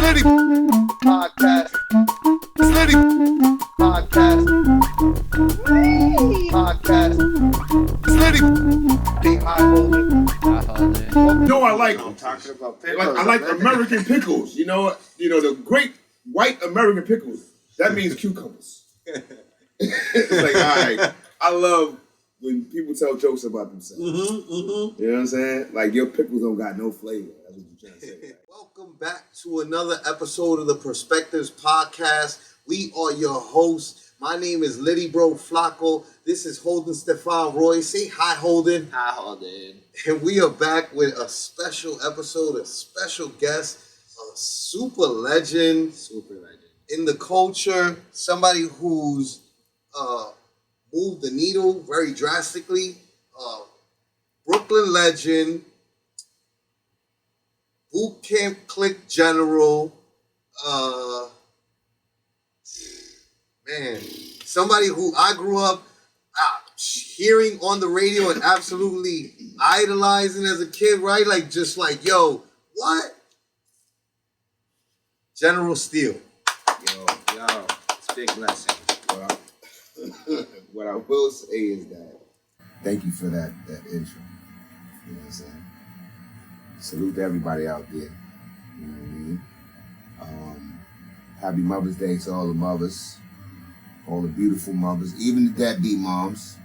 Littyyy podcast. Littyyy podcast. Littyyy. Be high Holden. No, I like I'm talking about pickles. I like American pickles. You know the great white American pickles. That means cucumbers. It's like, all right. I love when people tell jokes about themselves. You know what I'm saying? Like, your pickles don't got no flavor. That's what you're trying to say. Right? Welcome back to another episode of the Perspectives Podcast. We are your hosts. My name is Littyyy Flacko. This is Holden, Stephan, Roy. Say hi, Holden. Hi, Holden. And we are back with a special episode, a special guest, a super legend in the culture, somebody who's moved the needle very drastically. Brooklyn legend, boot camp clique general, somebody who I grew up hearing on the radio and absolutely idolizing as a kid, right? Like, just like, yo, what? General Steele. Yo, it's a big blessing. What I will say is that thank you for that intro. You know what I'm saying? Salute to everybody out there. You know what I mean? Happy Mother's Day to all the mothers, all the beautiful mothers, even the deadbeat moms.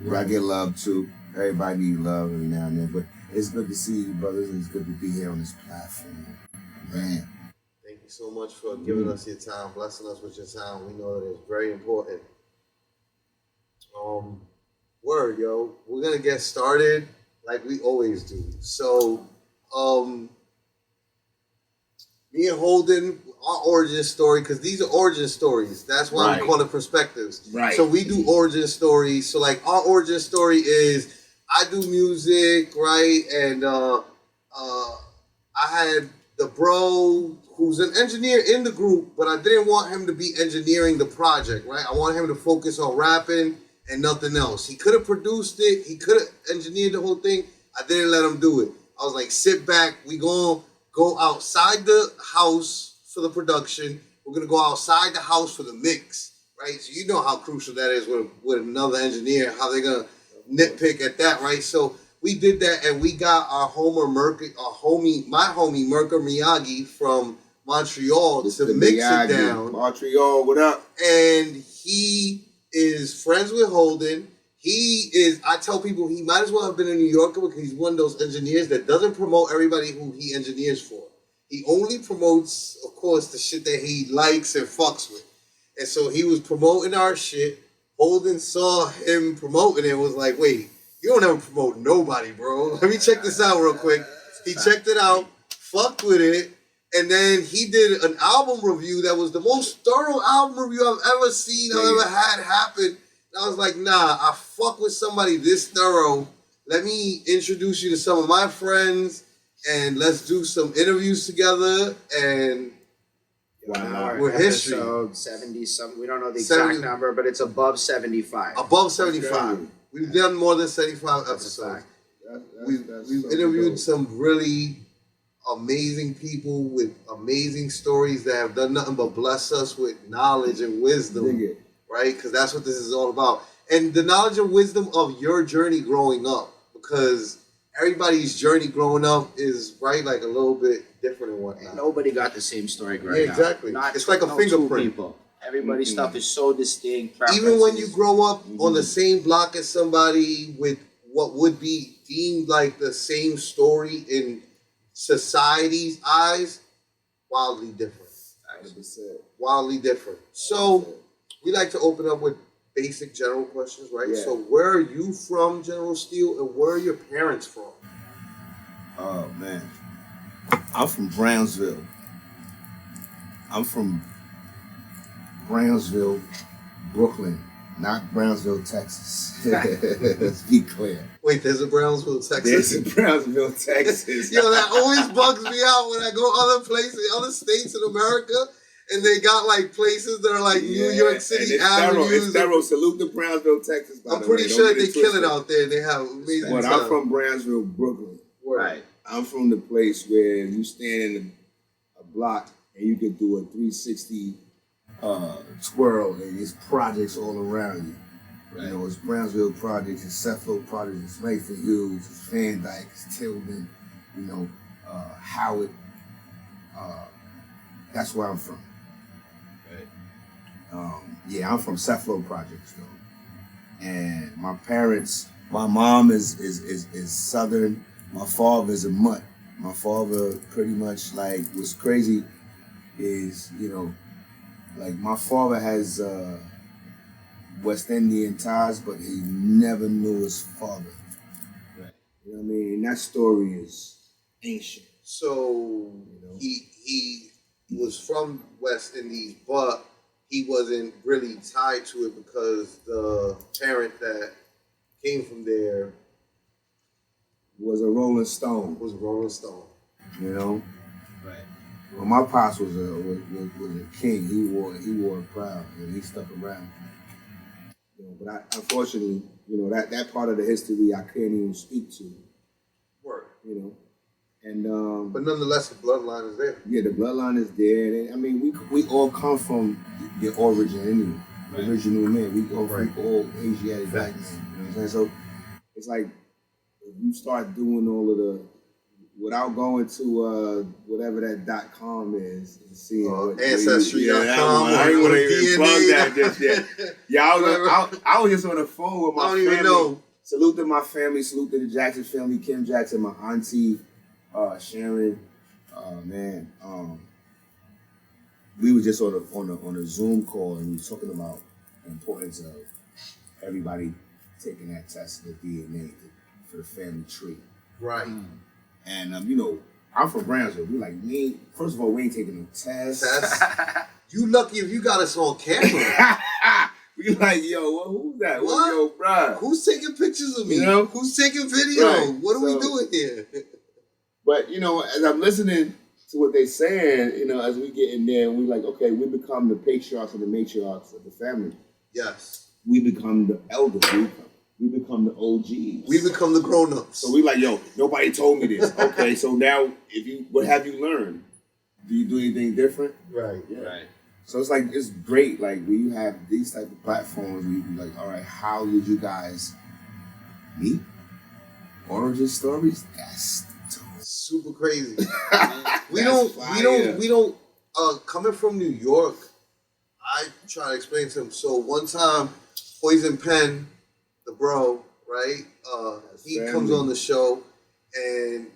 Right. I get love too. Everybody needs love every now and then. But it's good to see you, brothers, and it's good to be here on this platform. Man. Thank you so much for giving us your time, blessing us with your time. We know that it's very important. Word, yo. We're gonna get started like we always do. So, me and Holden, our origin story, because these are origin stories. That's why we call it Perspectives. Right. So we do origin stories. So like our origin story is I do music, right? And I had the bro who's an engineer in the group, but I didn't want him to be engineering the project, right? I wanted him to focus on rapping and nothing else. He could have produced it. He could have engineered the whole thing. I didn't let him do it. I was like, sit back. We gonna go outside the house for the production. We're gonna go outside the house for the mix, right? So you know how crucial that is with another engineer, how they're gonna nitpick at that, right? So we did that, and we got my homie Merker Miyagi from Montreal to mix it down. Montreal, what up? And he is friends with Holden. I tell people he might as well have been a New Yorker because he's one of those engineers that doesn't promote everybody who he engineers for. He only promotes, of course, the shit that he likes and fucks with. And so he was promoting our shit. Holden saw him promoting it and was like, wait, you don't ever promote nobody, bro. Let me check this out real quick. He checked it out, fucked with it, and then he did an album review that was the most thorough album review I've ever seen, I've ever had happen. And I was like, nah, I fuck with somebody this thorough. Let me introduce you to some of my friends, and let's do some interviews together, and we're history. Episode 70-something. We don't know the exact number, but it's above 75. Above 75. We've done more than 75 episodes. We've interviewed some really amazing people with amazing stories that have done nothing but bless us with knowledge and wisdom, right? Because that's what this is all about. And the knowledge and wisdom of your journey growing up, because everybody's journey growing up is, right, like a little bit different and whatnot. And nobody got the same story growing up. Exactly. It's like a fingerprint. People. Everybody's stuff is so distinct. Even when you grow up on the same block as somebody with what would be deemed like the same story in society's eyes, wildly different. 100%. Wildly different. So we like to open up with basic general questions, right? Yeah. So where are you from, General Steele, and where are your parents from? Oh, man. I'm from Brownsville. I'm from Brownsville, Brooklyn, not Brownsville, Texas. Let's be clear. Wait, there's a Brownsville, Texas? There's a Brownsville, Texas. Yo, that always bugs me out when I go other places, other states in America, and they got like places that are like New York City avenues. It's thorough. Salute to Brownsville, Texas. I'm pretty sure they kill it out there. They have amazing But time. I'm from Brownsville, Brooklyn. Right. I'm from the place where you stand in a block and you could do a 360 twirl, and it's projects all around you. Right. You know, it's Brownsville projects, it's Suffolk projects, it's Mayfield Hills, it's Van Dyke, it's Tilden, you know, Howard. That's where I'm from. Right. Yeah, I'm from Suffolk projects though. And my parents, my mom is Southern, my father is a mutt. My father pretty much like, what's crazy is, you know, like my father has West Indian ties, but he never knew his father. Right. You know what I mean? And that story is ancient. So you know? he was from West Indies, but he wasn't really tied to it because the parent that came from there was a Rolling Stone. Was a Rolling Stone. You know? Right. Well, my pops was a king. He wore it proud, and he stuck around. You know, but unfortunately, you know, that part of the history I can't even speak to. Word. You know, and but nonetheless, the bloodline is there. Yeah, the bloodline is there. And I mean, we all come from the origin anyway. Right. Original men. We all Asiatic black men. You know what I'm saying? So it's like if you start doing all of the without going to whatever that .com is and seeing Ancestry.com. I ain't want to even plug that just yet. Yeah, I was just on the phone with my family. I don't even know. Salute to my family. Salute to the Jackson family. Kim Jackson, my auntie, Sharon. Man, we were just on a Zoom call and we were talking about the importance of everybody taking that test of the DNA for the family tree. Right. And, you know, I'm from Brownsville. We like, first of all, we ain't taking no tests. You lucky if you got us on camera. We like, yo, who's that? What? Yo, bro. Who's taking pictures of me? You know? Who's taking video? Right. What are we doing here? But, you know, as I'm listening to what they're saying, you know, as we get in there, we like, okay, we become the patriarchs and the matriarchs of the family. Yes. We become the elders. We become the OGs. We become the grown-ups. So we like, yo, nobody told me this. Okay, so now, what have you learned? Do you do anything different? Right. Yeah. Right. So it's like, it's great. Like, when you have these type of platforms, where you be like, all right, how did you guys meet? Origin stories? That's super crazy. we don't. Coming from New York, I try to explain to him. So one time, Poison Pen, the bro, right? He comes on the show, and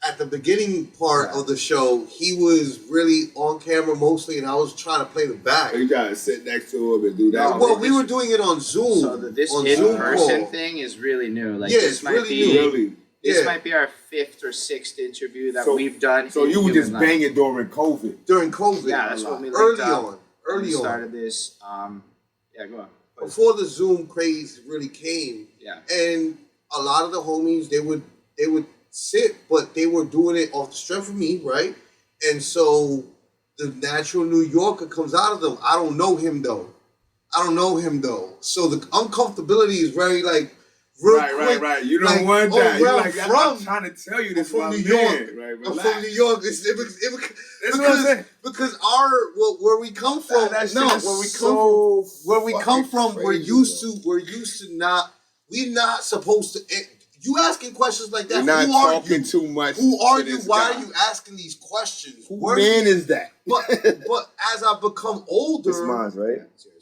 at the beginning part of the show, he was really on camera mostly, and I was trying to play the back. You gotta sit next to him and do that. Well, we were doing it on Zoom. So this in-person thing is really new. Like, yeah, this might be new. This might be our 5th or 6th interview that we've done. So you were just banging during COVID? During COVID. Yeah, that's what we Early on. Started this. Yeah, go on. Before the Zoom craze really came. Yeah. And a lot of the homies, they would sit, but they were doing it off the strength of me, right? And so the natural New Yorker comes out of them. I don't know him though. So the uncomfortability is very like, Right. You don't want that. You're like, I'm trying to tell you this from New York. Right, I'm from New York. Because where we come from, we're used to we're not supposed to. You asking questions like that? You're not talking too much. Who are you? Why are you asking these questions? Who man is that? But as I become older, it's mine, right?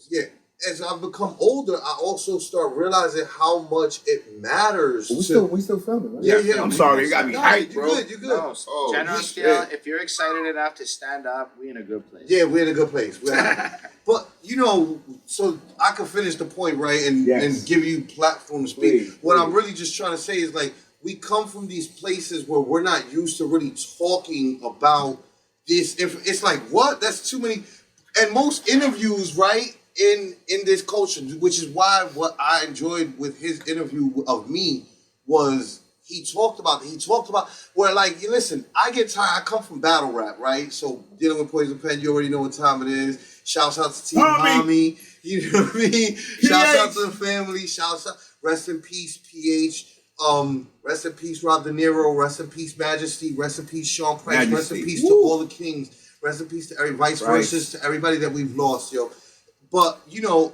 Yeah. As I become older, I also start realizing how much it matters. We still filming, right? Yeah. I'm sorry, you got me hyped, bro. You good. No, General Steele, if you're excited enough to stand up, we're in a good place. Yeah, we're in a good place. But, you know, so I can finish the point, right, and give you platform to speak. What I'm really just trying to say is, like, we come from these places where we're not used to really talking about this. It's like, what? That's too many. And most interviews, right, in this culture, which is why what I enjoyed with his interview of me was he talked about where, like, listen, I get tired. I come from battle rap, right? So dealing with Poison Pen, you already know what time it is. Shouts out to Team Mommy. You know what I mean? Shouts out to the family. Shouts out. Rest in peace, PH. Rest in peace, Rob De Niro. Rest in peace, Majesty. Rest in peace, Sean Price. Rest Majesty. in peace to all the kings. Rest in peace to every vice versa to everybody that we've lost, yo. But you know,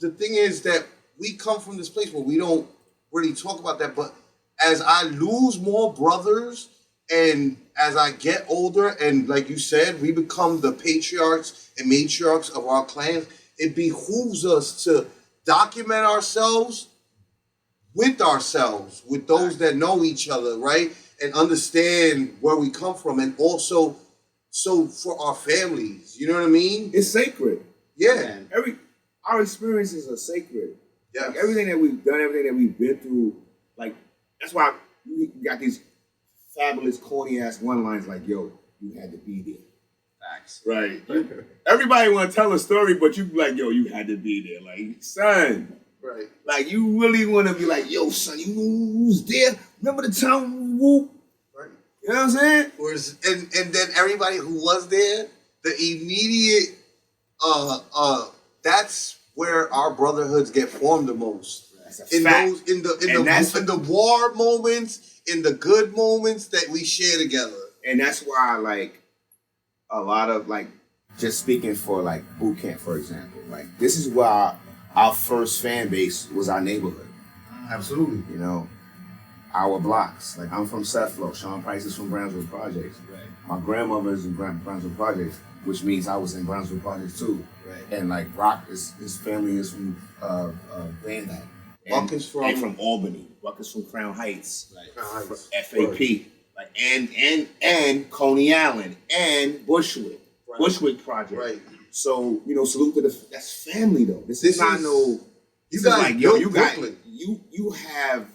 the thing is that we come from this place where we don't really talk about that. But as I lose more brothers, and as I get older, and like you said, we become the patriarchs and matriarchs of our clans, it behooves us to document ourselves with those that know each other, right? And understand where we come from, and also so for our families, you know what I mean? It's sacred. Yeah. Our experiences are sacred. Yeah. Like everything that we've done, everything that we've been through, like that's why we got these fabulous corny ass one lines like, yo, you had to be there. Facts. Right. Everybody want to tell a story, but you be like, yo, you had to be there. Like, son. Right. Like, you really want to be like, yo, son, you was there. Remember the time we whoop? Right. You know what I'm saying? And then everybody who was there, the immediate that's where our brotherhoods get formed the most. In the war moments, in the good moments that we share together. And that's why, like, a lot of, like, just speaking for, like, boot camp, for example, like, this is where our first fan base was our neighborhood. Absolutely. You know, our blocks. Like, I'm from Sethlo. Sean Price is from Brownsville Projects. Right. My grandmother is in Brownsville Projects, which means I was in Brownsville Projects, too. Right. And, like, Rock, his family is from Van Dyke. Buck is from Albany. Buck is from Crown Heights. Right. Crown Heights. FAP. Right. Like and Coney Island and Bushwick. Right. Bushwick Project. Right. So, you know, salute to that's family though. This is not no you guys like, yo, you Brooklyn. you have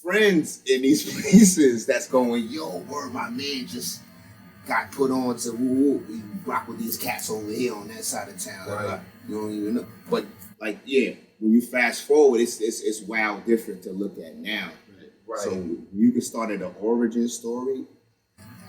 friends in these places that's going, yo, word, my man just got put on to we rock with these cats over here on that side of town. Right. You don't even know. But like, yeah, when you fast forward, it's wow different to look at now. Right. So you can start at an origin story.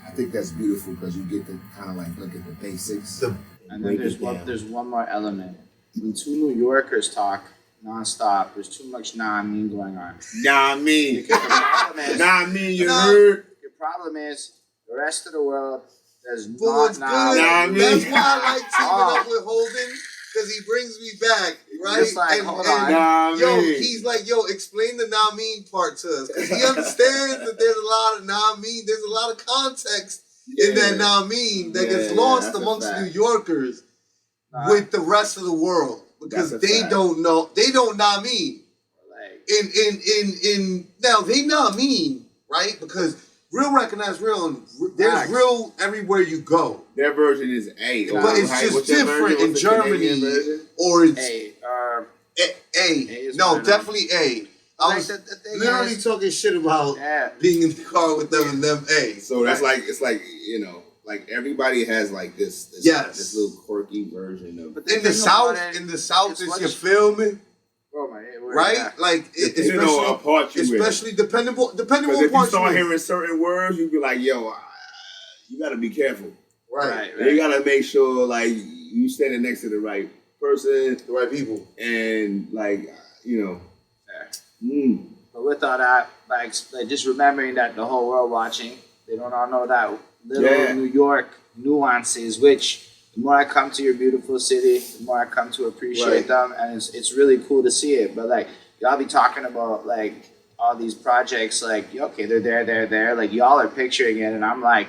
I think that's beautiful because you get to kind of like look at the basics. And then there's one more element. When two New Yorkers talk nonstop, there's too much nah-I-mean going on. Nah-I-mean. Because the problem is, Nah-I-mean, you heard? Your problem is the rest of the world does But not what's nah. good, Nah-I-mean. that's why I like teaming up with Holden, because he brings me back, right? Just like, hold on. Yo, he's like, yo, explain the nah-mean part to us. Because he understands that there's a lot of nah-mean, there's a lot of context in that nah-mean that gets lost amongst New Yorkers with the rest of the world. Because they don't know, they don't nah-mean. Now they nah-mean, right? Because real recognize real, and there's real everywhere you go. Their version is A. But it's just different in Germany. Or it's A. No, definitely A. I was literally talking shit about being in the car with them and them A. So that's like, it's like, you know, like everybody has like this little quirky version of. But in the South, is you feel me? Right? Like, especially depending on if you parts. start hearing certain words, you be like, yo, you got to be careful. Right. You got to make sure, like, you standing next to the right person. The right people. And, like, you know. But with all that, like just remembering that the whole world watching, they don't all know that little New York nuances, which the more I come to your beautiful city, the more I come to appreciate them, and it's really cool to see it. But like y'all be talking about like all these projects, like okay, they're there, like y'all are picturing it, and I'm like,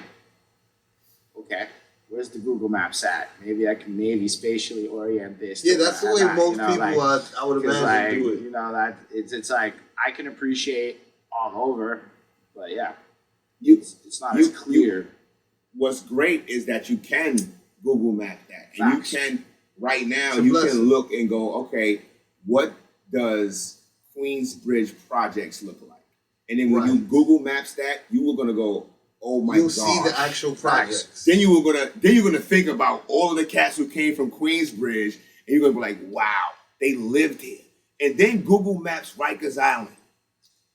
okay, where's the Google Maps at? Maybe I can spatially orient this. Yeah, that's the way most people I would imagine do it. You know that it's like I can appreciate all over, but yeah, it's not as clear. What's great is that you can Google Map that. And you can, right now, you can look and go, okay, what does Queensbridge projects look like? And then when you Google Maps that, you were going to go, oh my God. You'll see the actual projects. Then you're gonna think about all of the cats who came from Queensbridge, and you're gonna be like, wow, they lived here. And then Google Maps Rikers Island.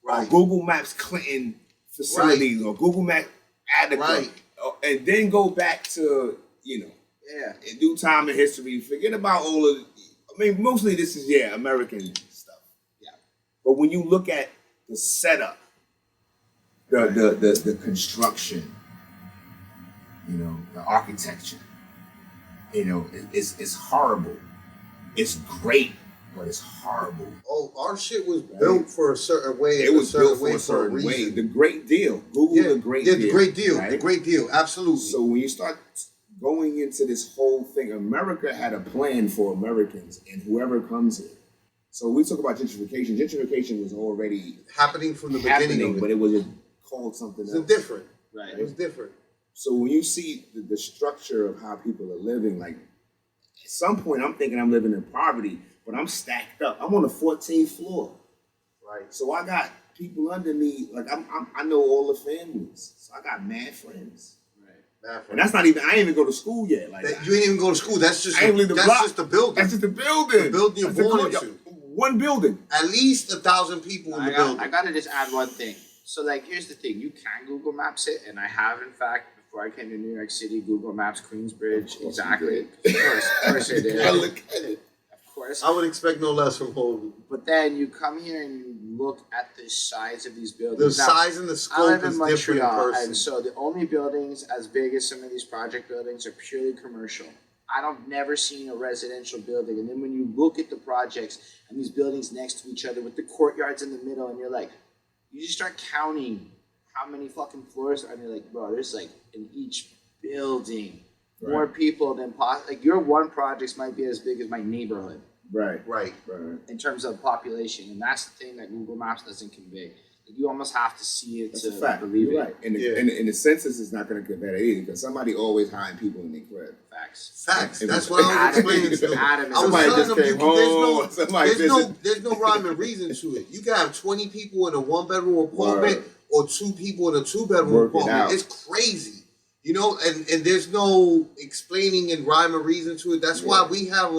Or Google Maps Clinton facilities, or Google Maps Attica. And then go back to, you know, in due time in history, forget about all of, I mean, mostly this is, American stuff. Yeah. But when you look at the setup, the construction, you know, the architecture, you know, it's horrible. It's great, but it's horrible. Oh, our shit was built for a certain way. It was built for a for a certain way. reason. The great deal. Google the great deal. Yeah, the great deal. Right? The great deal. Absolutely. So when you start going into this whole thing, America had a plan for Americans and whoever comes here. So we talk about gentrification. Gentrification was already happening from the beginning of it. but it was called something else. It's different. Right. It was different. So when you see the structure of how people are living, like at some point I'm thinking I'm living in poverty, but I'm stacked up. I'm on the 14th floor. Right. So I got people under me, like I know all the families. So I got mad friends. And that's not even, I ain't even go to school yet. Like you ain't even go to school. That's just I ain't leave the that's block. just the building. That's just the building. The building you're That's born into. One building. At least 1,000 people in the building. I gotta just add one thing. So like, here's the thing: you can Google Maps it, and I have, in fact, before I came to New York City, Google Maps Queensbridge. Exactly. Of course, I did. Look at it. Of course. I would expect no less from Holden. But then you come here and you look at the size of these buildings. The size and the I scope live in is different in Montreal, person. and so the only buildings as big as some of these project buildings are purely commercial. I've never seen a residential building. And then when you look at the projects and these buildings next to each other with the courtyards in the middle, and you're like, you just start counting how many fucking floors are, and you're like, bro, there's like in each building more people than like your one projects might be as big as my neighborhood. Right. In terms of population, and that's the thing that Google Maps doesn't convey. You almost have to see it to believe it. Right. And the census is not going to convey that either, because somebody always hiding people in their crib. Facts. That's what I was explaining to them. Somebody just came home. There's no rhyme and reason to it. You can have 20 people in a 1-bedroom apartment or 2 people in a 2-bedroom apartment. It's crazy. You know, and there's no explaining and rhyme and reason to it. That's why we have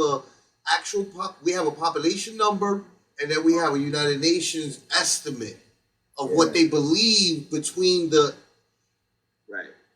we have a population number, and then we have a United Nations estimate of what they believe between the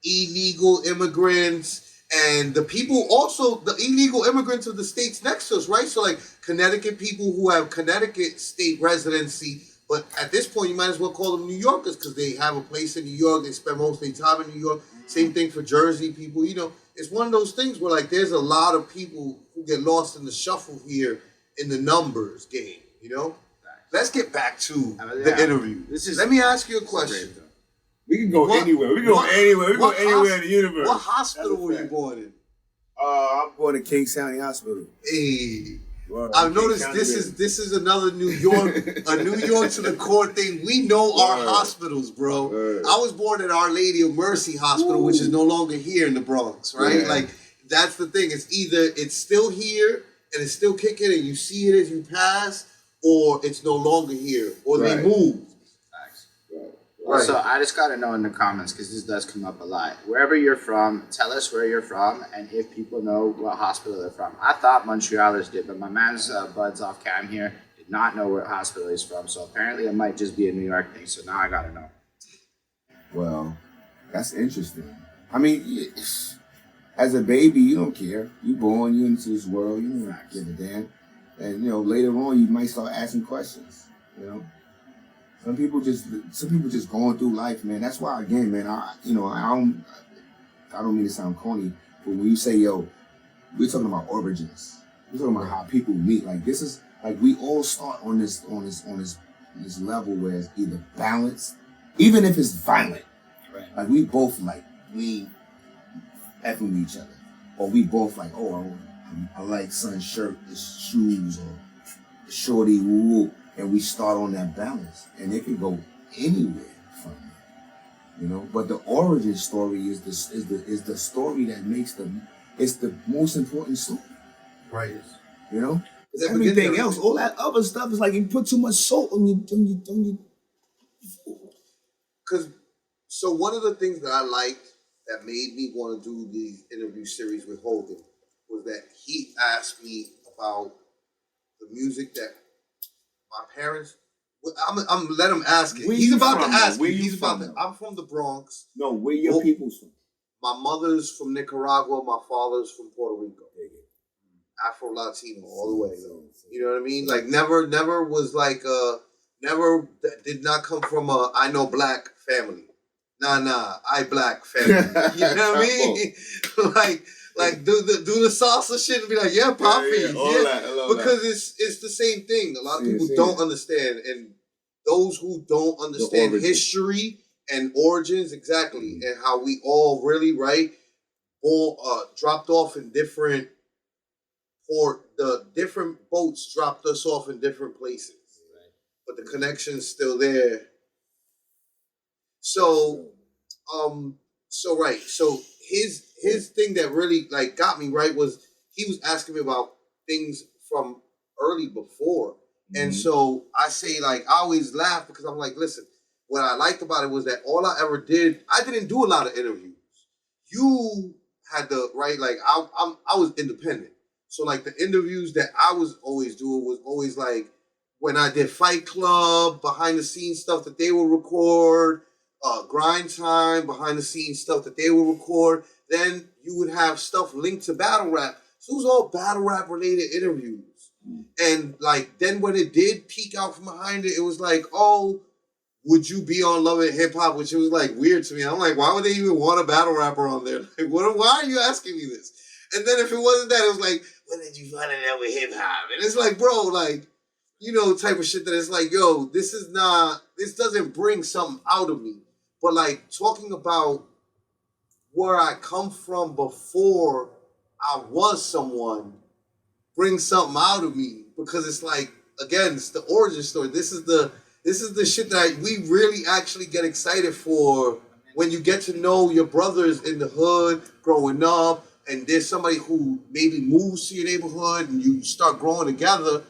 illegal immigrants and the people, also the illegal immigrants of the states next to us, right? So like Connecticut people who have Connecticut state residency, but at this point you might as well call them New Yorkers because they have a place in New York, they spend most of their time in New York. Same thing for Jersey people, you know. It's one of those things where like there's a lot of people who get lost in the shuffle here in the numbers game, you know? Let's get back to the interview. Let me ask you a question. We can go anywhere. We can go anywhere. We can go anywhere in the universe. What hospital were you born in? I'm born in King County Hospital. Hey. I've noticed this is another New York, a New York to the core thing. We know our hospitals, bro. I was born at Our Lady of Mercy Hospital, which is no longer here in the Bronx, right? Like, that's the thing. It's either it's still here and it's still kicking and you see it as you pass, or it's no longer here, or they moved. Also, I just got to know in the comments, because this does come up a lot. Wherever you're from, tell us where you're from and if people know what hospital they're from. I thought Montrealers did, but my man's buds off cam here did not know where hospital he's from. So apparently it might just be a New York thing. So now I got to know. Well, that's interesting. I mean, as a baby, you don't care. You born, you into this world, you don't give a damn. And, you know, later on, you might start asking questions, you know. Some people just going through life, man. That's why, again, man, I don't mean to sound corny, but when you say, yo, we're talking about origins. We're talking about how people meet. Like, this is, like, we all start on this level where it's either balanced, even if it's violent. Right. Like, we both, like, we effing with each other. Or we both, like, oh, I like son's shirt, his shoes, or the shorty, woo. And we start on that balance, and it can go anywhere from there, you know. But the origin story is the story that makes it's the most important story, right? You know, because everything else, all that other stuff is like you put too much salt on your. Because so one of the things that I liked that made me want to do the interview series with Holden was that he asked me about the music that my parents. I'm let him ask it. He's about to ask me. He's about to. I'm from the Bronx. No, where your people's from? My mother's from Nicaragua. My father's from Puerto Rico. Afro Latino all the way. You know what I mean? Like never was like did not come from a I know black family. Nah, I black family. You know what I mean? like do the salsa shit and be like, yeah, Poppy. Because it's the same thing. A lot of people don't understand, and those who don't understand history and origins exactly, and how we all really all dropped off in different, or the different boats dropped us off in different places, but the connection's still there. So his thing that really like got me right was he was asking me about things from early before. And so I say, like, I always laugh because I'm like, listen, what I liked about it was that all I ever did, I didn't do a lot of interviews. You had the like I was independent. So like the interviews that I was always doing was always like when I did Fight Club, behind the scenes stuff that they would record, Grind Time, behind the scenes stuff that they would record. Then you would have stuff linked to battle rap. So it was all battle rap related interviews. And like then when it did peek out from behind it, it was like, oh, would you be on Love and Hip Hop? Which was like weird to me. I'm like, why would they even want a battle rapper on there? Like, why are you asking me this? And then if it wasn't that, it was like, when did you find out with hip hop? And it's like, bro, like, you know, type of shit that it's like, yo, this doesn't bring something out of me. But like talking about where I come from before I was someone brings something out of me, because it's like, again, it's the origin story. This is the shit that we really actually get excited for when you get to know your brothers in the hood growing up, and there's somebody who maybe moves to your neighborhood and you start growing together.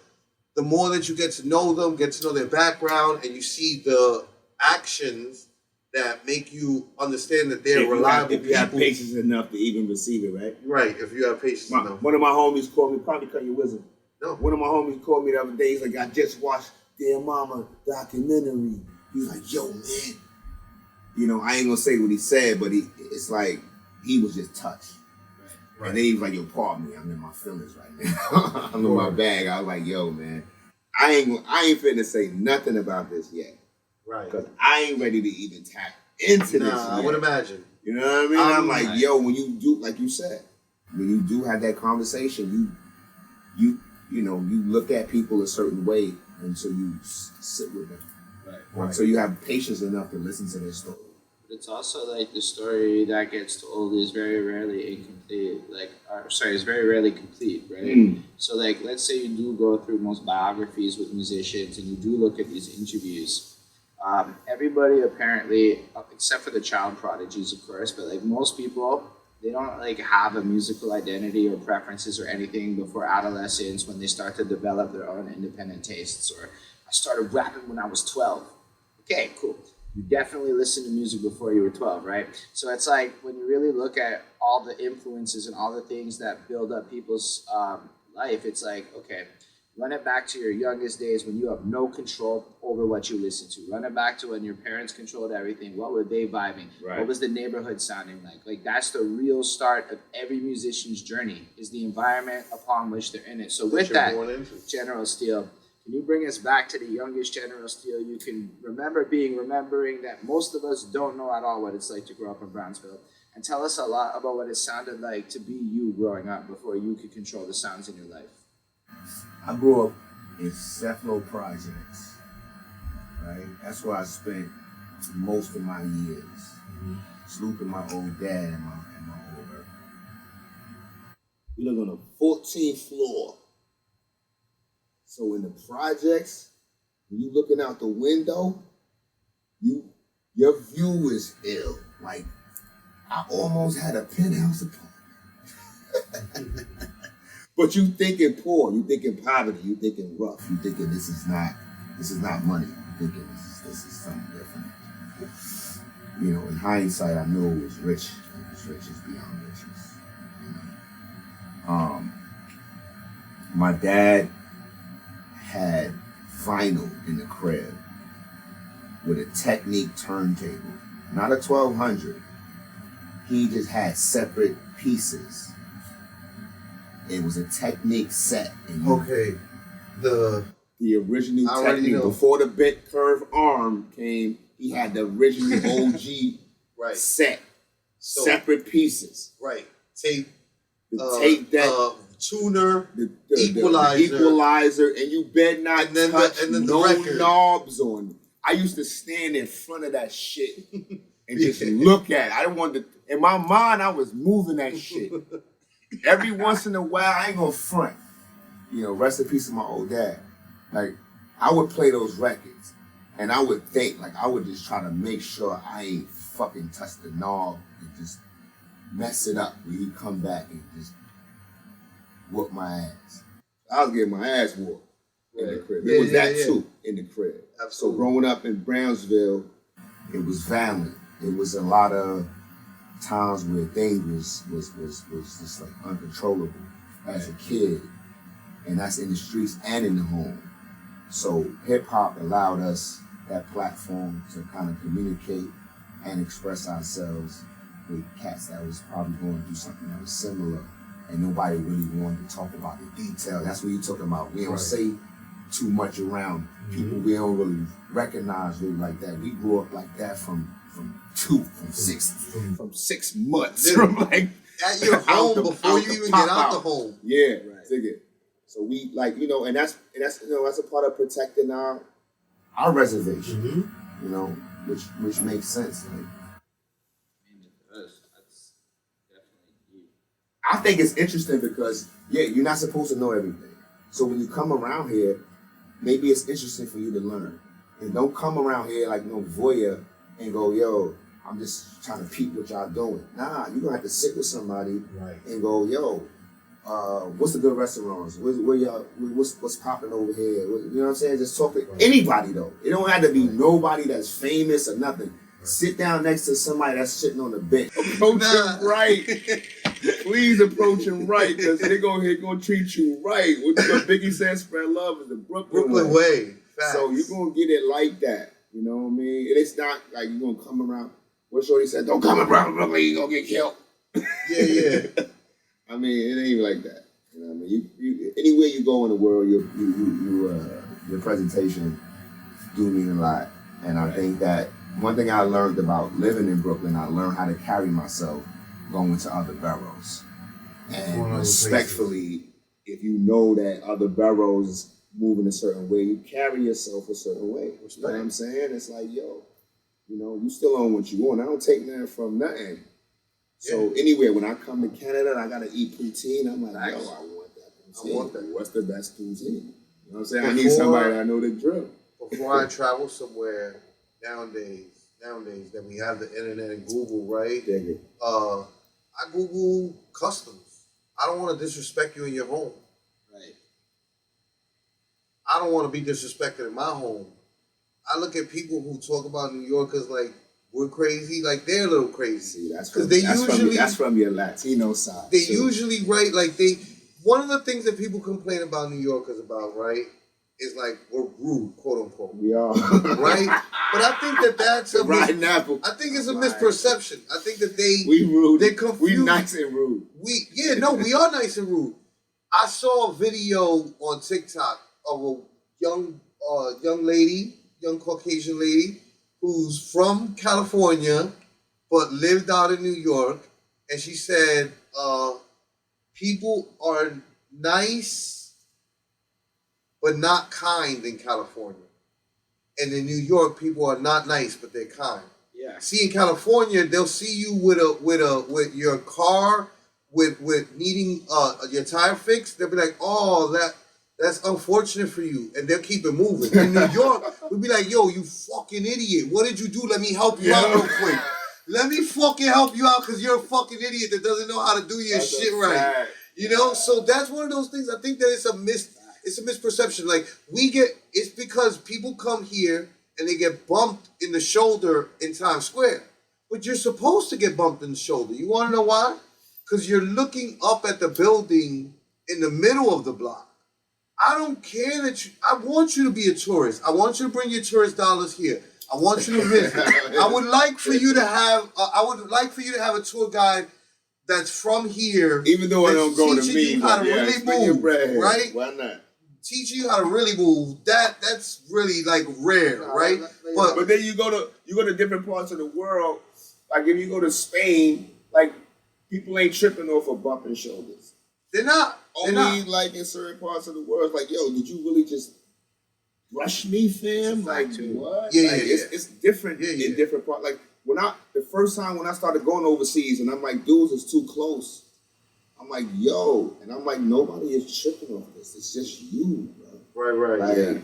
The more that you get to know them, get to know their background, and you see the actions that make you understand that they're reliable people. If you have patience enough to even receive it, right? Right, if you have patience enough. One of my homies called me, probably cut your wisdom. No. One of my homies called me the other day. He's like, I just watched Dear Mama documentary. He's like, yo, man. You know, I ain't gonna say what he said, but it's like, he was just touched. Right. And then he was like, yo, pardon me, I'm in my feelings right now. I'm in my bag. I was like, yo, man, I ain't finna say nothing about this yet. Right. Because I ain't ready to even tap into this yet. I would imagine. You know what I mean? I'm like, yo, when you do, like you said, when you do have that conversation, you look at people a certain way until you sit with them. Right. So you have patience enough to listen to their story. But it's also like the story that gets told is very rarely incomplete. It's very rarely complete, right? So like, let's say you do go through most biographies with musicians and you do look at these interviews. Everybody apparently, except for the child prodigies, of course, but like most people, they don't like have a musical identity or preferences or anything before adolescence, when they start to develop their own independent tastes. Or I started rapping when I was 12. Okay, cool. You definitely listened to music before you were 12, right? So it's like when you really look at all the influences and all the things that build up people's life, it's like, okay, run it back to your youngest days when you have no control over what you listen to. Run it back to when your parents controlled everything. What were they vibing? Right. What was the neighborhood sounding like? Like, that's the real start of every musician's journey, is the environment upon which they're in it. So with that, General Steele, can you bring us back to the youngest General Steele you can remembering that most of us don't know at all what it's like to grow up in Brownsville, and tell us a lot about what it sounded like to be you growing up before you could control the sounds in your life. I grew up in several projects, right? That's where I spent most of my years. Sleeping my old dad and my old girl. We lived on the 14th floor. So in the projects, when you looking out the window, your view is ill. Like, I almost had a penthouse apartment. But you thinking poor, you thinking poverty, you thinking rough, you thinking this is not money. You thinking this is something different. You know, in hindsight, I know it was rich. It was riches beyond riches. You know? My dad had vinyl in the crib with a Technique turntable, not a 1200. He just had separate pieces. It was a Technique set. And okay, the the original I already technique. know. Before the bent curve arm came, he had the original OG Right. set. So, Separate pieces. right. Tape. The tape that tuner. the Equalizer. and you better not And then touch the no record. knobs on it. I used to stand in front of that shit and just look at it. I wanted to, in my mind, I was moving that shit. Every once in a while, I ain't gonna front. You know, rest in peace to my old dad. Like, I would play those records and I would think, like, I would just try to make sure I ain't fucking touch the knob and just mess it up when he come back and just whoop my ass. I was getting my ass whooped in the crib. It was that too in the crib. Absolutely. So growing up in Brownsville, it was violent. It was a lot of times where things was just like uncontrollable as a kid. And that's in the streets and in the home. So hip hop allowed us that platform to kind of communicate and express ourselves with cats that was probably going through something that was similar, and nobody really wanted to talk about the detail. That's what you're talking about. We don't say too much around people. We don't really recognize really like that. We grew up like that from 6 months. From like at your home before you even get out the home. Yeah, right. Dig it. So we like, you know, and that's you know, that's a part of protecting our reservation. You know, which makes sense. Like, I think it's interesting because, yeah, you're not supposed to know everything. So when you come around here, maybe it's interesting for you to learn. And don't come around here like no voyeur and go, yo, I'm just trying to peep what y'all doing. Nah, you're going to have to sit with somebody and go, yo, what's the good restaurants? What's popping over here? You know what I'm saying? Just talk to anybody, though. It don't have to be nobody that's famous or nothing. Sit down next to somebody that's sitting on the bench. Approach him right. Please approach him right, because they're gonna treat you right. What Biggie said, spread love is the Brooklyn way. Facts. So you're gonna get it like that. You know what I mean? And it's not like you're gonna come around. What Shorty said, don't come around Brooklyn, you're gonna get killed. Yeah. I mean, it ain't like that. You know what I mean? You anywhere you go in the world, your presentation do mean a lot. And I think that one thing I learned about living in Brooklyn, I learned how to carry myself going to other boroughs. And respectfully, if you know that other boroughs move in a certain way, you carry yourself a certain way. You know what I'm saying? It's like, yo, you know, you still own what you want. I don't take nothing from nothing. So anyway, when I come to Canada and I gotta eat poutine, I'm like, yo, I want that poutine. I want that. What's the best poutine? You know what I'm saying? I need somebody that know the drill. Before I travel somewhere, nowadays that we have the internet and Google, right? I Google customs. I don't want to disrespect you in your home. Right. I don't want to be disrespected in my home. I look at people who talk about New Yorkers like we're crazy, like they're a little crazy. See, that's from your Latino side. They usually, right, like one of the things that people complain about New Yorkers about, right, is like we're rude, quote unquote. We are. Right? But I think that's a I think it's a misperception. I think that we rude. They're confused. We nice and rude. We are nice and rude. I saw a video on TikTok of a young lady, young Caucasian lady, who's from California but lived out in New York, and she said, people are nice but not kind in California. And in New York, people are not nice, but they're kind. Yeah. See, in California, they'll see you with your car, with needing your tire fixed. They'll be like, "Oh, that's unfortunate for you," and they'll keep it moving. In New York, we'll be like, "Yo, you fucking idiot! What did you do? Let me help you out real quick. Let me fucking help you out because you're a fucking idiot that doesn't know how to do your shit right." You know, so that's one of those things. I think that it's a misperception. Like it's because people come here and they get bumped in the shoulder in Times Square. But you're supposed to get bumped in the shoulder. You want to know why? Because you're looking up at the building in the middle of the block. I don't care I want you to be a tourist. I want you to bring your tourist dollars here. I want you to visit. I would like for you to have a tour guide that's from here. Even though I don't go to teaching me, you how to really move, bread, right? Why not? teaching you how to really move, that's really like rare, right? But then you go to different parts of the world. Like if you go to Spain, like people ain't tripping off of bumping shoulders. They're not. Only like in certain parts of the world, it's like, yo, did you really just rush me, fam? Like what? Yeah, like, it's different in different parts. Like the first time when I started going overseas, and I'm like, dudes, it's too close. I'm like, yo, and I'm like, nobody is tripping off this. It's just you, bro. Right. Like, okay.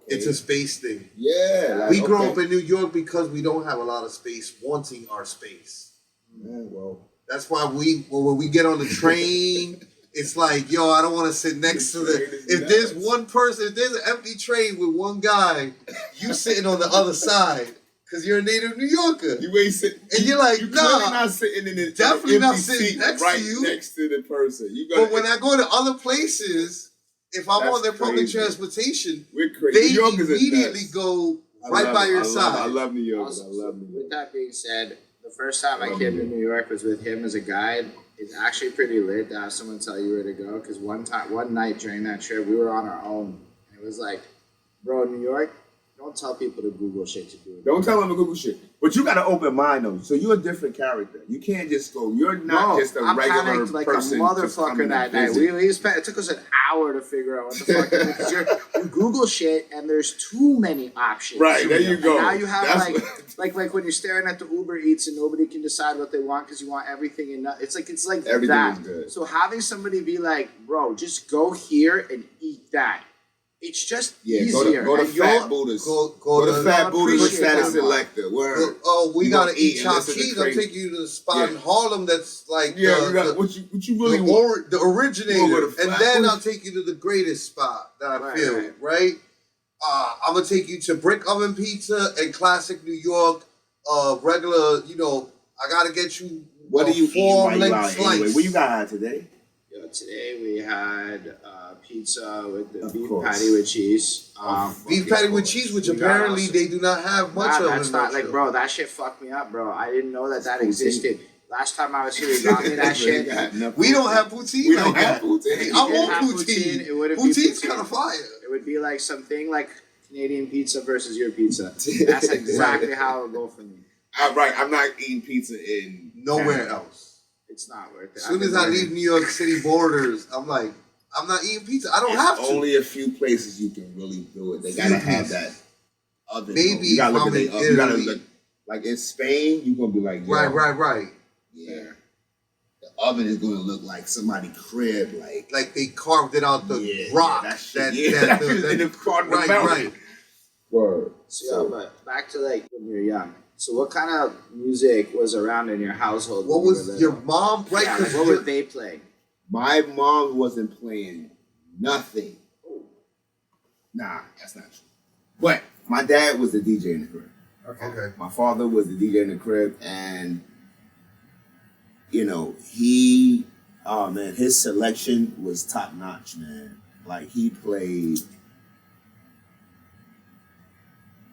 It's a space thing. Yeah. Like, we grew up in New York because we don't have a lot of space, wanting our space. Yeah, well. That's why when we get on the train, it's like, yo, I don't want to sit next to if there's one person, if there's an empty train with one guy, you sitting on the other side. Because you're a native New Yorker. You ain't sitting. And you're like, you're nah. not sitting in the definitely not seat sitting next right to you. next to the person. But when I go to other places, if I'm on their public transportation, they immediately go right by your side. I love New York. Also, with that being said, the first time I came to New York was with him as a guide. It's actually pretty lit to have someone tell you where to go. Because one night during that trip, we were on our own. And it was like, bro, New York, don't tell people to Google shit to do. Don't tell them to Google shit. But you got an open mind though. So you're a different character. You can't just go. You're not just a regular panicked like person. A motherfucker that night. It took us an hour to figure out what the fuck because you Google shit and there's too many options. Right, there you go. And now you have like when you're staring at the Uber Eats and nobody can decide what they want because you want everything in. It's like everything that. Is good. So having somebody be like, bro, just go here and eat that. It's just easier. Go to Fat Buddha's. Go to Fat Buddha's status selector. Word. We gotta eat chopped cheese. I'll take you to the spot in Harlem that's like what you really want. The originator. And then I'll take you to the greatest spot that I feel, right? I'm gonna take you to Brick Oven Pizza and classic New York, regular, I gotta get you what do you eat while you out slice. Anyway? What you got today? Today we had pizza with the beef patty with cheese. Beef patty with cheese, which apparently they do not have much of. That's not like, bro, that shit fucked me up, bro. I didn't know that existed. Last time I was here, they got me that shit. We don't have poutine. We don't have poutine. I want poutine. Poutine's kind of fire. It would be like something like Canadian pizza versus your pizza. That's exactly how it would go for me. Right, I'm not eating pizza in nowhere else. It's not worth it. As soon as I leave New York City borders, I'm like, I'm not eating pizza. I don't have to. Only a few places you can really do it. They gotta have that oven. Maybe you gotta look at the oven. You gotta Italy. look like in Spain. You're gonna be like, right. Yeah, the oven is gonna look like somebody crib, like they carved it out the rock. Right. Word. So, but back to like when you're young. So what kind of music was around in your household? What was your mom? Right, yeah, like what were they playing? My mom wasn't playing nothing. Nah, that's not true. But my dad was the DJ in the crib. Okay. My father was the DJ in the crib, and his selection was top notch, man. Like he played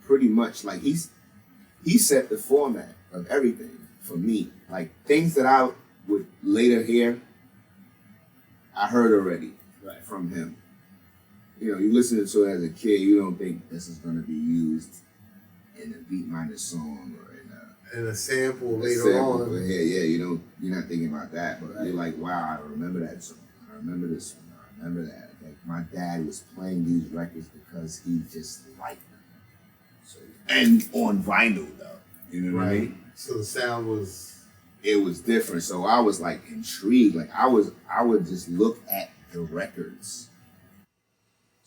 pretty much like he set the format of everything for me. Like things that I would later hear, I heard already from him. You listen to it as a kid, you don't think this is going to be used in a beat minor song or in a sample later on. You're not thinking about that, but you're like, wow, I remember that song. I remember this one. I remember that. Like my dad was playing these records because he just liked them. And on vinyl though, you know what I mean? So the sound was different. So I was like intrigued. Like I would just look at the records.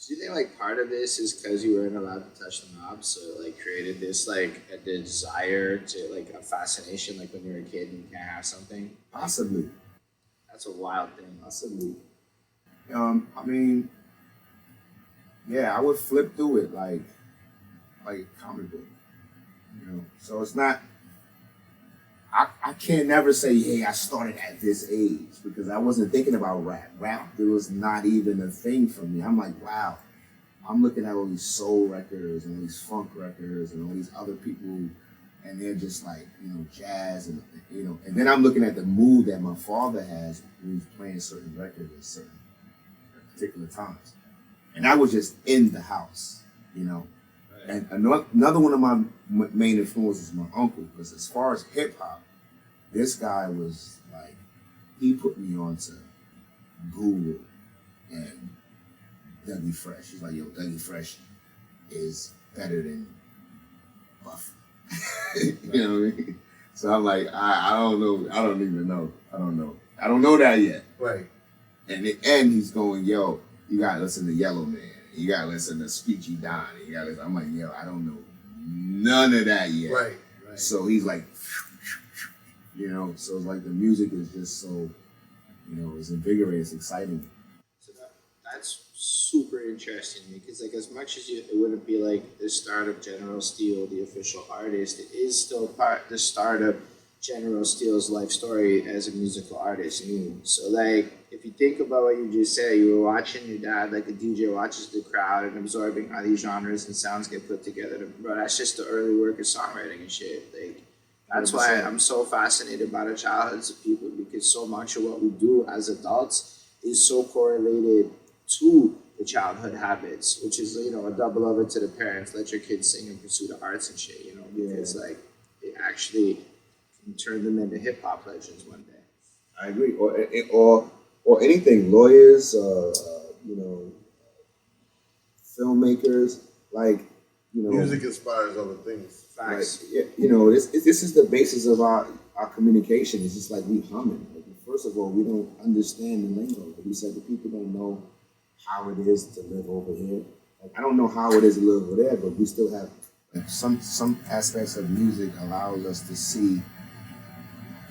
Do you think like part of this is because you weren't allowed to touch the knobs, so it like created this like a desire to like a fascination, like when you're a kid and you can't have something? Possibly. That's a wild thing. Possibly. I mean, yeah, I would flip through it like a comic book, So it's not. I can't never say, hey, I started at this age because I wasn't thinking about rap. Rap, it was not even a thing for me. I'm like, wow, I'm looking at all these soul records and all these funk records and all these other people, and they're just like, jazz and and then I'm looking at the mood that my father has when he's playing certain records at certain particular times. And I was just in the house, you know. And another one of my main influences is my uncle, because as far as hip hop, this guy was like, he put me onto Guru and Dougie Fresh. He's like, yo, Dougie Fresh is better than Buff. You know what I mean? So I'm like, I don't know. I don't even know. I don't know that yet. Right. And he's going, yo, you gotta listen to Yellow Man. You gotta listen to Speechy Don. You gotta listen. I'm like, yo, I don't know none of that yet. Right. So he's like, you know, so it's like the music is just so, you know, it's invigorating, it's exciting. So that's super interesting because, like, as much as it wouldn't be like the start of General Steele, the official artist, it is still the start of General Steele's life story as a musical artist. So, like, if you think about what you just said, you were watching your dad, like a DJ watches the crowd and absorbing how these genres and sounds get put together. Bro, that's just the early work of songwriting and shit. Like, that's why I'm so fascinated by the childhoods of people, because so much of what we do as adults is so correlated to the childhood habits, which is, you know, a double over to the parents. Let your kids sing and pursue the arts and shit, you know, because like it actually can turn them into hip hop legends one day. I agree. Or anything, lawyers, you know, filmmakers, like, you know, Music inspires other things. Facts. Like, you know, this is the basis of our communication. It's just like we humming. Like, first of all, we don't understand the lingo. Like we said, the people don't know how it is to live over here. Like, I don't know how it is to live over there, but we still have, like, some aspects of music allows us to see,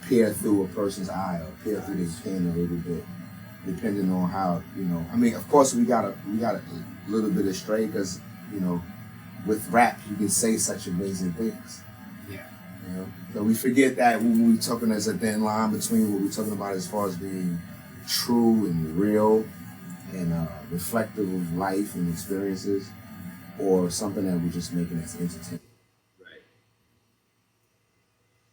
peer through a person's eye or peer through their pen a little bit, depending on how, you know. I mean, of course, we got a little bit astray because, you know, with rap, you can say such amazing things. Yeah. You know, so we forget that when we're talking, there's a thin line between what we're talking about as far as being true and real and reflective of life and experiences, or something that we're just making as entertainment. Right.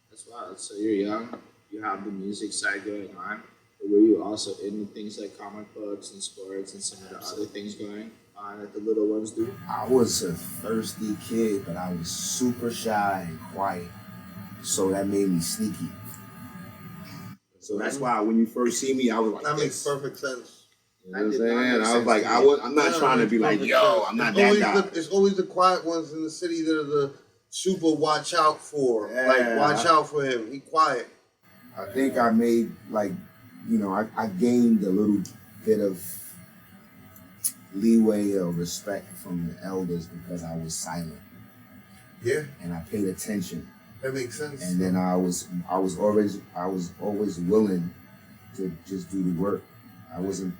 That's wild. So you're young, you have the music side going on, but were you also into things like comic books and sports and some of the other things going on that the little ones do? I was a thirsty kid, but I was super shy and quiet, so that made me sneaky. So that's why when you first see me, I was like, That makes perfect sense. You know what I'm saying? I was like, I'm not trying to be like, yo, I'm not that guy. It's always the quiet ones in the city that are the super watch out for. Yeah. Like, watch out for him. He quiet. I think I made, like, you know, I gained a little bit of leeway or respect from the elders because I was silent. Yeah. And I paid attention. That makes sense. And then I was always willing to just do the work. I wasn't,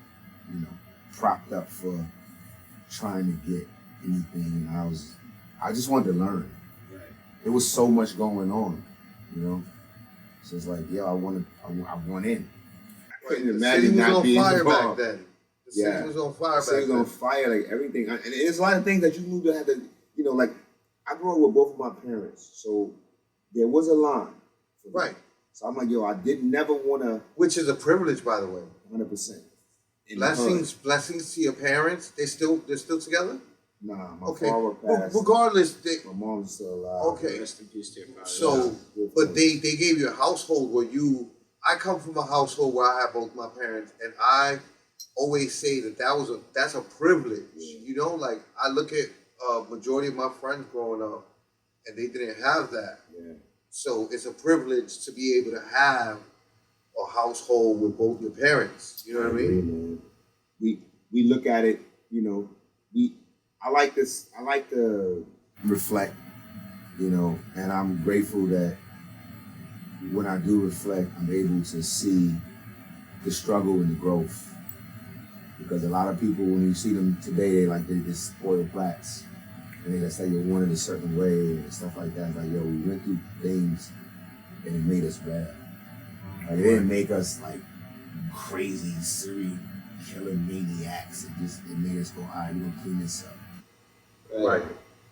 you know, propped up for trying to get anything. I just wanted to learn. Right. There was so much going on, you know. So it's like, yo, I want in. I couldn't imagine not being involved. The city was on fire back then. The city was on fire back then. The city was on fire, like everything. And there's a lot of things that you knew to have to, you know, like, I grew up with both of my parents, so there was a line. Right. So I'm like, yo, I never want to. Which is a privilege, by the way. 100%. Blessings to your parents. They're still together? Nah, my father passed. Regardless, my mom's still alive. Okay. Rest in peace to your father. So, but they gave you a household where I come from a household where I have both my parents, and I always say that's a privilege. Yeah. You know, like, I look at majority of my friends growing up, and they didn't have that. Yeah. So it's a privilege to be able to have a household with both your parents. You know what I mean? Man. We look at it, you know, I like to reflect, you know, and I'm grateful that when I do reflect, I'm able to see the struggle and the growth. Because a lot of people, when you see them today, they're just spoiled brats. And they just say you're wanted a certain way and stuff like that. It's like, yo, we went through things and it made us better. Like, it didn't make us like crazy, serial killer maniacs. It made us go, all right, we're gonna clean this up. Right.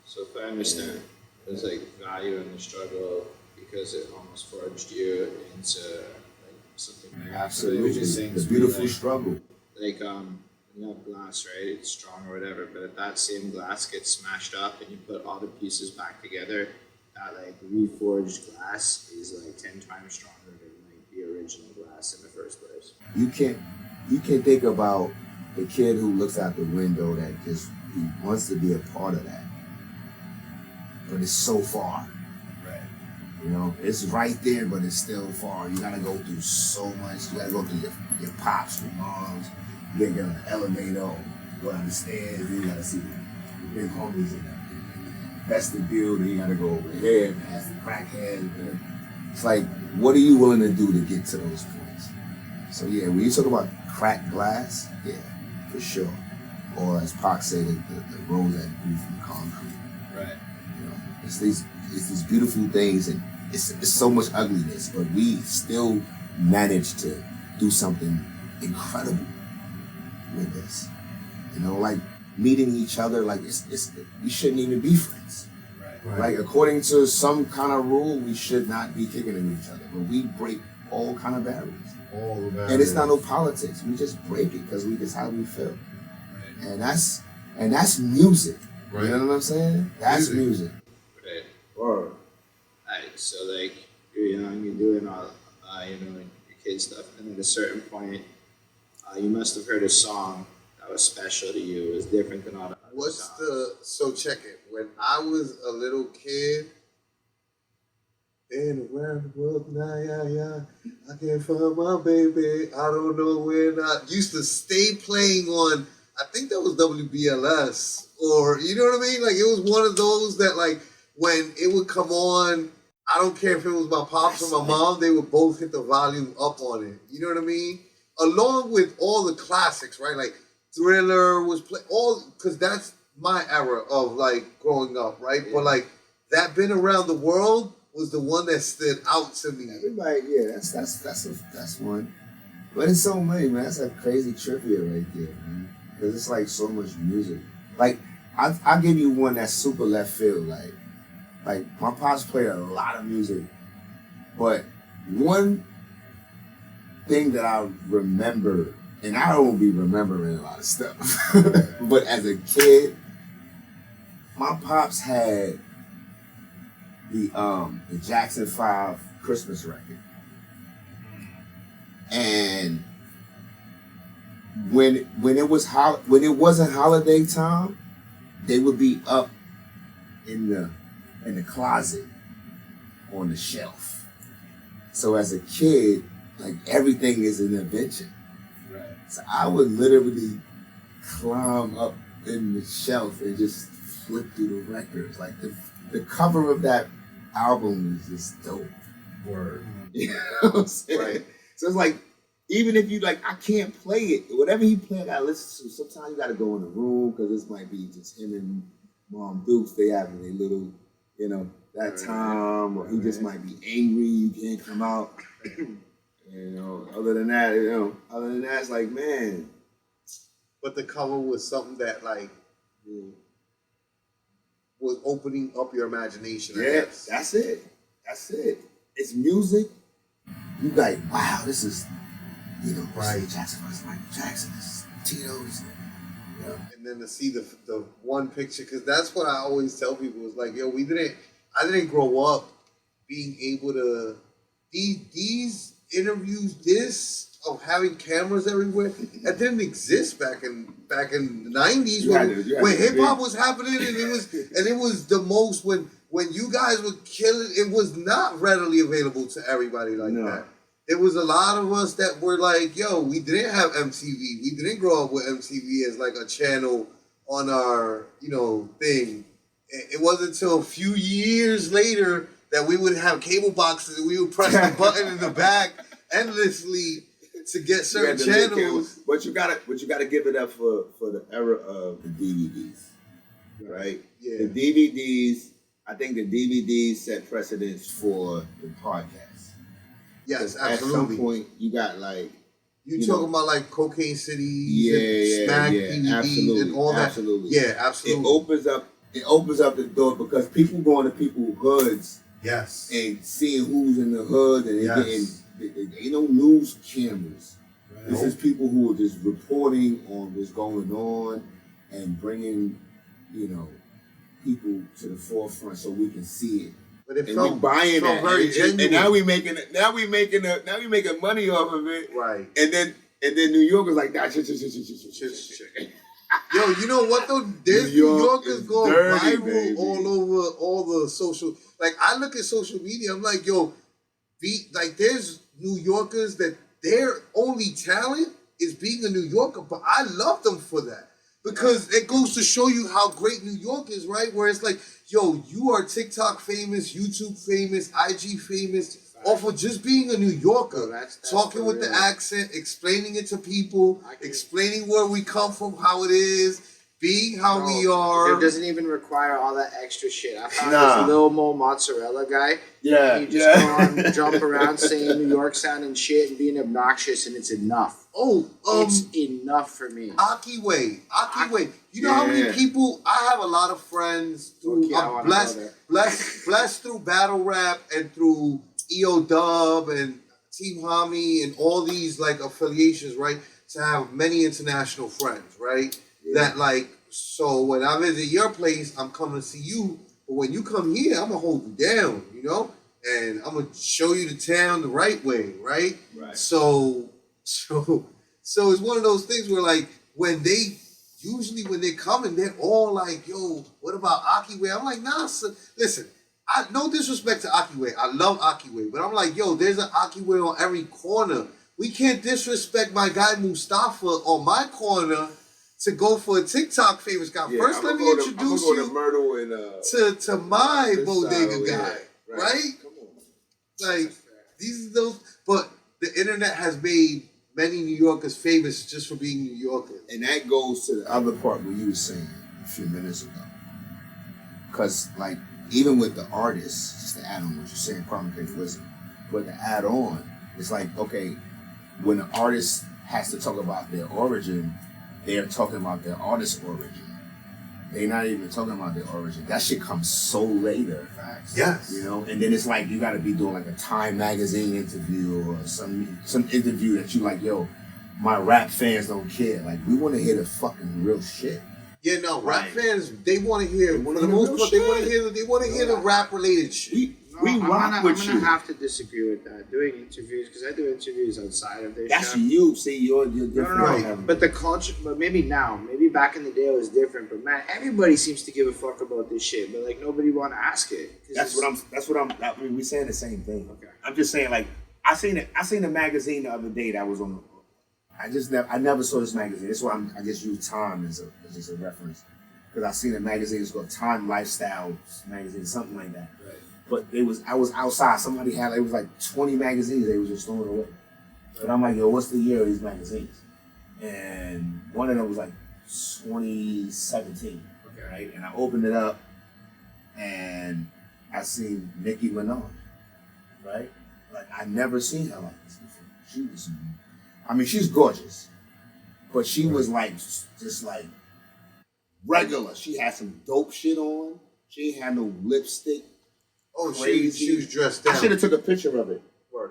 So if I understand, there's like value in the struggle because it almost forged you into like something. Absolutely. The beautiful struggle. Like you have glass, right? It's strong or whatever, but if that same glass gets smashed up and you put all the pieces back together, that like reforged glass is like 10 times stronger than like the original glass in the first place. You can think about the kid who looks out the window that just he wants to be a part of that, but it's so far. Right. You know, it's right there, but it's still far. You gotta go through so much. You gotta go through your pops, your moms. You gotta get on the elevator, go down the stairs. Then you gotta see the big homies in the vestibule. Then you gotta go over here, past the crackhead. It's like, what are you willing to do to get to those points? So yeah, when you talk about cracked glass, yeah, for sure. Or as Pac said, the road that grew from concrete. Right. You know, it's these beautiful things, and it's so much ugliness, but we still manage to do something incredible with this. You know, like meeting each other, like we shouldn't even be friends. Right. Like according to some kind of rule, we should not be kicking at each other, but we break all kind of barriers. All the barriers. And it's not no politics. We just break it because that's how we feel. Right. And that's music. Right. You know what I'm saying? That's music. Right. Or Right. So like you're young, you're doing all your kid stuff, and at a certain point, you must have heard a song that was special to you. It was different than all the other songs. So check it. When I was a little kid, in around the world, I can't find my baby. I don't know where not. Used to stay playing on, I think that was WBLS, or you know what I mean? Like it was one of those that like when it would come on, I don't care if it was my pops or my mom, they would both hit the volume up on it. You know what I mean? Along with all the classics, right? Like Thriller was because that's my era of like growing up, right? Yeah. But like that been around the world was the one that stood out to me. everybody, yeah, that's one. But it's so many, man. That's a crazy trivia right there, man. Because it's like so much music. Like I'll give you one that's super left field. Like my pops played a lot of music, but one thing that I remember, and I don't be remembering a lot of stuff, but as a kid, my pops had the Jackson 5 Christmas record. And when it wasn't holiday time, they would be up in the closet on the shelf. So as a kid, like everything is an invention. Right. So I would literally climb up in the shelf and just flip through the records. Like the cover of that album is just dope. Word. You know what I'm saying? Right. So it's like, even if you like, I can't play it. Whatever he play, I gotta listen to. Sometimes you gotta go in the room because this might be just him and Mom Dukes. They having a little, that time, or he just might be angry. You can't come out. Other than that, it's like, man. But the cover was something that like was opening up your imagination. Yeah, that's it. It's music. You like, wow, this is, right. Jackson versus Michael Jackson. This is Tito's. And then to see the one picture, because that's what I always tell people is like, yo, I didn't grow up being able to these interviews, of having cameras everywhere, that didn't exist back in the 90s when hip hop was happening, and it was the most when you guys were killing. It was not readily available to everybody like that. There was a lot of us that were like, yo, we didn't have MTV. We didn't grow up with MTV as like a channel on our, thing. It wasn't until a few years later that we would have cable boxes and we would press the button in the back endlessly to get certain channels. But you gotta give it up for the era of the DVDs, right? Yeah. The DVDs. I think the DVDs set precedence for the podcast. Yes, absolutely. At some point, you got like you talking about like Cocaine City, Smack DVDs, absolutely, and all that. Absolutely. Yeah, absolutely. It opens up the door because people going to people's hoods. Yes. And seeing who's in the hood, and ain't no news cameras. Right. This is people who are just reporting on what's going on and bringing, you know, people to the forefront so we can see it. But it And felt, we buying felt that, very and genuine. now we making it. Now we making money off of it. Right. And then New York is like that. Yo, you know what though? There's New New York Yorkers is going dirty, viral baby. all over all the social. Like I look at social media, I'm like, yo, there's New Yorkers that their only talent is being a New Yorker, but I love them for that because it goes to show you how great New York is, right? Where it's like, yo, you are TikTok famous, YouTube famous, IG famous. Off of just being a New Yorker, That's talking with the accent, explaining it to people, explaining where we come from, how it is, being how we are. It doesn't even require all that extra shit. I found Nah. this Lil Mo Mozzarella guy. Yeah, He just go on, jump around saying New York sounding shit and being obnoxious, and it's enough. Oh, It's enough for me. Aki Way. You know how many people? I have a lot of friends through. Okay, I I'm wanna blessed, go there. blessed through battle rap and through EO Dub and Team Hami and all these like affiliations, right? To have many international friends, right? That like, so when I visit your place, I'm coming to see you. But when you come here, I'm gonna hold you down, you know, and I'm gonna show you the town the right way, right? Right. So it's one of those things where like when they coming, they're all like, yo, what about Akiwe? I'm like, nah, son. Listen, no disrespect to Akiwe. I love Akiwe, but I'm like, yo, there's an Akiwe on every corner. We can't disrespect my guy Mustafa on my corner to go for a TikTok famous guy. Yeah, First, let me introduce you Myrtle and to my this bodega side, guy, yeah. right? Come on. Like these are those, but the internet has made many New Yorkers famous just for being New Yorkers. And that goes to the other part where you were saying a few minutes ago. Because, like, even with the artists, just to add on what you're saying, Smif-N-Wessun, but to add on, it's like, okay, when the artist has to talk about their origin, they're talking about their artist's origin. They're not even talking about their origin. That shit comes so later. Yes. You know, and then it's like you gotta be doing like a Time magazine interview or some interview that you like, yo, my rap fans don't care. Like we wanna hear the fucking real shit. Yeah, no, rap fans, they want to hear, for the most part, they want to hear the rap related shit. We rock with I'm you. gonna have to disagree with that. Doing interviews, because I do interviews outside of their That's show. you. See, you're different. No. But the culture, but maybe now, maybe back in the day it was different. But man, everybody seems to give a fuck about this shit. But like nobody want to ask it. I mean, we're saying the same thing. Okay. I'm just saying, like, I seen a magazine the other day that was on. I never saw this magazine. That's why I just use Time as just a reference because I seen a magazine. It's called Time Lifestyle magazine, something like that. Right. But I was outside. Somebody had it was like 20 magazines. They was just throwing away. But I'm like, yo, what's the year of these magazines? And one of them was like 2017. Okay. Right? And I opened it up, and I seen Nicki Minaj. Right? Like I never seen her like this before. She's gorgeous, but she was like just like regular. She had some dope shit on. She ain't had no lipstick. Oh, Crazy. she was dressed down. I should have took a picture of it. Word.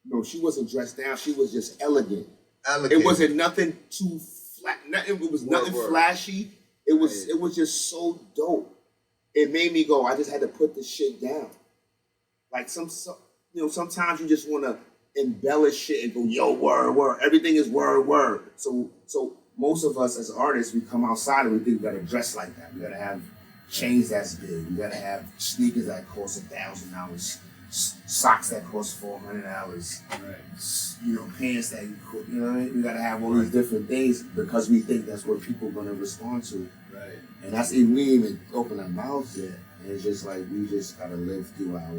No, she wasn't dressed down. She was just elegant. Elegant. It wasn't nothing too flat. It was nothing flashy. It was just so dope. It made me go. I just had to put the shit down. Like sometimes you just want to embellish shit and go, yo, word. Everything is word. So most of us as artists, we come outside and we think we gotta dress like that. We gotta have chains that's big. We gotta have sneakers that cost $1,000, socks that cost $400. Right. Pants that what I mean. We gotta have all these different things because we think that's what people are gonna respond to. Right. And that's we ain't even open our mouths yet. And it's just like we just gotta live through our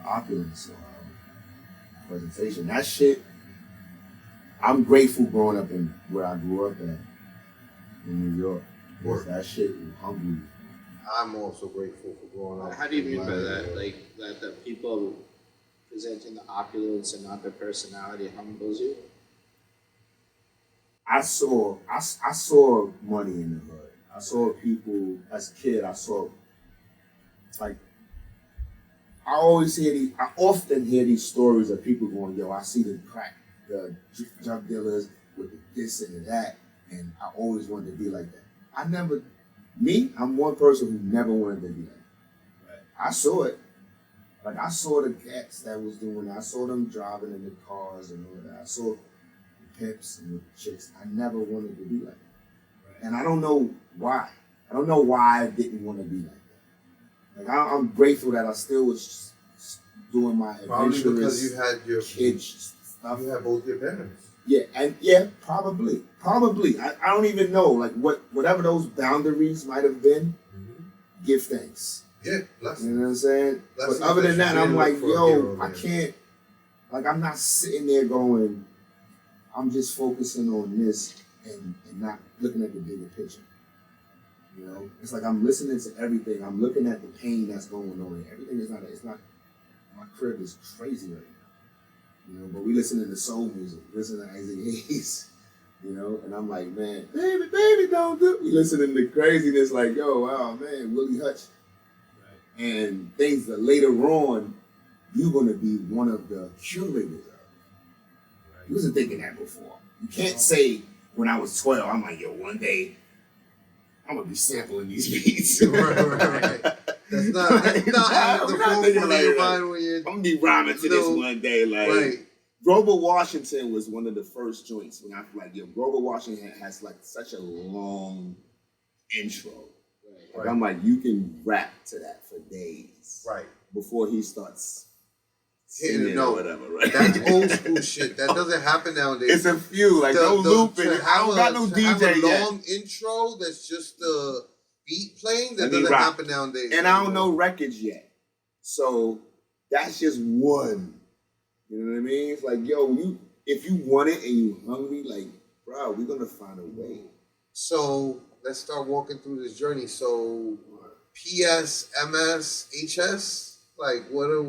opulence or our presentation. That shit. I'm grateful growing up in where I grew up at in New York. Because that shit will humble you. I'm also grateful for growing up. How do you mean by that? Like that the people presenting the opulence and not their personality humbles you? I saw money in the hood. I saw people as a kid. I I often hear these stories of people going, yo, I see the drug dealers with this and that, and I always wanted to be like that. I'm one person who never wanted to be like that. Right. I saw it. Like, I saw the cats that was doing it. I saw them driving in the cars and all that. I saw the pimps and the chicks. I never wanted to be like that. Right. And I don't know why. I don't know why I didn't want to be like that. Like, I'm grateful that I still was doing my probably adventurous because you had your kids stuff. You had both your parents. Yeah, probably. I don't even know, like, whatever those boundaries might have been, give thanks. Yeah, blessings. You know what I'm saying? Blessings. But other than that, I'm like, yo, I man. can't, like, I'm not sitting there going, I'm just focusing on this and not looking at the bigger picture. You know? It's like I'm listening to everything. I'm looking at the pain that's going on. Everything is not, my crib is crazy right now. You know, but we listening to soul music, listen to Isaac Hayes, you know, and I'm like, man, baby, don't do it. We listening to craziness like, yo, wow, man, Willie Hutch. Right. And things that later on, you're going to be one of the curators of. Right. You wasn't thinking that before. You can't say, when I was 12, I'm like, yo, one day, I'm going to be sampling these beats. Right. That's not the forefront of your mind when you're... I'm going to be rhyming to this one day. Like, right. Grover Washington was one of the first joints when I feel like, yo, Grover Washington has like such a long intro. Like, I'm like, you can rap to that for days. Right. Before he starts hitting it or whatever, right? That's old school shit. That doesn't happen nowadays. It's a few, like no looping. I don't got no DJ yet. yet. Long intro that's just the beat playing that doesn't happen nowadays. And I don't know records yet. So that's just one. You know what I mean? It's like, yo, if you want it and you hungry, like, bro, we're gonna find a way. So let's start walking through this journey. So PS, MS, HS, like what are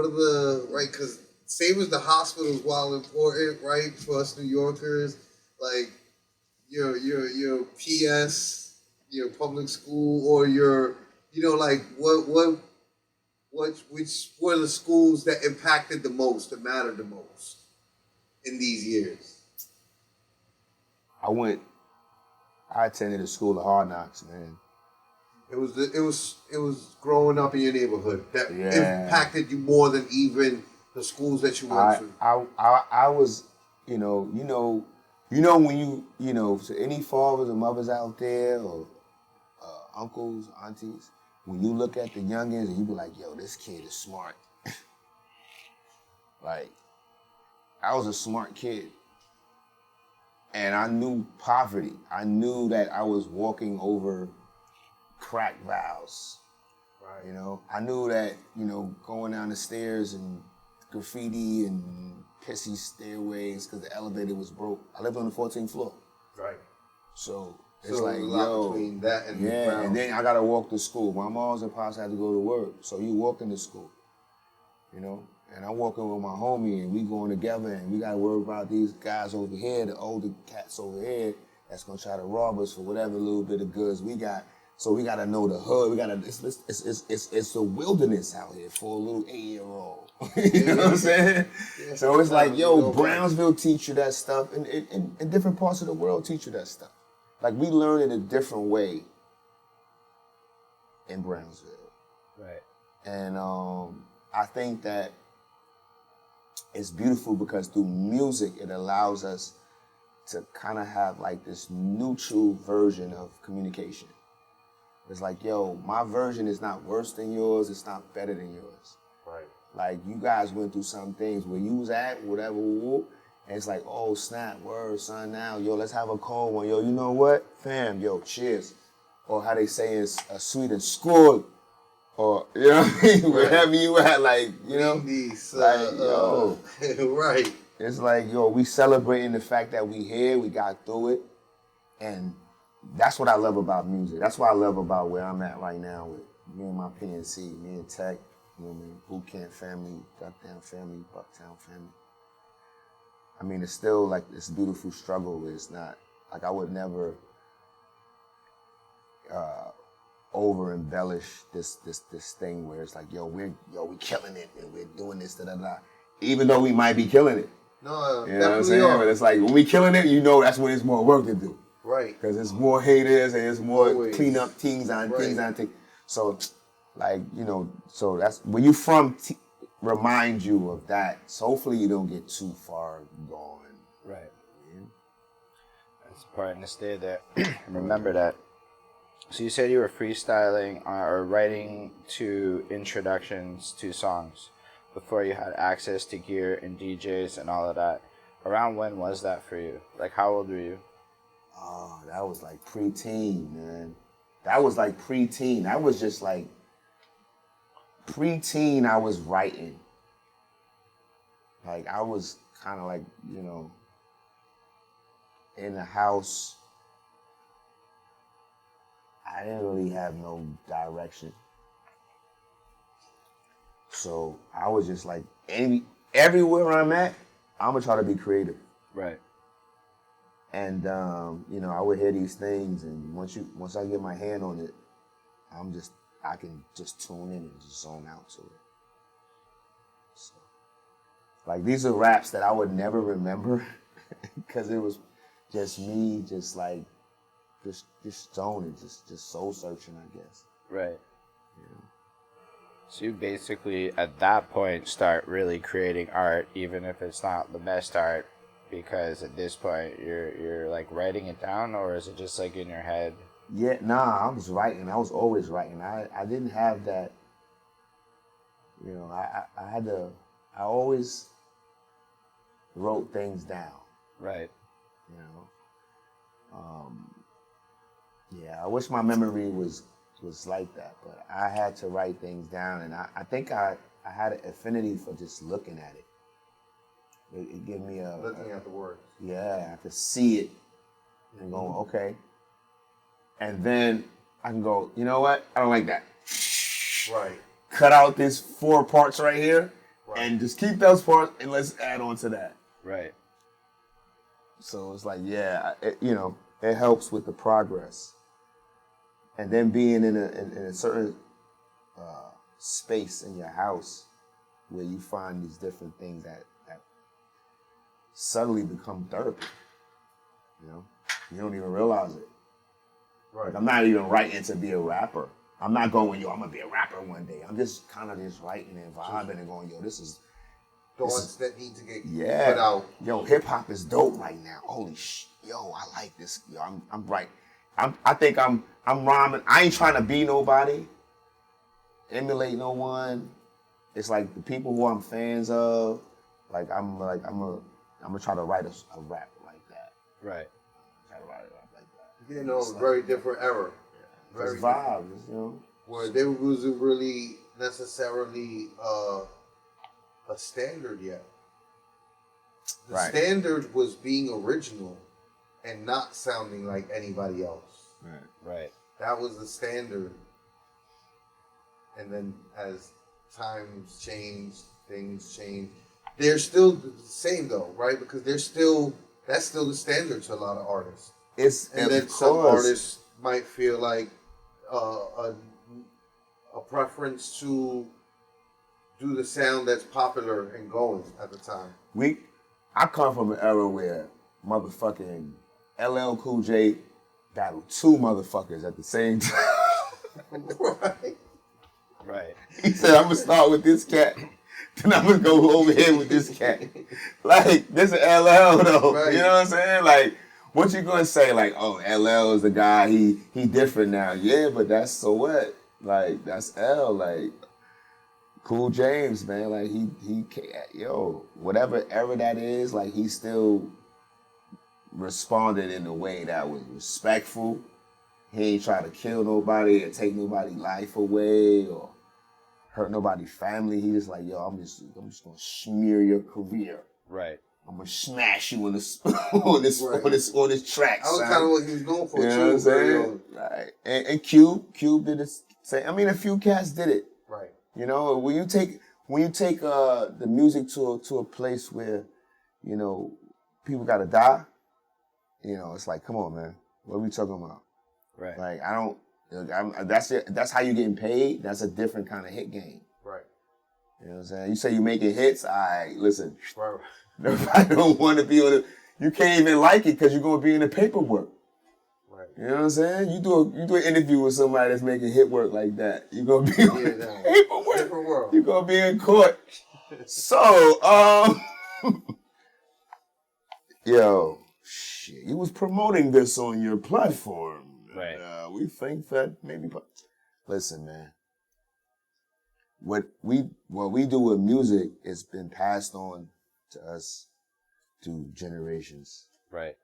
the right? Because same as the hospitals, while important, right, for us New Yorkers, like your PS, your public school, or your, you know, like which were the schools that impacted the most, that mattered the most in these years? I attended a school of hard knocks, man. It was growing up in your neighborhood that impacted you more than even the schools that you went to. I was, you know when you know, so any fathers or mothers out there, or uncles, aunties, when you look at the youngins and you be like, yo, this kid is smart. Like, I was a smart kid. And I knew poverty. I knew that I was walking over crack valves. Right. You know, I knew that, you know, going down the stairs and graffiti and pissy stairways because the elevator was broke. I lived on the 14th floor. Right. So it's like, yo, between that and and then I gotta walk to school. My moms and pops had to go to work, so you walking to school, you know. And I'm walking with my homie, and we going together, and we gotta worry about these guys over here, the older cats over here, that's gonna try to rob us for whatever little bit of goods we got. So we gotta know the hood. We gotta. It's a wilderness out here for a little 8-year-old. You know what I'm saying? Yeah. So it's like, yo, Brownsville teach you that stuff, and different parts of the world teach you that stuff. Like, we learn in a different way in Brownsville. Right. And I think that it's beautiful because through music, it allows us to kind of have like this neutral version of communication. It's like, yo, my version is not worse than yours. It's not better than yours. Right. Like, you guys went through some things where you was at, whatever, and it's like, oh, snap, word, son, now, yo, let's have a cold one. Yo, you know what? Fam, yo, cheers. Or how they say in Sweden, skål. Or, you know what I mean? Wherever you at, like, you know? Like, yo. Right. It's like, yo, we celebrating the fact that we here, we got through it. And that's what I love about music. That's what I love about where I'm at right now with me and my PNC, me and Tech, you know what I mean? Boot Camp family, Ducktown family, Bucktown family. I mean, it's still like this beautiful struggle where it's not, like, I would never over embellish this thing where it's like, we killing it and we're doing this, da. Even though we might be killing it. No, you know what I'm saying? are. But it's like when we killing it, that's when there's more work to do. Right. Because there's more haters and there's more Always. clean up things on things on things. So, like, so that's where you from. Remind you of that. So hopefully you don't get too far gone. Right. It's important to stay there. Remember that. So you said you were freestyling or writing to introductions to songs before you had access to gear and DJs and all of that. Around when was that for you? Like, how old were you? Oh, that was like preteen, man. That was like preteen. That was just like preteen. I was writing. Like I was kind of like, in the house. I didn't really have no direction. So I was just like, everywhere I'm at, I'm gonna try to be creative. Right. And I would hear these things, and once I get my hand on it, I can just tune in and just zone out to it. So, like these are raps that I would never remember because it was just me, just zoning, just soul searching, I guess. Right. Yeah. So you basically at that point start really creating art, even if it's not the best art. Because at this point you're like writing it down, or is it just like in your head? Yeah, nah, I was writing. I was always writing. I didn't have that. I always wrote things down. Right. Yeah, I wish my memory was like that, but I had to write things down, and I think I had an affinity for just looking at it. It gave me looking at the words. Yeah, I could see it and go, okay. And then I can go, you know what? I don't like that. Right. Cut out these 4 parts right here and just keep those parts and let's add on to that. Right. So it's like, it helps with the progress. And then being in a certain space in your house where you find these different things that suddenly become therapy. You don't even realize it. Right. Like I'm not even writing to be a rapper. I'm not going, I'm gonna be a rapper one day. I'm just kind of just writing and vibing and going, this is thoughts that need to get put out. Hip hop is dope right now. Holy I like this. I'm right. I think I'm rhyming. I ain't trying to be nobody, emulate no one. It's like the people who I'm fans of. I'm gonna try to write a rap like that. Right. Try to write a rap like that. Very different era. Yeah. Very vibes, Where there wasn't really necessarily a standard yet. The standard was being original and not sounding like anybody else. Right. That was the standard. And then as times change, things change. They're still the same though, right? Because that's still the standard to a lot of artists. And then some artists might feel like a preference to do the sound that's popular and going at the time. I come from an era where motherfucking LL Cool J battled 2 motherfuckers at the same time. Right. He said, I'm gonna start with this cat. Then I'm gonna go over here with this cat. Like, this is LL though. Right. You know what I'm saying? Like, what you gonna say? Like, oh, LL is the guy, he different now. Yeah, but that's so what? Like, that's L. Like, Cool James, man. Like, whatever era that is, like, he still responded in a way that was respectful. He ain't try to kill nobody or take nobody's life away or hurt nobody's family. He just like, I'm just gonna smear your career. Right. I'm gonna smash you on this on this track. That was kind of what he was going for, you know what I'm saying? Right. And Cube did the same. I mean, a few cats did it. Right. When you take the music to a place where, people gotta die, it's like, come on, man. What are we talking about? Right. Like, That's how you getting paid. That's a different kind of hit game. Right. You know what I'm saying? You say you making hits. All right, listen. Right. Nobody don't want to be on it. You can't even like it because you're gonna be in the paperwork. Right. You know what I'm saying? You do an interview with somebody that's making hit work like that. You're gonna be on paperwork. Different world. You're gonna be in court. So, yo, shit, you was promoting this on your platform. Right. And, we think that maybe. Listen, man. What we do with music has been passed on to us through generations. Right.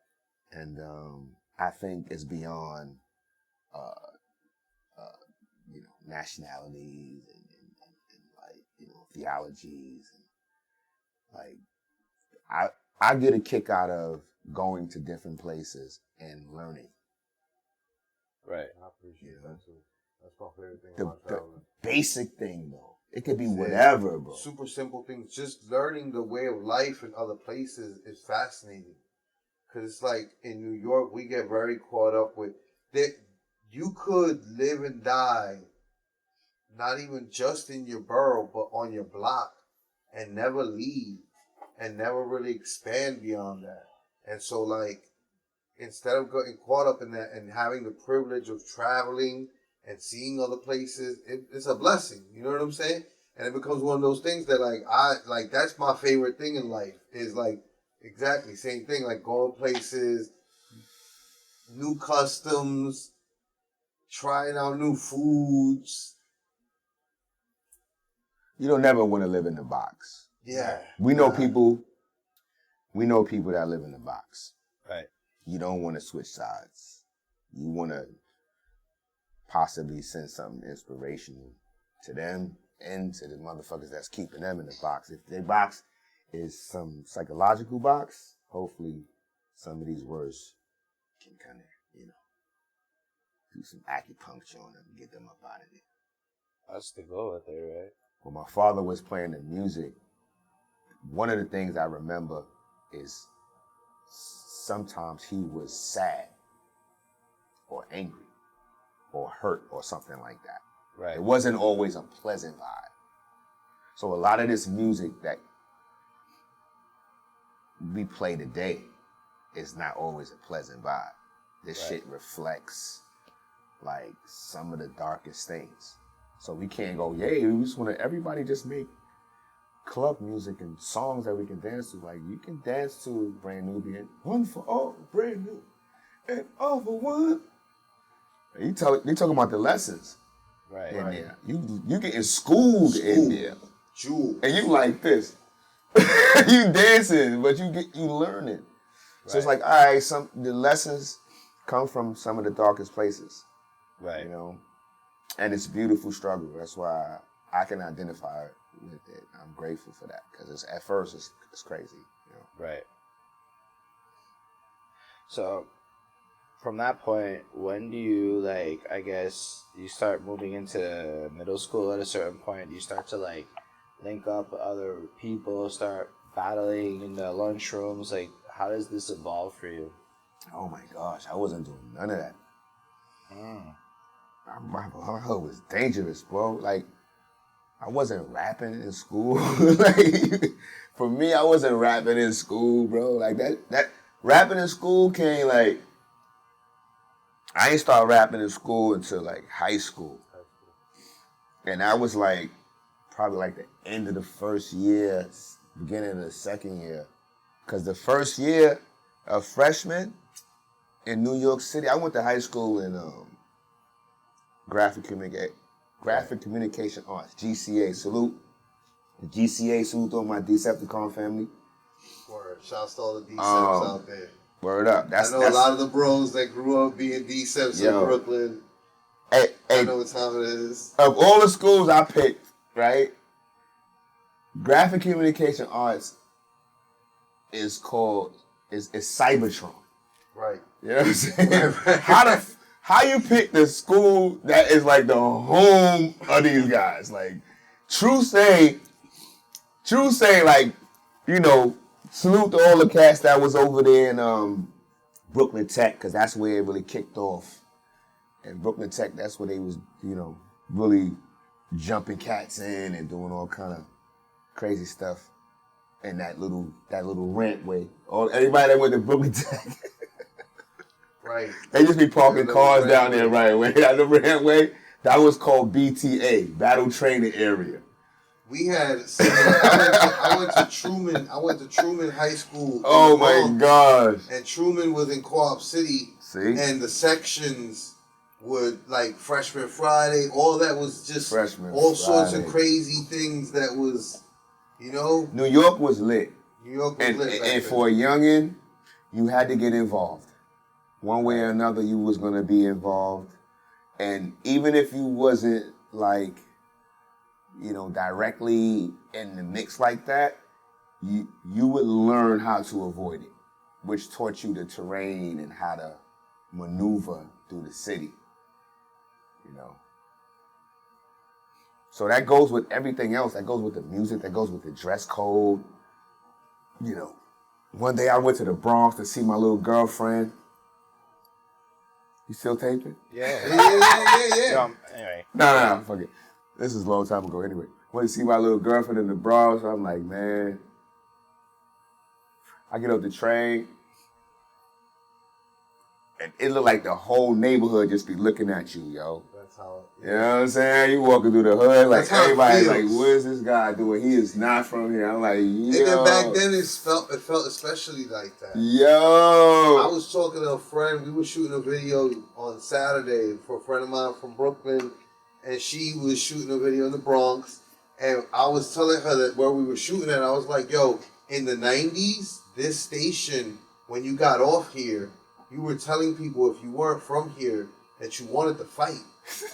And I think it's beyond, nationalities and like, theologies. And, like, I get a kick out of going to different places and learning. Right. I appreciate that too. That's my favorite thing The about traveling. basic thing, though. It could be whatever, bro. Super simple things. Just learning the way of life in other places is fascinating. Because it's like in New York, we get very caught up with that. You could live and die, not even just in your borough, but on your block, and never leave, and never really expand beyond that. And so, like, instead of getting caught up in that and having the privilege of traveling and seeing other places, it's a blessing. You know what I'm saying? And it becomes one of those things that that's my favorite thing in life is like exactly same thing, like going places, new customs, trying out new foods. You don't never want to live in the box. Yeah. We know people that live in the box. Right. You don't want to switch sides. You want to possibly send something inspirational to them and to the motherfuckers that's keeping them in the box. If their box is some psychological box, hopefully some of these words can kind of, do some acupuncture on them and get them up out of it. That's the goal right there, right? When my father was playing the music, one of the things I remember is sometimes he was sad or angry or hurt or something like that. Right. It wasn't always a pleasant vibe. So a lot of this music that we play today is not always a pleasant vibe. This shit reflects like some of the darkest things. So we can't go, yay, we just want to, everybody just make club music and songs that we can dance to. Like, you can dance to Brand Nubian, one for all, brand new, and all for one. They talking about the lessons Right. in there. You getting schooled in there. Jewel. And you like this. You dancing, but you learning. So it's like, all right, the lessons come from some of the darkest places. Right. And it's a beautiful struggle. That's why I can identify with it. I'm grateful for that because at first it's crazy. Right. So, from that point, when do you you start moving into middle school at a certain point? You start to link up with other people, start battling in the lunchrooms. Like, how does this evolve for you? Oh my gosh, I wasn't doing none of that. My hood was dangerous, bro. Like, I wasn't rapping in school. Like, for me, I wasn't rapping in school, bro. Like, that rapping in school came, like, I ain't start rapping in school until, like, high school. And I was, like, probably, like, the end of the first year, beginning of the second year. Because the first year of freshman in New York City, I went to high school in graphic communication arts, GCA, salute. The GCA, salute to my Decepticon family. Word. Shouts to all the D-Ceps out there. Word up. I know a lot of the bros that grew up being D-Ceps in Brooklyn. I know what time it is. Of all the schools I picked, right, graphic communication arts is Cybertron. Right. You know what I'm saying? How you pick the school that is like the home of these guys? Like, True say, like, salute to all the cats that was over there in Brooklyn Tech, because that's where it really kicked off And Brooklyn Tech, that's where they was, you know, really jumping cats in and doing all kind of crazy stuff in that little rent way. Everybody that went to Brooklyn Tech, Right. they just be parking cars down there right away. That little rent way, that was called BTA, Battle Training Area. We had. I went to Truman. I went to Truman High School. Oh my gosh! And Truman was in Co-op City. See? And the sections would like Freshman Friday. All that was just sorts of crazy things that was, you know. New York was lit. New York was lit. And for a youngin', you had to get involved. One way or another, you was gonna be involved. And even if you wasn't like, you know, directly in the mix like that, you would learn how to avoid it, which taught you the terrain and how to maneuver through the city, you know. So that goes with everything else. That goes with the music. That goes with the dress code. You know, one day I went to the Bronx to see my little girlfriend. You still taping? Yeah. Anyway. No, fuck it. This is a long time ago anyway. Went to see my little girlfriend in the Bronx. I'm like, man. I get off the train. And it looked like the whole neighborhood just be looking at you, yo. That's how. You know what I'm saying? You walking through the hood, like everybody like, what is this guy doing? He is not from here. I'm like, yo. And then back then it felt especially like that. Yo. I was talking to a friend. We were shooting a video on Saturday for a friend of mine from Brooklyn, and she was shooting a video in the Bronx. And I was telling her that where we were shooting at, I was like, yo, in the 90s, this station, when you got off here, you were telling people if you weren't from here that you wanted to fight.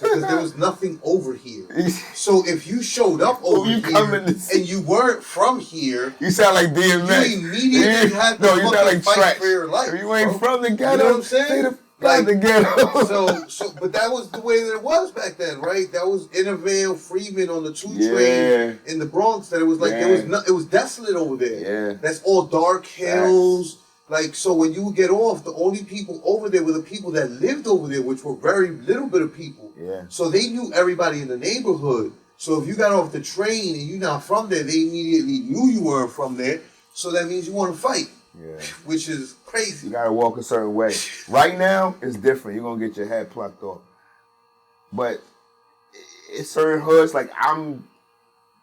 Because there was nothing over here. So if you showed up over here and you weren't from here, you sound like DMX. You immediately had to you sound like fight for your life. If you ain't from the ghetto, you know what I'm saying? Like the ghetto. But that was the way that it was back then, right? That was Intervale, Freeman on the 2 train in the Bronx. That it was like it was desolate over there. Yeah. That's all dark hills. Like, so when you would get off, the only people over there were the people that lived over there, which were very little bit of people. Yeah. So they knew everybody in the neighborhood. So if you got off the train and you're not from there, they immediately knew you weren't from there. So that means you want to fight. Yeah. Which is crazy. You gotta walk a certain way. Right now, it's different. You're gonna get your head plucked off. But it's certain hoods, like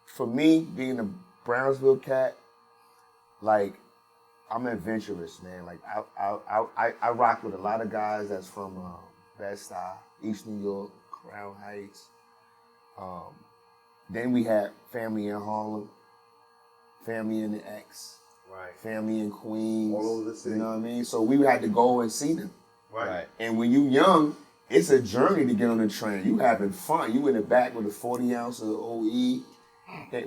for me, being a Brownsville cat, like, I'm adventurous, man. Like I rock with a lot of guys that's from Bed-Stuy, East New York, Crown Heights. Then we had family in Harlem, family in the X, family in Queens. All over the city. You know what I mean? So we had to go and see them. Right. And when you young, it's a journey to get on the train. You having fun. You in the back with a 40 ounce of OE.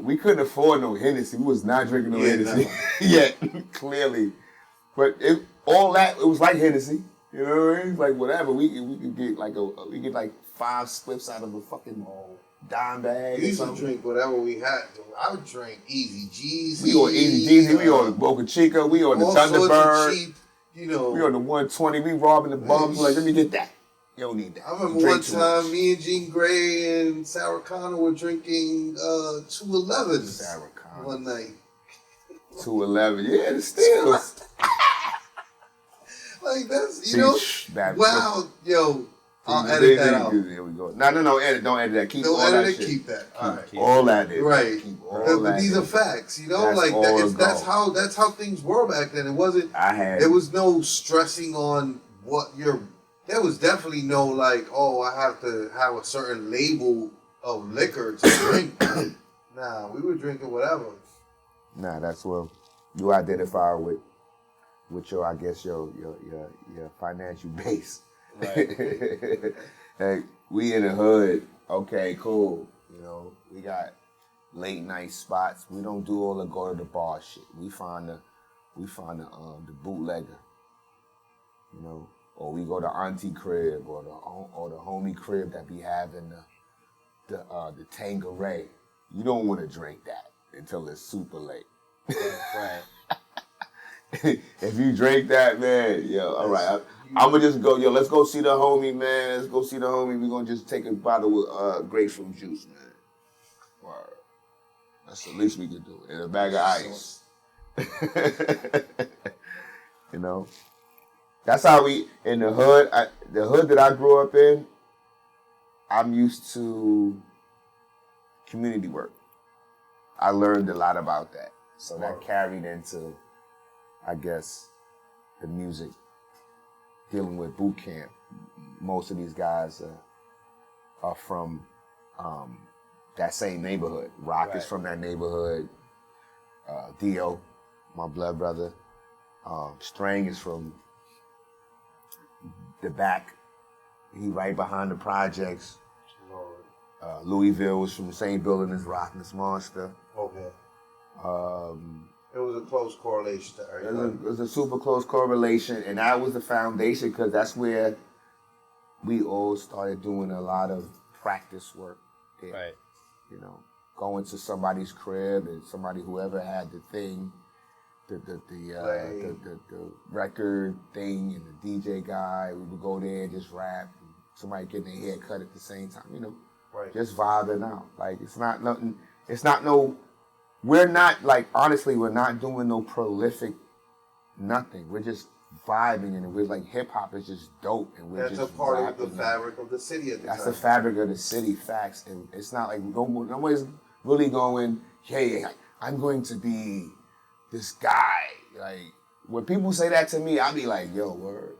We couldn't afford no Hennessy. We was not drinking no Hennessy. No. Yeah, clearly. But it was like Hennessy. You know what I mean? Like whatever. We could get like 5 spliffs out of a fucking dime bag. We used to drink whatever we had. I would drink Easy G's. We on Easy G's. We on Boca Chica. We on the Thunderbird. Cheap, you know. We on the 120. We robbing the bums. Like, let me get that. You don't need that. I remember one time me and Jean Grey and Sarah Connor were drinking 211s Sarah Connor. one night. 211, yeah, the Steels. Like that's wow, yo. I'll edit that out. Here we go. No, edit. Don't edit that. Keep all edit that it. shit. Keep that. All right. All that is. Right. Keep all that. These are facts, you know. That's Like that's how things were back then. It wasn't. There was no stressing on what your. There was definitely no like, oh, I have to have a certain label of liquor to drink. Nah, we were drinking whatever. Nah, that's what you identify with your, I guess, your financial base. Right. Hey, we in the hood. Okay, cool. You know, we got late night spots. We don't do all the go to the bar shit. We find the bootlegger. You know. Or we go to auntie crib or the homie crib that be having the Tanqueray. You don't want to drink that until it's super late. Right. If you drink that, man, yo, all right. I'm gonna just go, yo, let's go see the homie, man. Let's go see the homie. We're gonna just take a bottle of grapefruit juice, man. Word. That's the least we could do. And a bag of ice. You know? That's how we, in the hood, the hood that I grew up in, I'm used to community work. I learned a lot about that. So that carried into, I guess, the music, dealing with boot camp. Most of these guys are from that same neighborhood. Rock is from that neighborhood. Dio, my blood brother. Strang is from the back. He right behind the projects. Louisville was from the same building as Rock and this Monster. Okay. It was a close correlation to everything. It was a super close correlation, and that was the foundation because that's where we all started doing a lot of practice work there. Right. You know, going to somebody's crib and somebody, whoever had the thing, the record thing and the DJ guy, we would go there and just rap. And somebody getting their hair cut at the same time, you know, just vibing out. Like it's not nothing. It's not no. We're not like honestly. We're not doing no prolific nothing. We're just vibing and we're like hip hop is just dope and we're that's just a part rapping. of the fabric of the city at the That's time. the fabric of the city, facts. And it's not like nobody's really going, hey, I'm going to be this guy. Like when people say that to me, I'll be like, yo, word.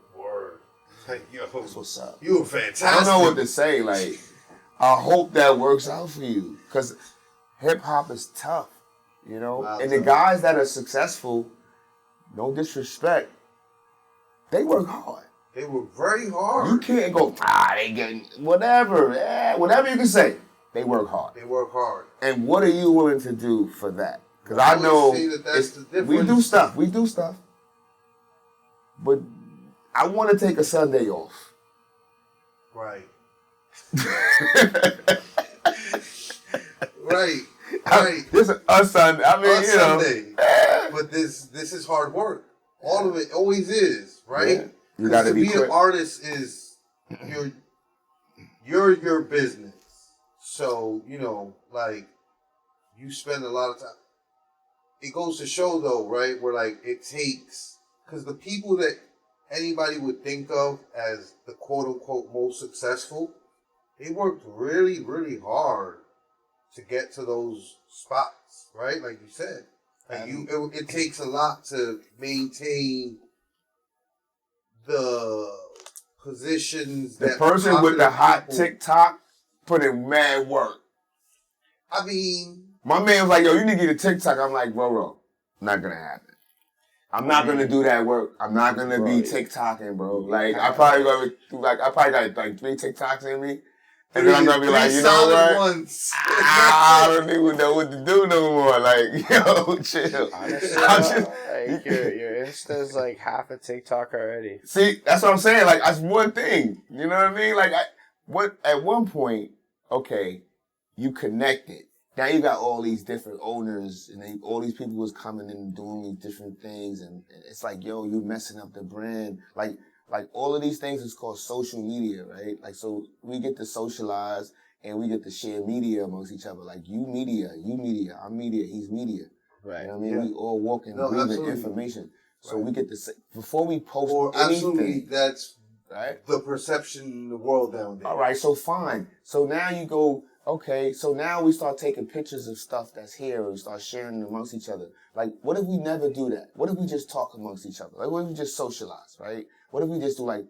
Like, yo, That's what's up. You were fantastic. I don't know what to say. Like, I hope that works out for you. Because hip hop is tough, you know? And the guys that are successful, no disrespect, they work hard. They were very hard. You can't go, they getting whatever. Whatever you can say. They work hard. They work hard. And what are you willing to do for that? Because I know that's the difference. We do stuff. But I want to take a Sunday off. Right. Right. This is a Sunday. I mean, you know. Sunday. But this is hard work. All of it always is, right? Yeah. You got to be an artist is you're your business. So, you know, like you spend a lot of time. It goes to show though, right? Where like it takes, because the people that anybody would think of as the quote unquote most successful, they worked really, really hard to get to those spots, right? Like you said, like it takes a lot to maintain the positions. The person with the hot TikTok put in mad work. I mean, my man was like, yo, you need to get a TikTok. I'm like, bro, not gonna happen. I'm not gonna do that work. I'm not gonna be TikToking, bro. Like I probably got like 3 TikToks in me. And then I'm gonna be like, you know what? I don't even know what to do no more. Like, yo, chill. Honestly, like your Insta's like half a TikTok already. See, that's what I'm saying. Like, that's one thing. You know what I mean? Like, at one point, okay, you connected. Now you got all these different owners, and all these people was coming in and doing these different things, and it's like, yo, you messing up the brand. Like all of these things is called social media, right? Like, so we get to socialize and we get to share media amongst each other. Like, you media, I'm media, he's media. Right. You know what I mean? Yeah. We all walk and breathe information. So we get to say, before we post anything. Absolutely, that's right? The perception in the world nowadays. All right, so fine. So now you go, okay, so now we start taking pictures of stuff that's here and we start sharing it amongst each other. Like, what if we never do that? What if we just talk amongst each other? Like, what if we just socialize, right? What if we just do like,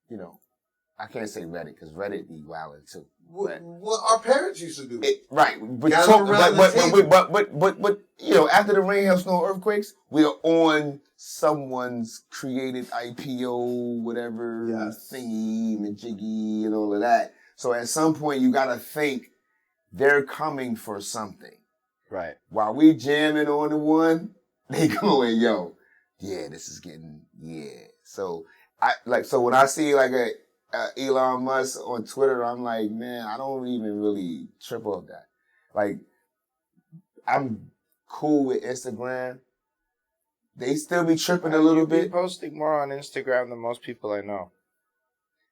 you know, I can't say Reddit because Reddit be wilding too. What our parents used to do. Right. But you know, after the rain, hail, snow, earthquakes, we are on someone's created IPO, whatever thingy, majiggy, and all of that. So at some point, you got to think they're coming for something. Right. While we jamming on the one, they going, yo, yeah, this is getting, So so when I see like a Elon Musk on Twitter, I'm like, man, I don't even really trip off that. Like, I'm cool with Instagram, they still be tripping a little bit. Posting more on Instagram than most people I know.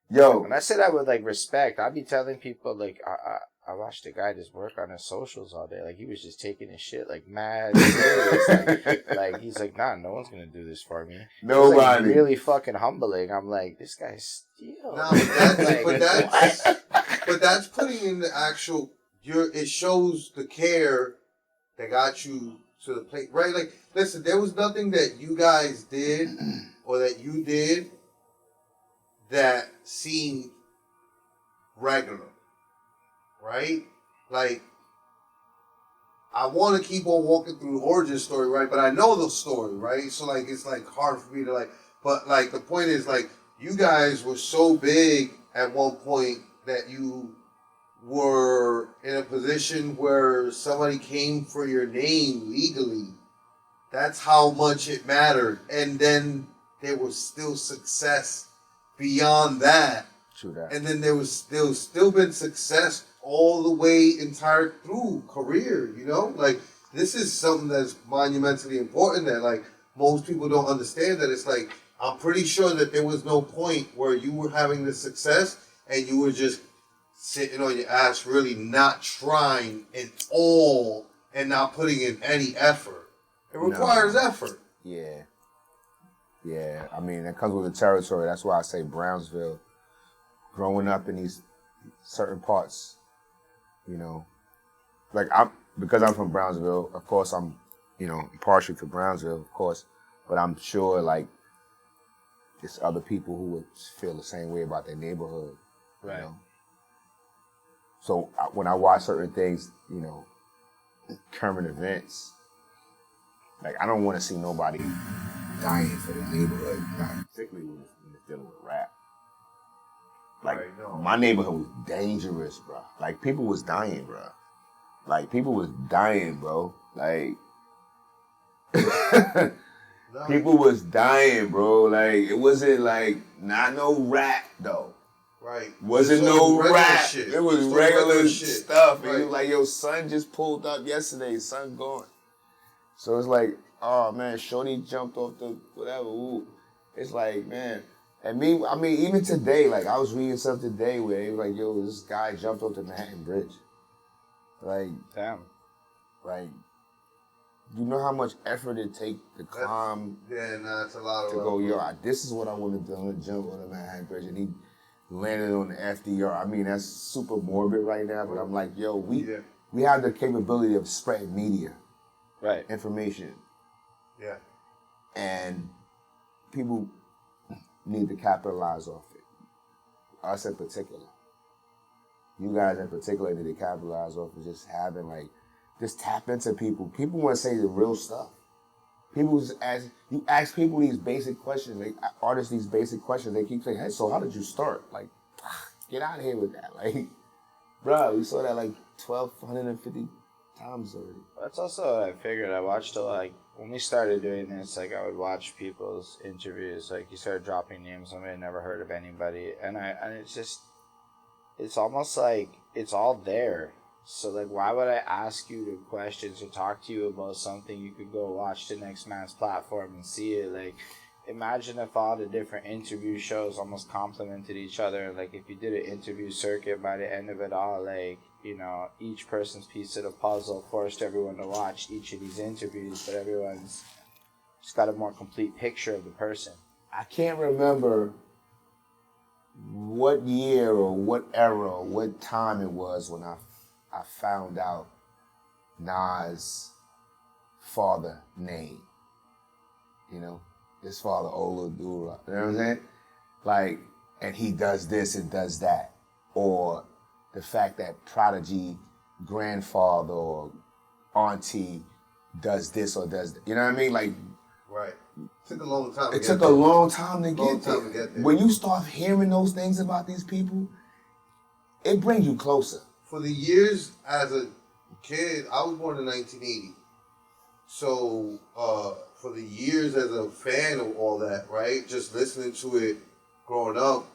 Yo. And I say that with like respect. I'd be telling people like I watched a guy just work on his socials all day. Like he was just taking his shit like mad serious. like he's like, nah, no one's gonna do this for me. Nobody. Like, really fucking humbling. I'm like, this guy's Steele. No, but that's putting in the actual. It shows the care that got you to the place, right? Like, listen, there was nothing that you guys did or that you did that seemed regular, right? Like, I want to keep on walking through the origin story, right? But I know the story, right? So, like, it's, like, hard for me to, like, but, like, the point is, like, you guys were so big at one point that you were in a position where somebody came for your name legally. That's how much it mattered. And then there was still success beyond that. True that. And then there was still been success all the way entire through career, you know? Like, this is something that's monumentally important that, like, most people don't understand. That it's like, I'm pretty sure that there was no point where you were having this success and you were just sitting on your ass, really not trying at all and not putting in any effort. It requires effort. Yeah. Yeah. I mean, that comes with the territory. That's why I say Brownsville, growing up in these certain parts, you know, like because I'm from Brownsville, of course I'm, you know, partial to Brownsville, of course, but I'm sure like it's other people who would feel the same way about their neighborhood, right? You know? So when I watch certain things, you know, current events, like I don't want to see nobody dying for the neighborhood, particularly when it's dealing with rap. Like my neighborhood was dangerous, bro. Like people was dying, bro. Like people was dying, bro. Like people was dying, bro. Like it wasn't like not no rap though. Right. Wasn't no rap. Shit. It was regular stuff. Right. And it was like, yo, son just pulled up yesterday. Son gone. So it's like, oh man, Shorty jumped off the whatever. Ooh. It's like, man. And me, I mean, even today, like I was reading something today where it was like, yo, this guy jumped off the Manhattan Bridge. Like, damn. Like, you know how much effort it takes to climb. That's a lot of to go, yo, this is what I want to do. I'm gonna jump on the Manhattan Bridge, and he landed on the FDR. I mean, that's super morbid right now, but I'm like, yo, we have the capability of spreading media, right? Information, yeah, and people need to capitalize off it. Us in particular, you guys in particular need to capitalize off of just having just tap into people. People want to say the real stuff. People ask people these basic questions, like artists these basic questions. They keep saying, "Hey, so how did you start?" Like, get out of here with that. Like, bro, we saw that like 1,250 times already. That's also what I figured. I watched when we started doing this, like I would watch people's interviews. Like you started dropping names, somebody had never heard of anybody, and it's almost like it's all there. So, like, why would I ask you the questions or talk to you about something you could go watch the next man's platform and see it? Like, imagine if all the different interview shows almost complemented each other. Like, if you did an interview circuit, by the end of it all, like, you know, each person's piece of the puzzle forced everyone to watch each of these interviews, but everyone's just got a more complete picture of the person. I can't remember what year or what era or what time it was when I found out Nas' father name. You know, his father Oludura. You know what I'm saying? Like, and he does this and does that. Or the fact that Prodigy grandfather or auntie does this or does that. You know what I mean? Like, right. Took a long time. It took a long time to get there. When you start hearing those things about these people, it brings you closer. For the years as a kid, I was born in 1980. So for the years as a fan of all that, right, just listening to it growing up,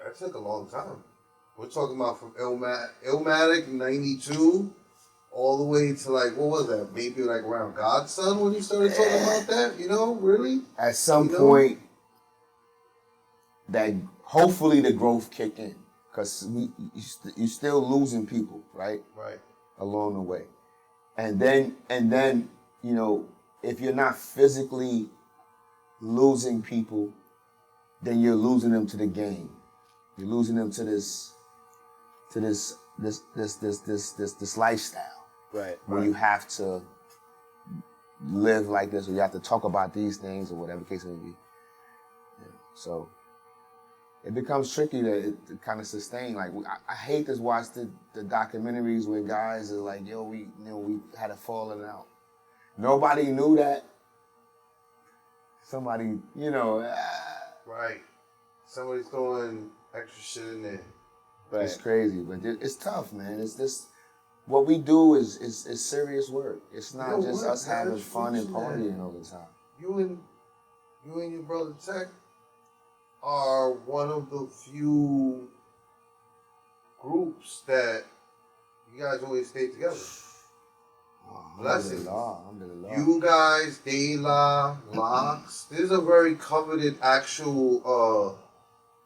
that took a long time. We're talking about from Illmatic 92 all the way to like, what was that? Maybe like around Godson when you started talking about that, you know, really? At some point, that hopefully the growth kick in. Because you're still losing people, right? Right. Along the way. And then, you know, if you're not physically losing people, then you're losing them to the game. You're losing them to this lifestyle. Right. Where you have to live like this, or you have to talk about these things, or whatever the case may be. Yeah. So it becomes tricky to kind of sustain. Like I hate to watch the documentaries where guys are like, "Yo, we had a falling out." Nobody knew that. Somebody, Right. Somebody's throwing extra shit in there. Right. It's crazy, but it's tough, man. It's just what we do is serious work. It's not just us having fun and partying all the time. You and your brother Tech are one of the few groups that you guys always stay together. Blessings. Alhamdulillah. You guys, De La, Locks. This is a very coveted actual,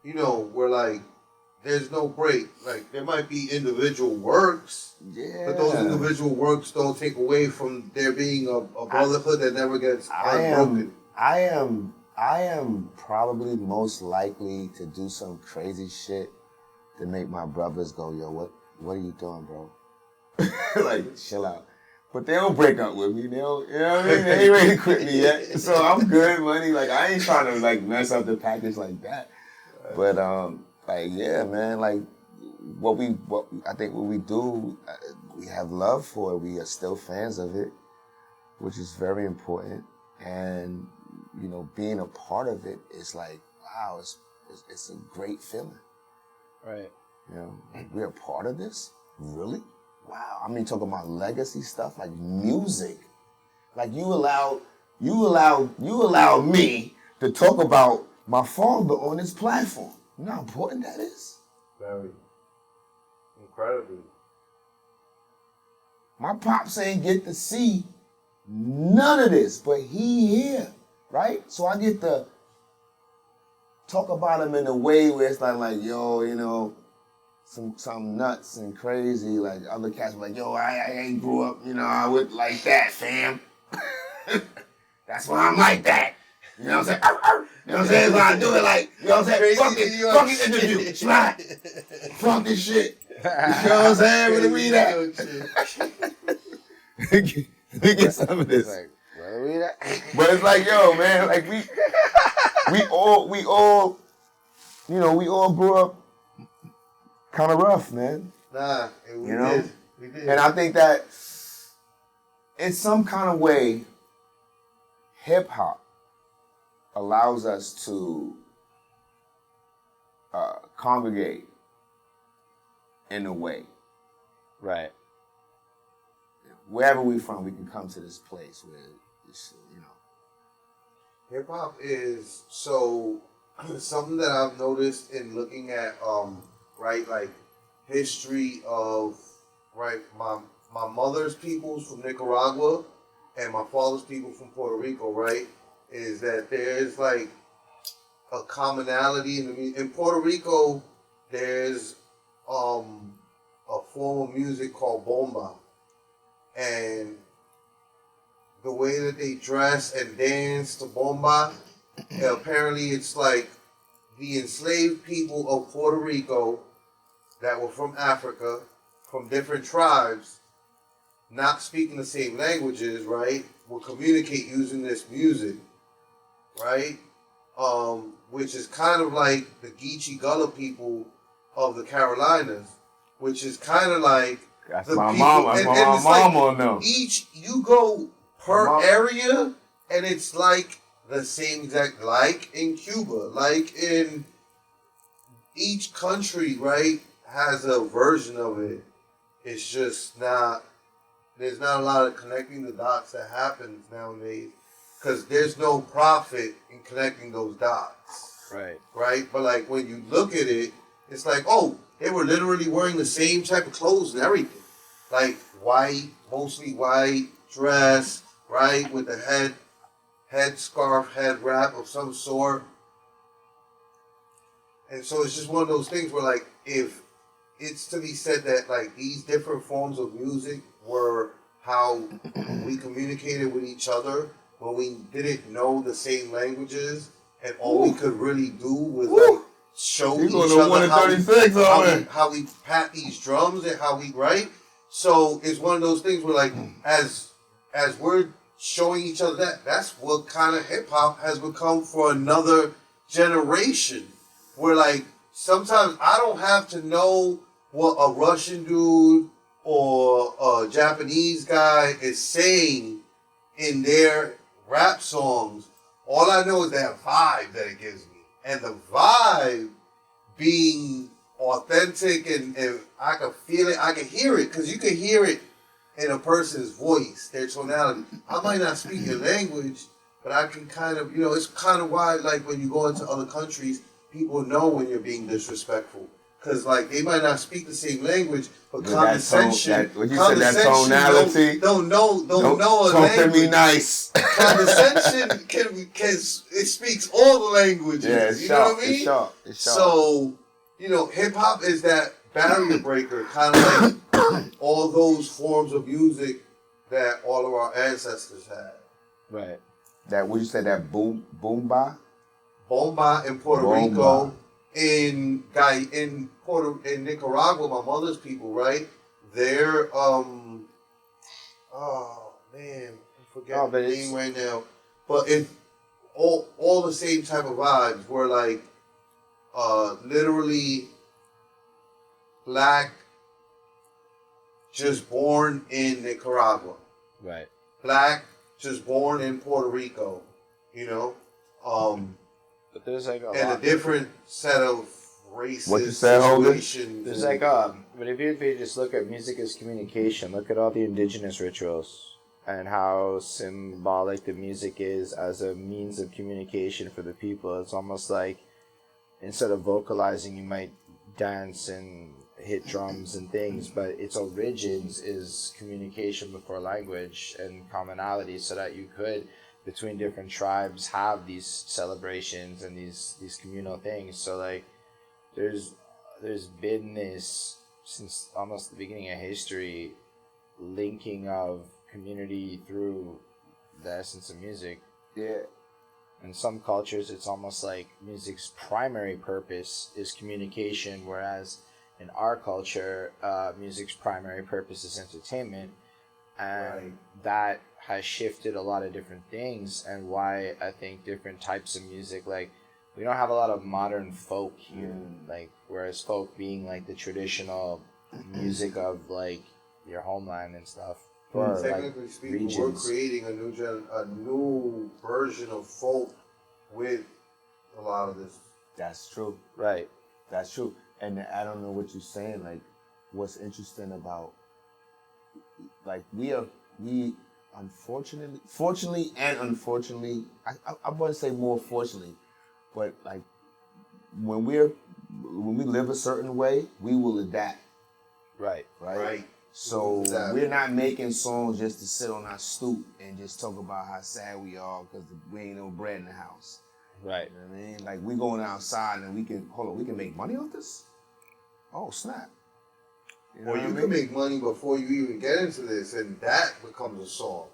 where like there's no break. Like there might be individual works, but those individual works don't take away from there being a brotherhood that never gets broken. I am probably most likely to do some crazy shit to make my brothers go, "Yo, what are you doing, bro?" Like, chill out. But they don't break up with me. They don't, you know what I mean? They ain't ready to quit me yet. So I'm good, money. Like, I ain't trying to, like, mess up the package like that. But, yeah, man, like, what we do, we have love for it. We are still fans of it, which is very important. And, you know, being a part of it is like, wow, it's a great feeling. Right. You know, like, we're a part of this? Really? Wow. I mean, talking about legacy stuff, like music. Like you allow me to talk about my father on this platform. You know how important that is? Very. Incredibly. My pops ain't get to see none of this, but he here, right? So I get to talk about him in a way where it's like, yo, you know, some nuts and crazy, like other cats were like, yo, I ain't grew up, you know, I would like that, fam. That's why I'm like that. You know what I'm saying? You know what I'm saying? So I do it like, you know what I'm saying? Fuck this interview. Slide. Fuck this shit. You know what I'm saying? Let me read that. Let me get some of this. Like, read that. But it's like, yo, man, like we all, you know, we all grew up kind of rough, man. Nah, we you know? did. We did. And I think that in some kind of way, hip hop allows us to congregate in a way. Right. Wherever we're from, we can come to this place where it's, you know. Hip hop is something that I've noticed in looking at right, like history of my mother's peoples from Nicaragua and my father's people from Puerto Rico, right, is that there's like a commonality in Puerto Rico. There's a form of music called bomba, and the way that they dress and dance to bomba, apparently it's like the enslaved people of Puerto Rico that were from Africa, from different tribes, not speaking the same languages, right, will communicate using this music, right? Which is kind of like the Geechee Gullah people of the Carolinas, which is kind of like that's the my people, mama. That's my mama know. Each, you go per area, and it's like the same exact, like in Cuba, like in each country, right, has a version of it. It's just not, there's not a lot of connecting the dots that happens nowadays because there's no profit in connecting those dots. Right. Right? But like when you look at it, it's like, oh, they were literally wearing the same type of clothes and everything. like white, mostly white dress, right, with the head scarf, head wrap of some sort. And so it's just one of those things where, like, if it's to be said that, like, these different forms of music were how we communicated with each other when we didn't know the same languages, and all we could really do was like show each other how we pat these drums and how we write. So it's one of those things where, like, as we're showing each other that's what kind of hip hop has become for another generation. Where, like, sometimes I don't have to know what a Russian dude or a Japanese guy is saying in their rap songs. All I know is that vibe that it gives me. And the vibe being authentic and I can feel it, I can hear it, because you can hear it in a person's voice, their tonality. I might not speak your language, but I can kind of, it's kind of why, like, when you go into other countries, people know when you're being disrespectful. Because, like, they might not speak the same language, but condescension. That tonality. Don't know a talk language. To me nice. Condescension it speaks all the languages. Yeah, you know what I mean? It's sharp. So, hip hop is that barrier breaker, kind of like all those forms of music that all of our ancestors had. Right. That, what you said, that boomba? Bomba in Puerto Rico, in Nicaragua, my mother's people, right? They're I'm forgetting the name right now. But it's all the same type of vibes where, like, literally black, just born in Nicaragua. Right. Black, just born in Puerto Rico, But there's like a different set of racist what you said, situations. There's like but if you just look at music as communication, look at all the indigenous rituals and how symbolic the music is as a means of communication for the people. It's almost like instead of vocalizing, you might dance and hit drums and things, but its origins is communication before language and commonality, so that you could, between different tribes, have these celebrations and these communal things. So, like, there's been this since almost the beginning of history, linking of community through the essence of music. Yeah. In some cultures, it's almost like music's primary purpose is communication, whereas in our culture, music's primary purpose is entertainment. And that has shifted a lot of different things, and why I think different types of music, like, we don't have a lot of modern folk here, like, whereas folk being like the traditional music of like your homeland and stuff. For, technically like, speaking, regions. we're creating a new version of folk with a lot of this. That's true. Right. That's true. And I don't know what you're saying. Like, what's interesting about, like, we fortunately and unfortunately, I wouldn't say more fortunately, but, like, when we live a certain way, we will adapt. Right. Right. So we're not making songs just to sit on our stoop and just talk about how sad we are because we ain't no bread in the house. Right. You know what I mean? Like, we going outside and we can make money off this? Oh, snap. You know Or you what I can mean? make money before you even get into this, and that becomes a song.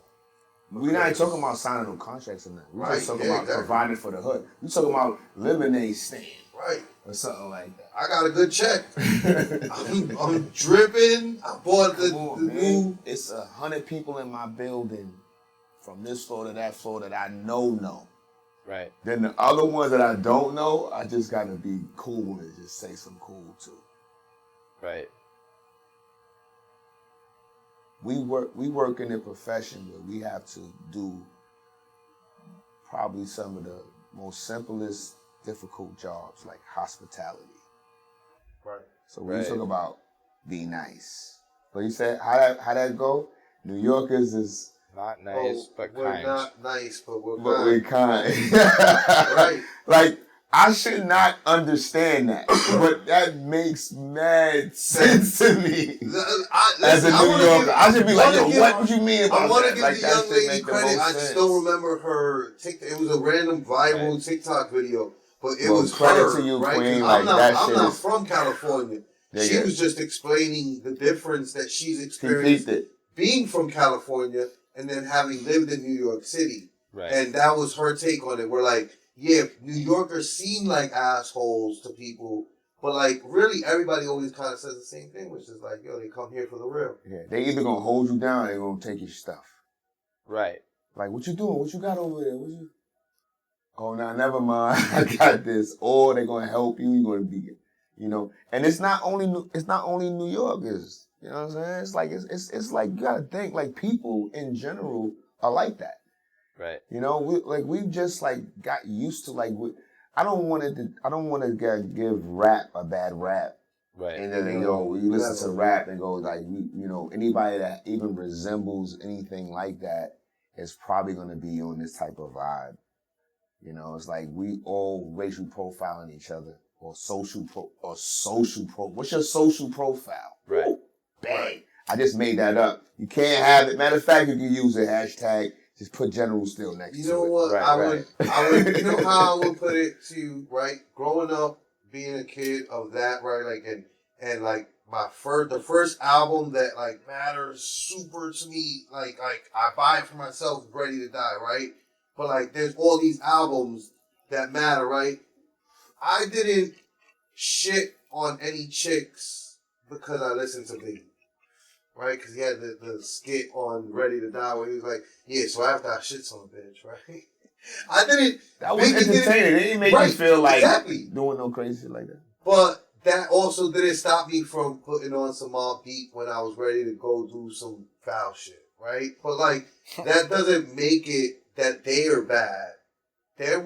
We're not talking about signing no contracts or nothing. We're just talking about exactly. providing for the hood. We're talking about lemonade stand. Right. Or something like that. I got a good check. I'm dripping. I bought the new. It's 100 people in my building from this floor to that floor that I know. Right. Then the other ones that I don't know, I just gotta be cool and just say some cool too. Right. We work in a profession where we have to do probably some of the most simplest, difficult jobs, like hospitality. Right. So when you talk about be nice, but you said how that go? New Yorkers is not nice, but we're kind. Not nice, but we're kind. We're kind. Right. Like, I should not understand that, but that makes mad sense to me. As a New Yorker, I should be like, yo, what you mean about that? I want to give like, the young lady credit. I just don't remember her TikTok. It was a random viral TikTok video, but it was credit her, to you, right? Queen. I'm Like, not from California. She was just explaining the difference that she's experienced being from California and then having lived in New York City. Right. And that was her take on it. We're like, yeah, New Yorkers seem like assholes to people, but like really everybody always kind of says the same thing, which is like, yo, they come here for the real. Yeah, they either gonna hold you down or they gonna take your stuff. Right. Like, what you doing? What you got over there? What you? Oh, nah, never mind. I got this. Or they gonna help you. You're gonna be, you know. And it's not only New Yorkers. You know what I'm saying? It's like you gotta think like people in general are like that. Right. You know, we've just like got used to like I don't want to give rap a bad rap. Right. And then you listen to rap and go like you know, anybody that even resembles anything like that is probably gonna be on this type of vibe. You know, it's like we all racial profiling each other or social what's your social profile? Right. Ooh, bang. I just made that up. You can't have it. Matter of fact, you can use a hashtag. Just put General Steele next to it. You know what? Right, I would, you know how I would put it to you, right? Growing up, being a kid of that, right? Like, and like the first album that like matters super to me, like I buy it for myself, Ready to Die, right? But like, there's all these albums that matter, right? I didn't shit on any chicks because I listened to Biggie. Right, because he had the skit on Ready to Die where he was like, "Yeah, so after I shits on a bitch, right?" I didn't. That was entertaining. It didn't make you feel like doing no crazy shit like that. But that also didn't stop me from putting on some Mobb Deep when I was ready to go do some foul shit, right? But like that doesn't make it that they are bad. If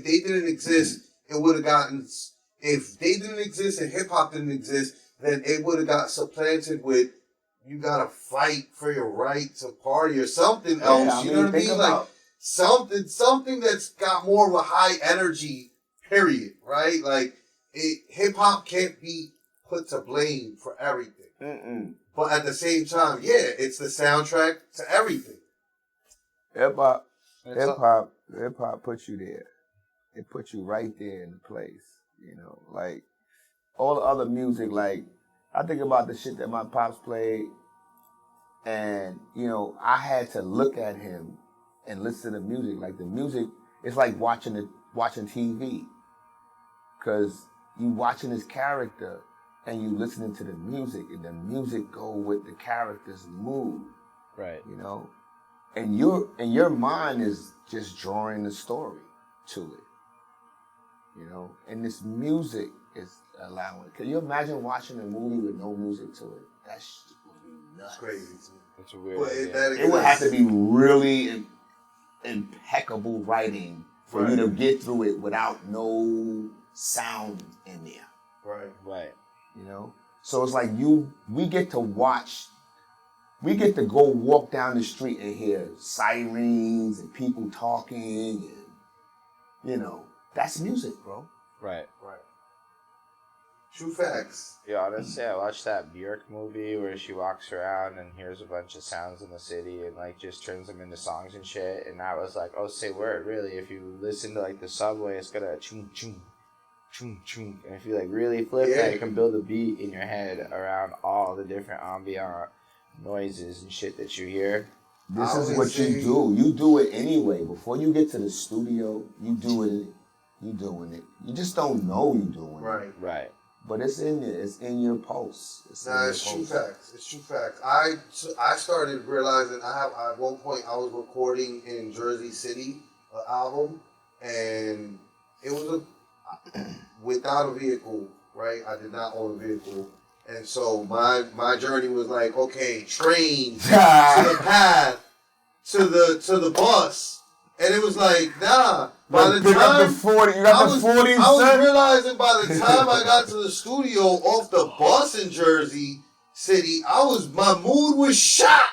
they didn't exist, it would have gotten. If they didn't exist and hip hop didn't exist, then it would have got supplanted with. You gotta fight for your right to party or something else. You know what I mean? Like something that's got more of a high energy. Period. Right? Like hip hop can't be put to blame for everything. Mm-mm. But at the same time, yeah, it's the soundtrack to everything. Hip hop puts you there. It puts you right there in the place. You know, like all the other music, like. I think about the shit that my pops played, and, you know, I had to look at him and listen to music. Like, the music, it's like watching TV. Because you watching his character, and you listening to the music, and the music go with the character's mood. Right. You know? And your mind is just drawing the story to it. You know? And this music is allowing. Can you imagine watching a movie with no music to it? That shit would be nuts. It's crazy. It's weird. Well, it would have to be really impeccable writing for you to get through it without no sound in there. Right. Right. You know? So it's like we get to go walk down the street and hear sirens and people talking and, you know, that's music, bro. Right. Right. True facts. Yeah, honestly, I watched that Björk movie where she walks around and hears a bunch of sounds in the city and like just turns them into songs and shit. And I was like, oh, say word, really? If you listen to like the subway, it's gonna chung chung, chung chung. And if you like really flip that, you can build a beat in your head around all the different ambient noises and shit that you hear. This is what you do. You do it anyway. Before you get to the studio, you do it. You doing it. You just don't know you doing it. Right. But it's in there. It's in your pulse. It's true facts. It's true facts. I started realizing at one point I was recording in Jersey City an album, and it was without a vehicle, right? I did not own a vehicle, and so my journey was like, okay, train to the path to the bus, and it was like, nah. By the time I was realizing by the time I got to the studio off the bus in Jersey City, my mood was shot.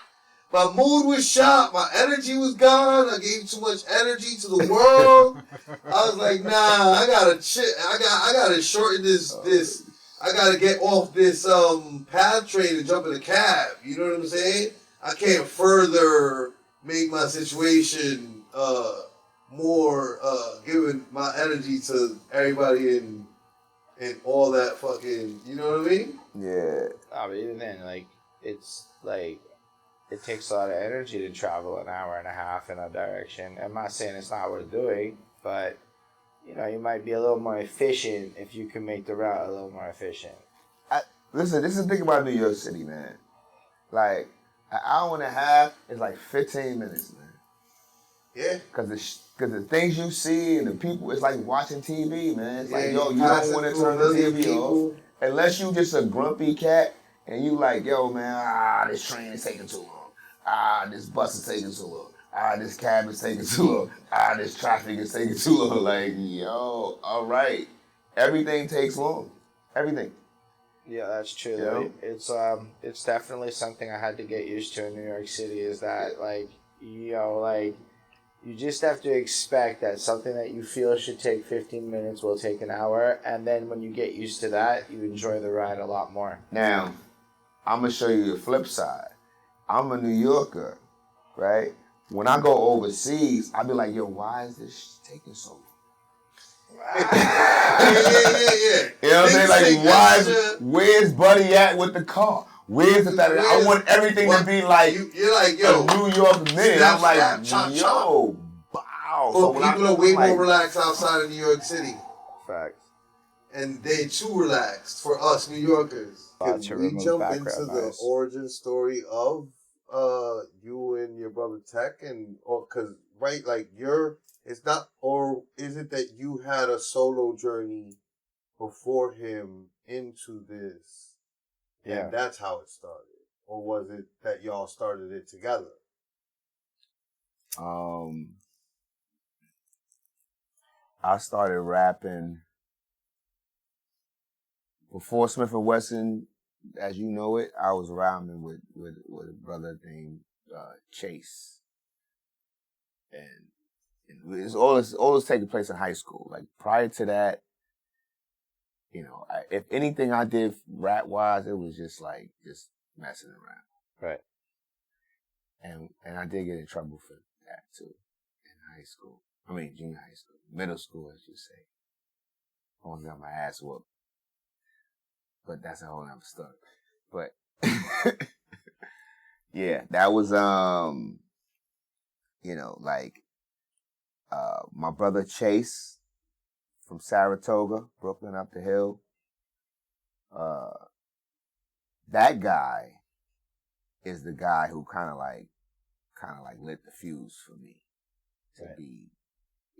My mood was shot. My energy was gone. I gave too much energy to the world. I was like, nah, I gotta I gotta shorten this. I gotta get off this path train and jump in a cab. You know what I'm saying? I can't further make my situation more giving my energy to everybody and all that fucking. You know what I mean? Yeah. But even then, like, it's like, it takes a lot of energy to travel an hour and a half in a direction. I'm not saying it's not worth doing, but, you know, you might be a little more efficient if you can make the route a little more efficient. Listen, this is the thing about New York City, man. Like, an hour and a half is like 15 minutes, man. Yeah. Because the things you see and the people, it's like watching TV, man. It's like, yo, you passing don't want to through turn the a million TV people. off. Unless you just a grumpy cat and you like, yo, man, this train is taking too long. This bus is taking too long. This cab is taking too long. This traffic is taking too long. Like, yo, all right. Everything takes long. Everything. Yeah, that's true. Yeah. It's definitely something I had to get used to in New York City. Is that like, you know, like, you just have to expect that something that you feel should take 15 minutes will take an hour, and then when you get used to that, you enjoy the ride a lot more. Now, I'm gonna show you the flip side. I'm a New Yorker, right? When I go overseas, I be like, yo, why is this taking so long? Yeah. You know what I'm saying? Like, where's Buddy at with the car? Where's the that? I want everything to be like, you're like, yo, a New York minute. I'm like, yo, wow. So when people are way more relaxed outside of New York City. Facts. And they too relaxed for us New Yorkers. Can we jump into the origin story of you and your brother Tech? And because right, like it's not, or is it that you had a solo journey before him into this? Yeah. And that's how it started. Or was it that y'all started it together? I started rapping before Smif-N-Wessun, as you know it. I was rhyming with a brother named Chase, and it's all this taking place in high school. Like prior to that, you know, if anything I did rap wise, it was just messing around. Right. And I did get in trouble for that too in high school. I mean, junior high school, middle school, as you say. Almost got my ass whooped. But that's a whole nother story. But yeah, that was you know, like my brother Chase from Saratoga, Brooklyn up the hill. That guy is the guy who kind of like lit the fuse for me to be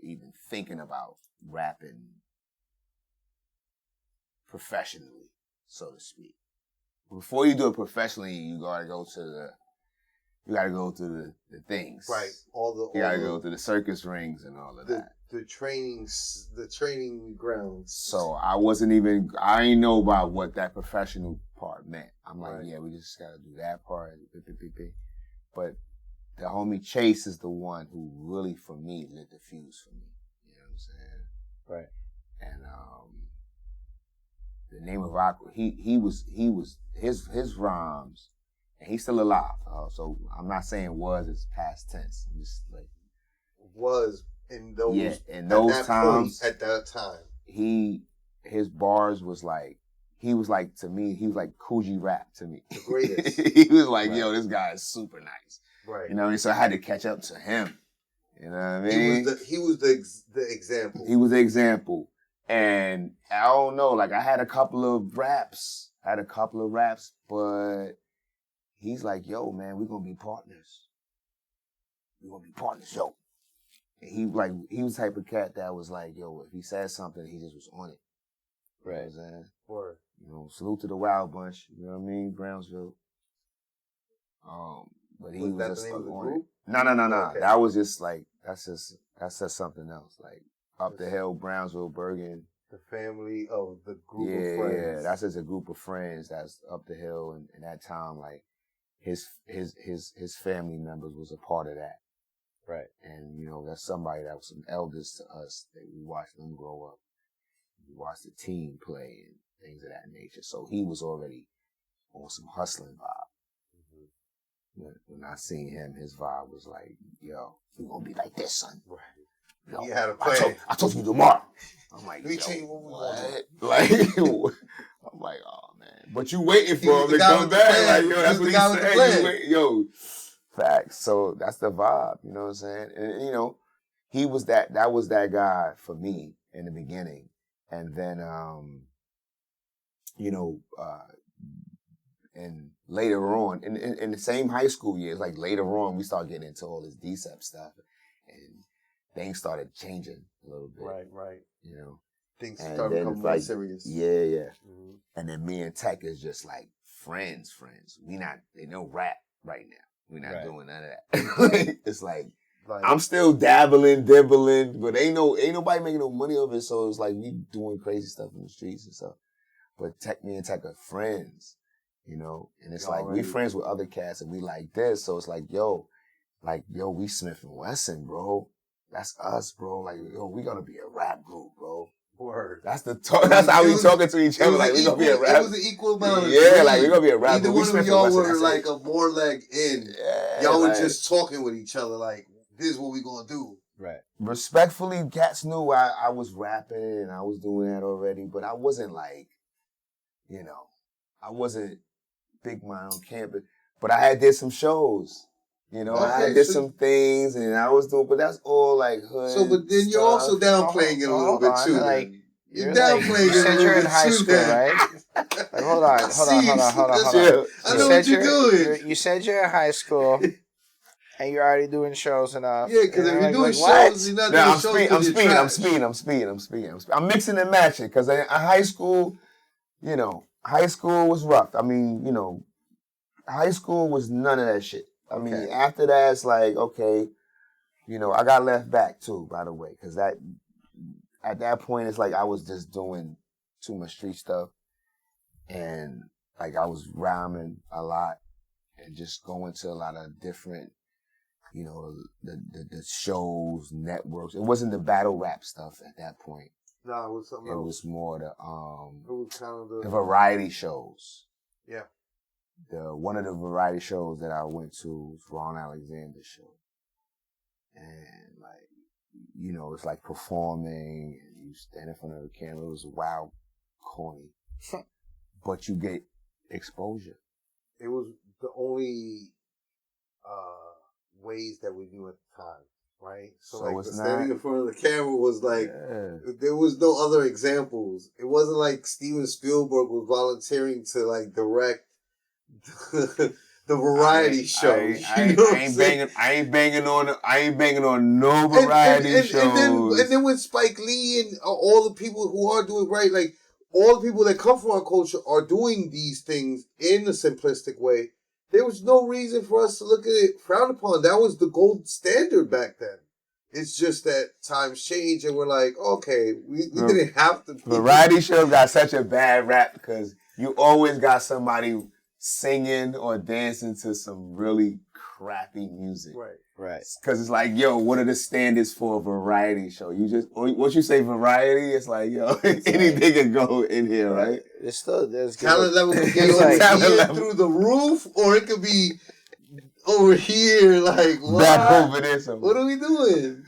even thinking about rapping professionally, so to speak. Before you do it professionally, you gotta go through the things. Right. You gotta go through the circus rings and all of that. The training grounds. So I didn't know about what that professional part meant. I'm like, yeah, we just gotta do that part. But the homie Chase is the one who really, for me, lit the fuse for me. You know what I'm saying? Right. And the name of Aqua, he was his rhymes, and he's still alive. So I'm not saying was, it's past tense. I'm just like was in those times at that time. His bars was like, he was like, to me, he was like Coogee Rap to me. The greatest. He was like, yo, this guy is super nice. Right. You know what I mean? So I had to catch up to him. You know what I mean? He was the example. He was the example. And I don't know, like I had a couple of raps, but he's like, yo, man, we're gonna be partners. Yo. And he was the type of cat that was like, yo, if he said something, he just was on it. Right. You know what I'm saying? Word. You know, salute to the Wild Bunch, you know what I mean? Brownsville. But he was just on it. No. Okay. That was just like, that's just something else. Like up the hill, Brownsville, Bergen. The family of the group of friends. Yeah, that's just a group of friends that's up the hill, and that time, like, his family members was a part of that. Right. And, you know, that's somebody that was some elders to us that we watched them grow up. We watched the team play and things of that nature. So he was already on some hustling vibe. When I seen him, his vibe was like, yo, you gonna be like this, son. Right. Yo, He had a plan. I told you tomorrow. I'm like, Let me yo, tell you what we what? want. Like, I'm like, oh man. But you waiting He for was him the to guy come with the back. plan. Like, yo, He that's was what the he guy with the said. plan. You wait, yo, facts. So that's the vibe, you know what I'm saying? And, you know, that was that guy for me in the beginning. And then, you know, and later on, in the same high school years, like later on, we started getting into all this DCEP stuff. And things started changing a little bit. Right. You know? Things And started then becoming it's more like, serious. Yeah. Mm-hmm. And then me and Tech is just like friends. They no rap right now. We're not doing none of that. It's like, I'm still dibbling, but ain't nobody making no money of it. So it's like we doing crazy stuff in the streets and stuff. But me and Tech are friends, you know? And it's like, we friends with other cats and we like this. So it's like, yo, we Smif-N-Wessun, bro. That's us, bro. Like, yo, we gonna be a rap group, bro. Word. That's that's how we talking to each other. Like, we gonna be a rap. It was an equal amount of like, we gonna be a rap Either group. one of y'all were like a more leg in. Yeah, y'all were like, just talking with each other like, this is what we gonna do. Right. Respectfully, cats knew I was rapping and I was doing that already, but I wasn't like, you know, I wasn't big mind on campus. But I had did some shows. You know, I did some things and I was doing, but that's all like hood. So, but then you're also downplaying it a little bit too. Like, you're downplaying it a little bit too. You're in high school, right? Like, hold on. I know what you're doing. You said you're in high school and you're already doing shows enough. Yeah, because if you're doing shows, you're not doing shows. I'm speeding. I'm mixing and matching because in high school, you know, high school was rough. I mean, you know, high school was none of that shit. I mean, after that, it's like, okay, you know, I got left back too, by the way, because at that point, it's like I was just doing too much street stuff. And like I was rhyming a lot and just going to a lot of different, you know, the shows, networks. It wasn't the battle rap stuff at that point. No, it was something else. It was more It was kind of the variety shows. Yeah. One of the variety shows that I went to was Ron Alexander's show. And like, you know, it's like performing and you stand in front of the camera. It was wild, corny. But you get exposure. It was the only ways that we knew at the time, right? So like standing in front of the camera was like, there was no other examples. It wasn't like Steven Spielberg was volunteering to like direct the variety show. I ain't banging on no variety shows. And then with Spike Lee and all the people who are doing right, like all the people that come from our culture are doing these things in a simplistic way. There was no reason for us to look at it frowned upon. That was the gold standard back then. It's just that times change and we're like, okay, we didn't have to. Variety shows got such a bad rap because you always got somebody singing or dancing to some really crappy music. Right. Because it's like, yo, what are the standards for a variety show? Once you say variety, it's like, yo, anything can go in here, right? There's talent level can get over through the roof, or it could be over here, like, what? Back over there somewhere. What are we doing?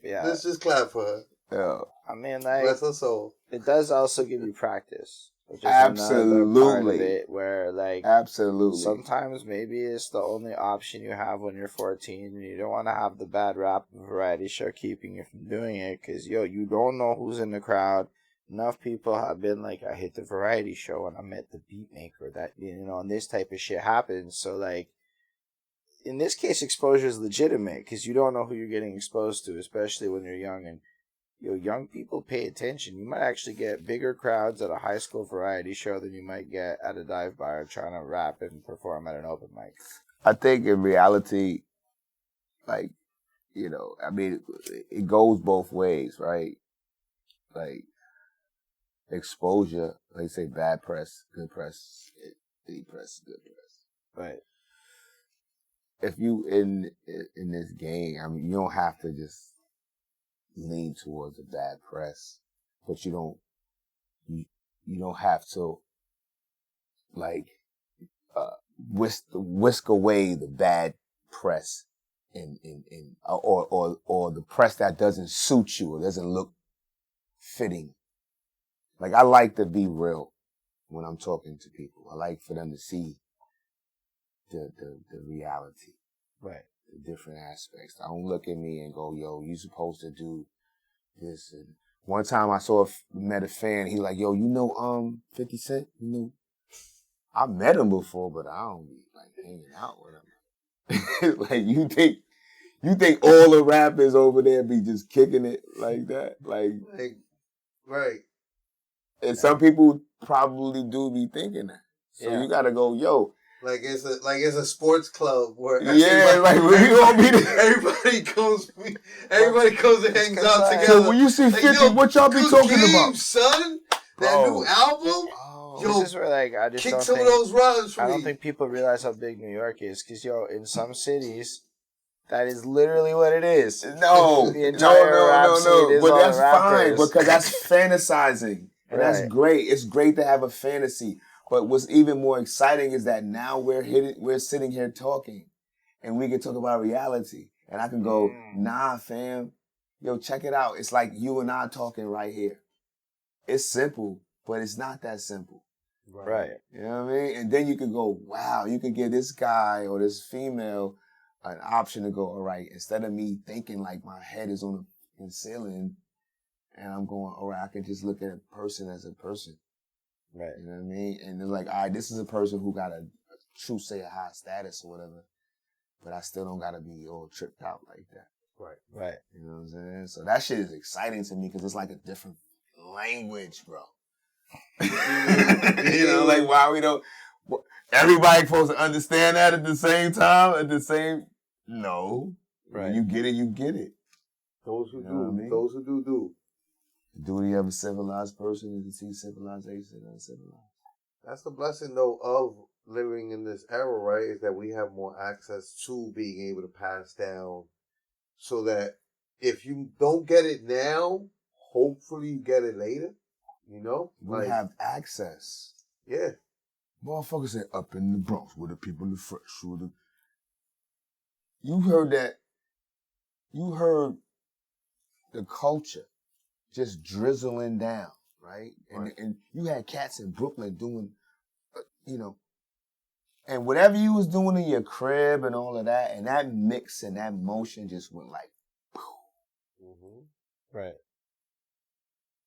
Yeah. Let's just clap for her. Yeah. I mean, like, bless her soul. It does also give you practice. Which is absolutely. Part of it where, like, absolutely. Sometimes maybe it's the only option you have when you're 14 and you don't want to have the bad rap of variety show keeping you from doing it because, you don't know who's in the crowd. Enough people have been like, I hit the variety show and I met the beat maker that, and this type of shit happens. So, like, in this case, exposure is legitimate because you don't know who you're getting exposed to, especially when you're young. And young people pay attention. You might actually get bigger crowds at a high school variety show than you might get at a dive bar trying to rap and perform at an open mic. I think in reality, like, I mean, it goes both ways, right? Like, exposure, they say bad press, good press, deep press, good press. Right. If you in this game, I mean, you don't have to just lean towards the bad press, but you don't have to like whisk away the bad press or the press that doesn't suit you or doesn't look fitting. Like, I like to be real when I'm talking to people. I like for them to see the reality. Right. The different aspects. I don't look at me and go, yo, you supposed to do this. And one time I met a fan, he like, yo, 50 Cent? You know, I met him before, but I don't be like hanging out with him. Like, you think all the rappers over there be just kicking it like that? Like right. And some people probably do be thinking that. So you gotta go, yo. Like it's a sports club where everybody comes and hangs out together. So when you see 50, what y'all be talking about? Son, that new album. This is where I just kick don't some think, of those runs for I me. don't think people realize how big New York is, because in some cities, that is literally what it is. No, the entire rap scene is but all that's rappers. fine because that's fantasizing, and that's great. It's great to have a fantasy. But what's even more exciting is that now we're sitting here talking, and we can talk about reality, and I can go, nah, fam, yo, check it out. It's like you and I talking right here. It's simple, but it's not that simple. Right. You know what I mean? And then you can go, wow, you can give this guy or this female an option to go, all right, instead of me thinking like my head is on the ceiling and I'm going, all right, I can just look at a person as a person. Right. You know what I mean? And they're like, all right, this is a person who got a true, say, a high status or whatever, but I still don't got to be all tripped out like that. Right. Right. You know what I'm saying? So that shit is exciting to me because it's like a different language, bro. You know, like why we don't, everybody supposed to understand that at the same time, no. Right. When you get it, you get it. Those who You know what I mean? Those who do. The duty of a civilized person is to see civilization uncivilized. That's the blessing, though, of living in this era, right? Is that we have more access to being able to pass down so that if you don't get it now, hopefully you get it later, you know? We have access. Yeah. Motherfuckers say up in the Bronx where the people are fresh. You heard that. You heard the culture just drizzling down, right? And you had cats in Brooklyn doing, and whatever you was doing in your crib and all of that, and that mix and that motion just went like, poof. Mm-hmm. Right.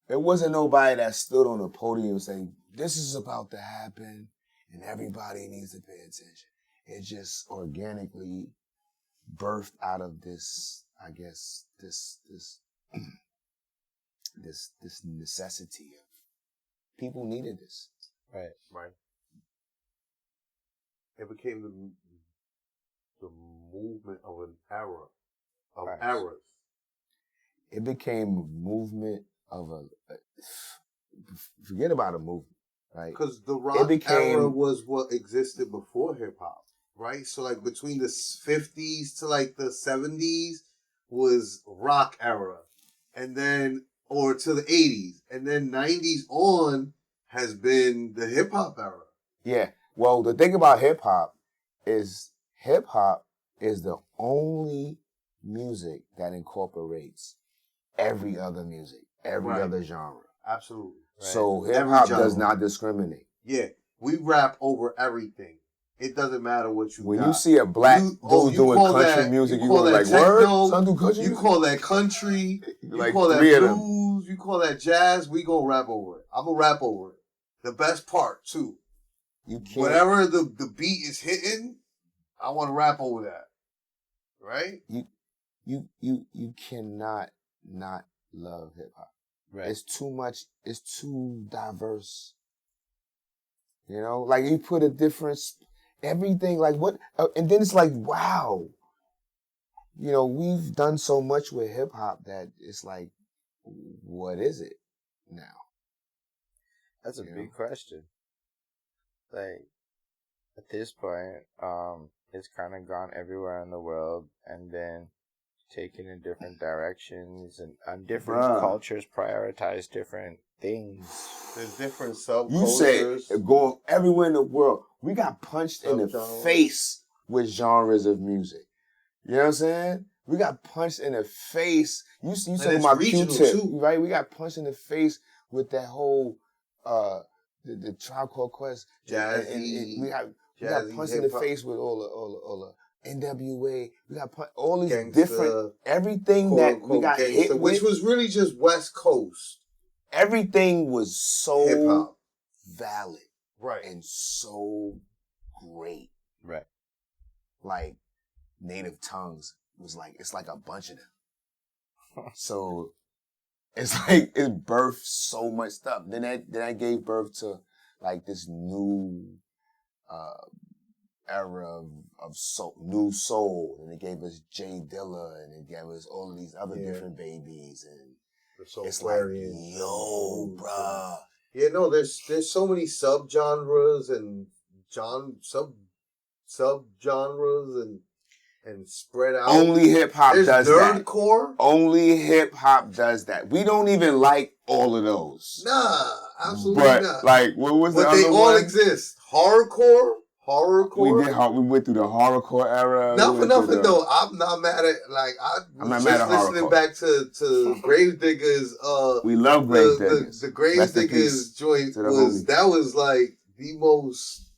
There wasn't nobody that stood on the podium saying, this is about to happen and everybody needs to pay attention. It just organically birthed out of this, I guess, this necessity of people needed this. Right. Right. It became the movement of an era, of eras. It became a movement of forget about a movement, right? Because the rock era was what existed before hip hop, right? So like between the 50s to like the 70s was rock era, and then or to the 80s, and then 90s on has been the hip hop era. Yeah. Well, the thing about hip hop is the only music that incorporates every other music, every other genre. Absolutely. Right. So hip hop does not discriminate. Yeah. We rap over everything. It doesn't matter what you got. When you see a black dude doing country music, you go like, word? Son do country music? You call that country. Like you call that blues. You call that jazz. We gonna rap over it. I'm gonna rap over it. The best part, too. You can't. Whatever the beat is hitting, I want to rap over that. Right? You cannot not love hip hop. Right. It's too much. It's too diverse. You know, like you put a difference, everything like what, and then it's like, wow. You know, we've done so much with hip hop that it's like, what is it now? That's a big question. Like, at this point, it's kind of gone everywhere in the world, and then taken in different directions, and different cultures prioritize different things. There's different subcultures. You say going everywhere in the world. We got punched in the face with genres of music. You know what I'm saying? We got punched in the face. You talking about Q-Tip, right? We got punched in the face with that whole the Tribe Called Quest. Jazzy. And we got punched in the face with all the NWA. We got all these Gangsta, different everything that we got gangsta, hit with, which was really just West Coast. Everything was so hip-hop. valid, Right, and so great. Right. Like Native Tongues was like, it's like a bunch of them. So it's like it birthed so much stuff. Then that gave birth to like this new era of soul, new soul, and it gave us Jay Dilla, and it gave us all of these other different babies, and it's like, yo, bruh. Yeah, no, there's so many subgenres and subgenres and spread out. Only hip hop does that. Nerdcore. Only hip hop does that. We don't even like all of those. Nah, absolutely but, not. Like, what was the other other one? But they all exist. Horrorcore. We went through the horrorcore era. Not for nothing though. I'm not mad at I'm not mad at listening horrorcore. Back to Gravediggers. We love Gravediggers. The Gravediggers joint was like the most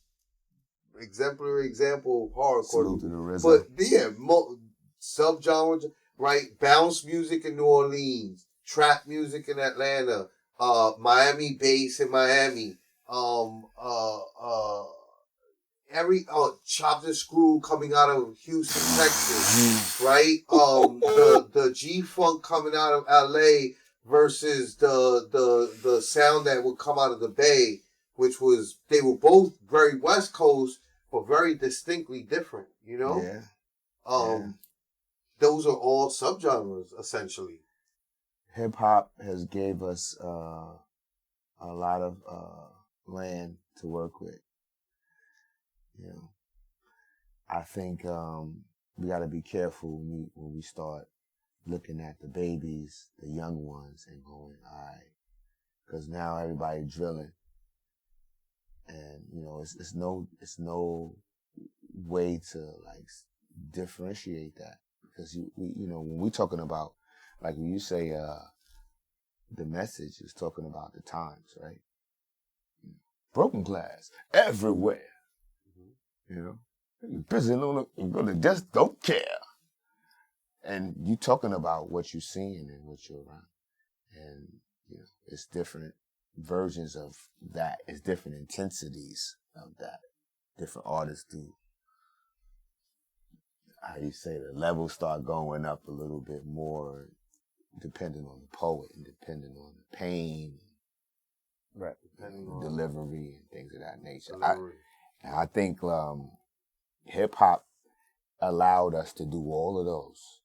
exemplary example of horrorcore. Salute to the RZA. But yeah, subgenre, right? Bounce music in New Orleans, trap music in Atlanta, Miami bass in Miami, every chopped and screw coming out of Houston, Texas, right? The G-Funk coming out of LA versus the sound that would come out of the Bay, which was, they were both very West Coast, but very distinctly different, you know? Yeah. Those are all subgenres, essentially. Hip hop has gave us a lot of land to work with. You know, I think we got to be careful when we start looking at the babies, the young ones, and going, all right, because now everybody drilling, and you know, it's no way to like differentiate that, because you know, when we talking about, like when you say the message is talking about the times, right? Broken glass everywhere. You know, prison on the just don't care. And you talking about what you're seeing and what you're around. And, you know, it's different versions of that. It's different intensities of that. Different artists do. How you say the levels start going up a little bit more depending on the poet and depending on the pain. Right. Depending on delivery and things of that nature. I think hip hop allowed us to do all of those,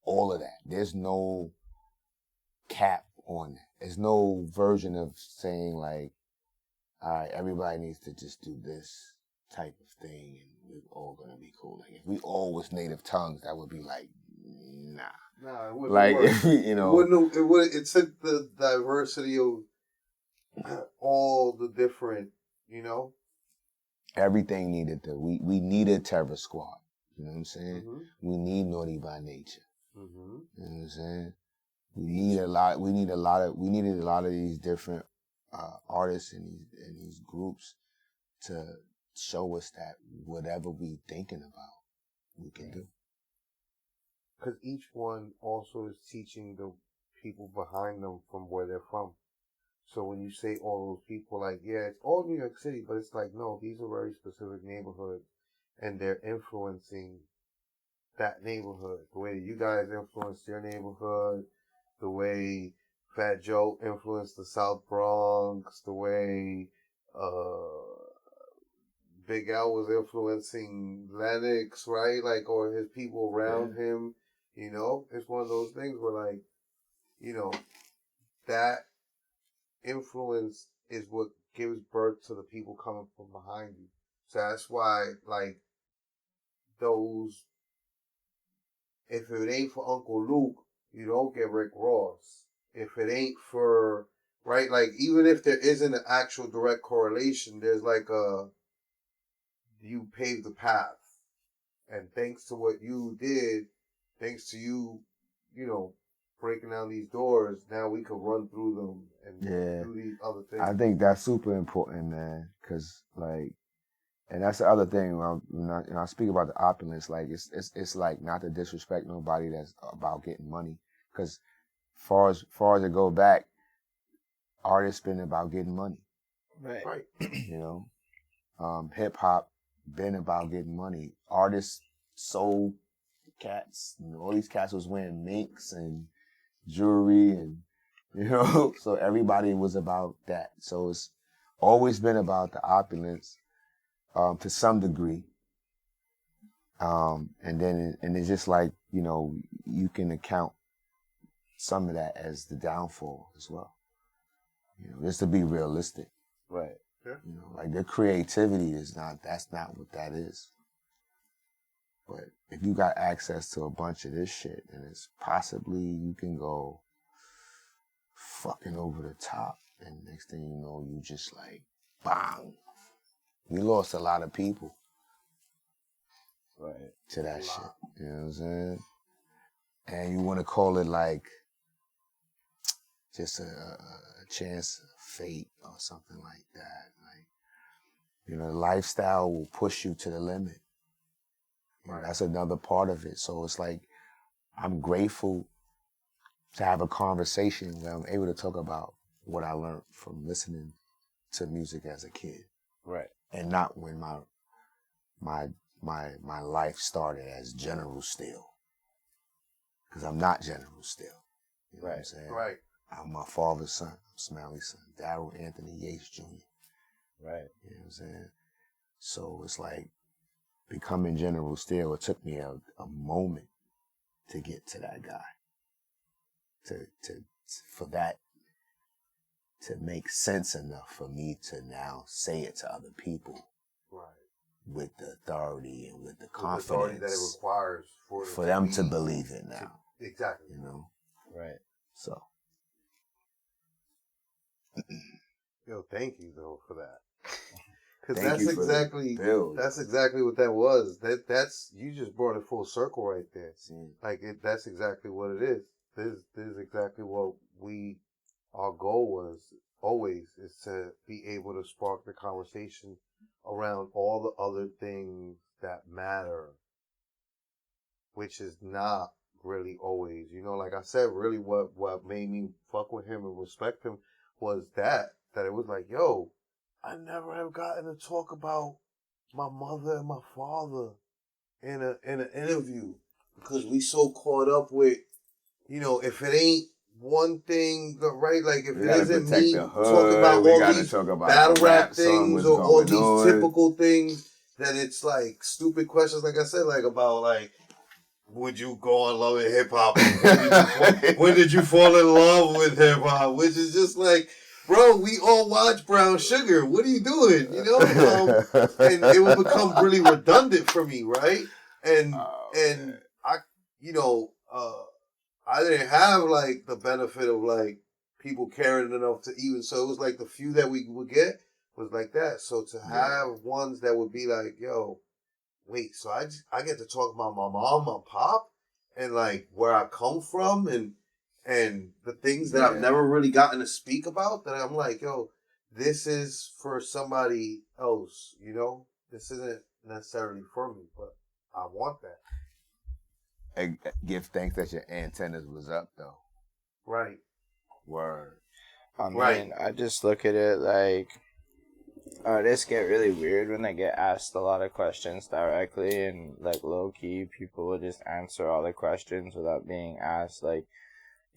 all of that. There's no cap on that. There's no version of saying like, all right, everybody needs to just do this type of thing and we're all gonna be cool. Like if we all was native tongues, that would be like, nah. Nah, it wouldn't like work. If we, you know, it took the diversity of all the different, you know. Everything needed we needed Terror Squad. You know what I'm saying? Mm-hmm. We need Naughty by Nature. Mm-hmm. You know what I'm saying? We needed a lot of these different artists and these groups to show us that whatever we thinking about, we can do. Because each one also is teaching the people behind them from where they're from. So when you say all those people, like, yeah, it's all New York City, but it's like, no, these are very specific neighborhoods, and they're influencing that neighborhood. The way that you guys influenced your neighborhood, the way Fat Joe influenced the South Bronx, the way Big L was influencing Lennox, right? Like, or his people around him, you know? It's one of those things where, like, you know, that influence is what gives birth to the people coming from behind you. So that's why, like, those, if it ain't for Uncle Luke, you don't get Rick Ross. If it ain't for, right, like, even if there isn't an actual direct correlation, there's like you paved the path. And thanks to what you did, thanks to you, you know, breaking down these doors, now we can run through them and do these other things. I think that's super important, man, because, like, and that's the other thing when I speak about the opulence, like, it's like not to disrespect nobody that's about getting money, because far as it go back, artists been about getting money. Right. You know, hip hop been about getting money. Artists sold cats. You know, all these cats was wearing minks and jewelry, and you know, so everybody was about that. So it's always been about the opulence, to some degree. And it's just like, you know, you can account some of that as the downfall as well. You know, just to be realistic. Right. Yeah. You know, like their creativity that's not what that is. But if you got access to a bunch of this shit, then it's possibly you can go fucking over the top. And next thing you know, you just like, bang. We lost a lot of people. Right. To that shit. You know what I'm saying? And you want to call it like just a chance of fate or something like that. Like, you know, lifestyle will push you to the limit. You know, that's another part of it. So it's like, I'm grateful to have a conversation where I'm able to talk about what I learned from listening to music as a kid. Right. And not when my life started as General Steele. Because I'm not General Steele. You know what I'm saying? Right. I'm my father's son. I'm Smiley's son. Darrell Anthony Yates Jr. Right. You know what I'm saying? So it's like, becoming General Steele, it took me a moment to get to that guy. For that to make sense enough for me to now say it to other people. Right. With the authority and with the confidence. The authority that it requires for them to believe it now. Exactly. You know? Right. So. Yo, thank you though for that. Because that's exactly what that was. That's you just brought it full circle right there. Like that's exactly what it is. This is exactly what our goal was always, is to be able to spark the conversation around all the other things that matter, which is not really always, you know, like I said, really what made me fuck with him and respect him was that it was like, yo, I never have gotten to talk about my mother and my father in an interview, because we so caught up with, you know, if it ain't one thing, right? Like if it isn't me talking about all these battle rap things or all these typical things, that it's like stupid questions, like I said, like about like, would you go on Love and Hip Hop? When did you fall in love with hip hop? Which is just like, bro, we all watch Brown Sugar. What are you doing? You know, and it would become really redundant for me, right? And I, you know, I didn't have like the benefit of like people caring enough to even. So it was like the few that we would get was like that. So to have ones that would be like, yo, wait, so I get to talk about my mom, my pop, and like where I come from, and the things that I've never really gotten to speak about, that I'm like, yo, this is for somebody else, you know? This isn't necessarily for me, but I want that. And give thanks that your antennas was up, though. Right. Word. I mean, I just look at it like, artists get really weird when they get asked a lot of questions directly, and like low key, people will just answer all the questions without being asked. Like,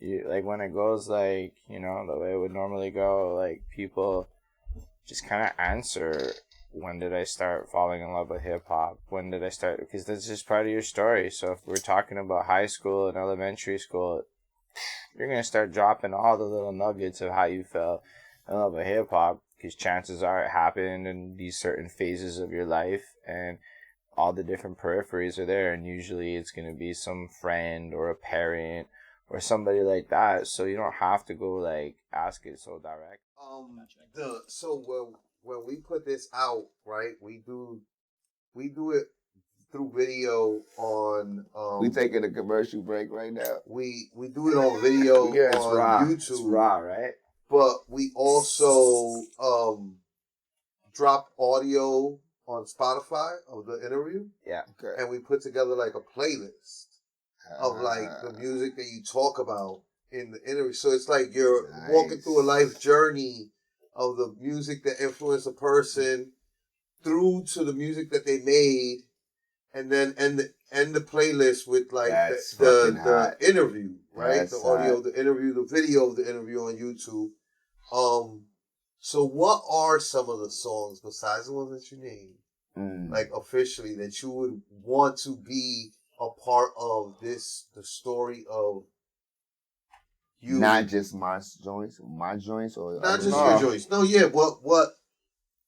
like when it goes like, you know, the way it would normally go, like people just kind of answer, when did I start falling in love with hip hop? When did I start? Because that's just part of your story. So if we're talking about high school and elementary school, you're going to start dropping all the little nuggets of how you fell in love with hip hop. because chances are it happened in these certain phases of your life, and all the different peripheries are there, and usually it's going to be some friend or a parent or somebody like that, so you don't have to go like ask it so direct. When we put this out, right, we do it through video on We taking a commercial break right now. we do it on video It's on raw. YouTube. It's raw, right? But we also drop audio on Spotify of the interview, Yeah. Okay. and we put together like a playlist of like the music that you talk about in the interview. So it's like you're walking through a life journey of the music that influenced a person through to the music that they made, and then end the playlist with like the interview, right? That's the audio, hot. the interview, the video of the interview on YouTube. So what are some of the songs besides the ones that you named, like officially, that you would want to be a part of the story of you? Not just my joints, or not just your joints. No, yeah. What?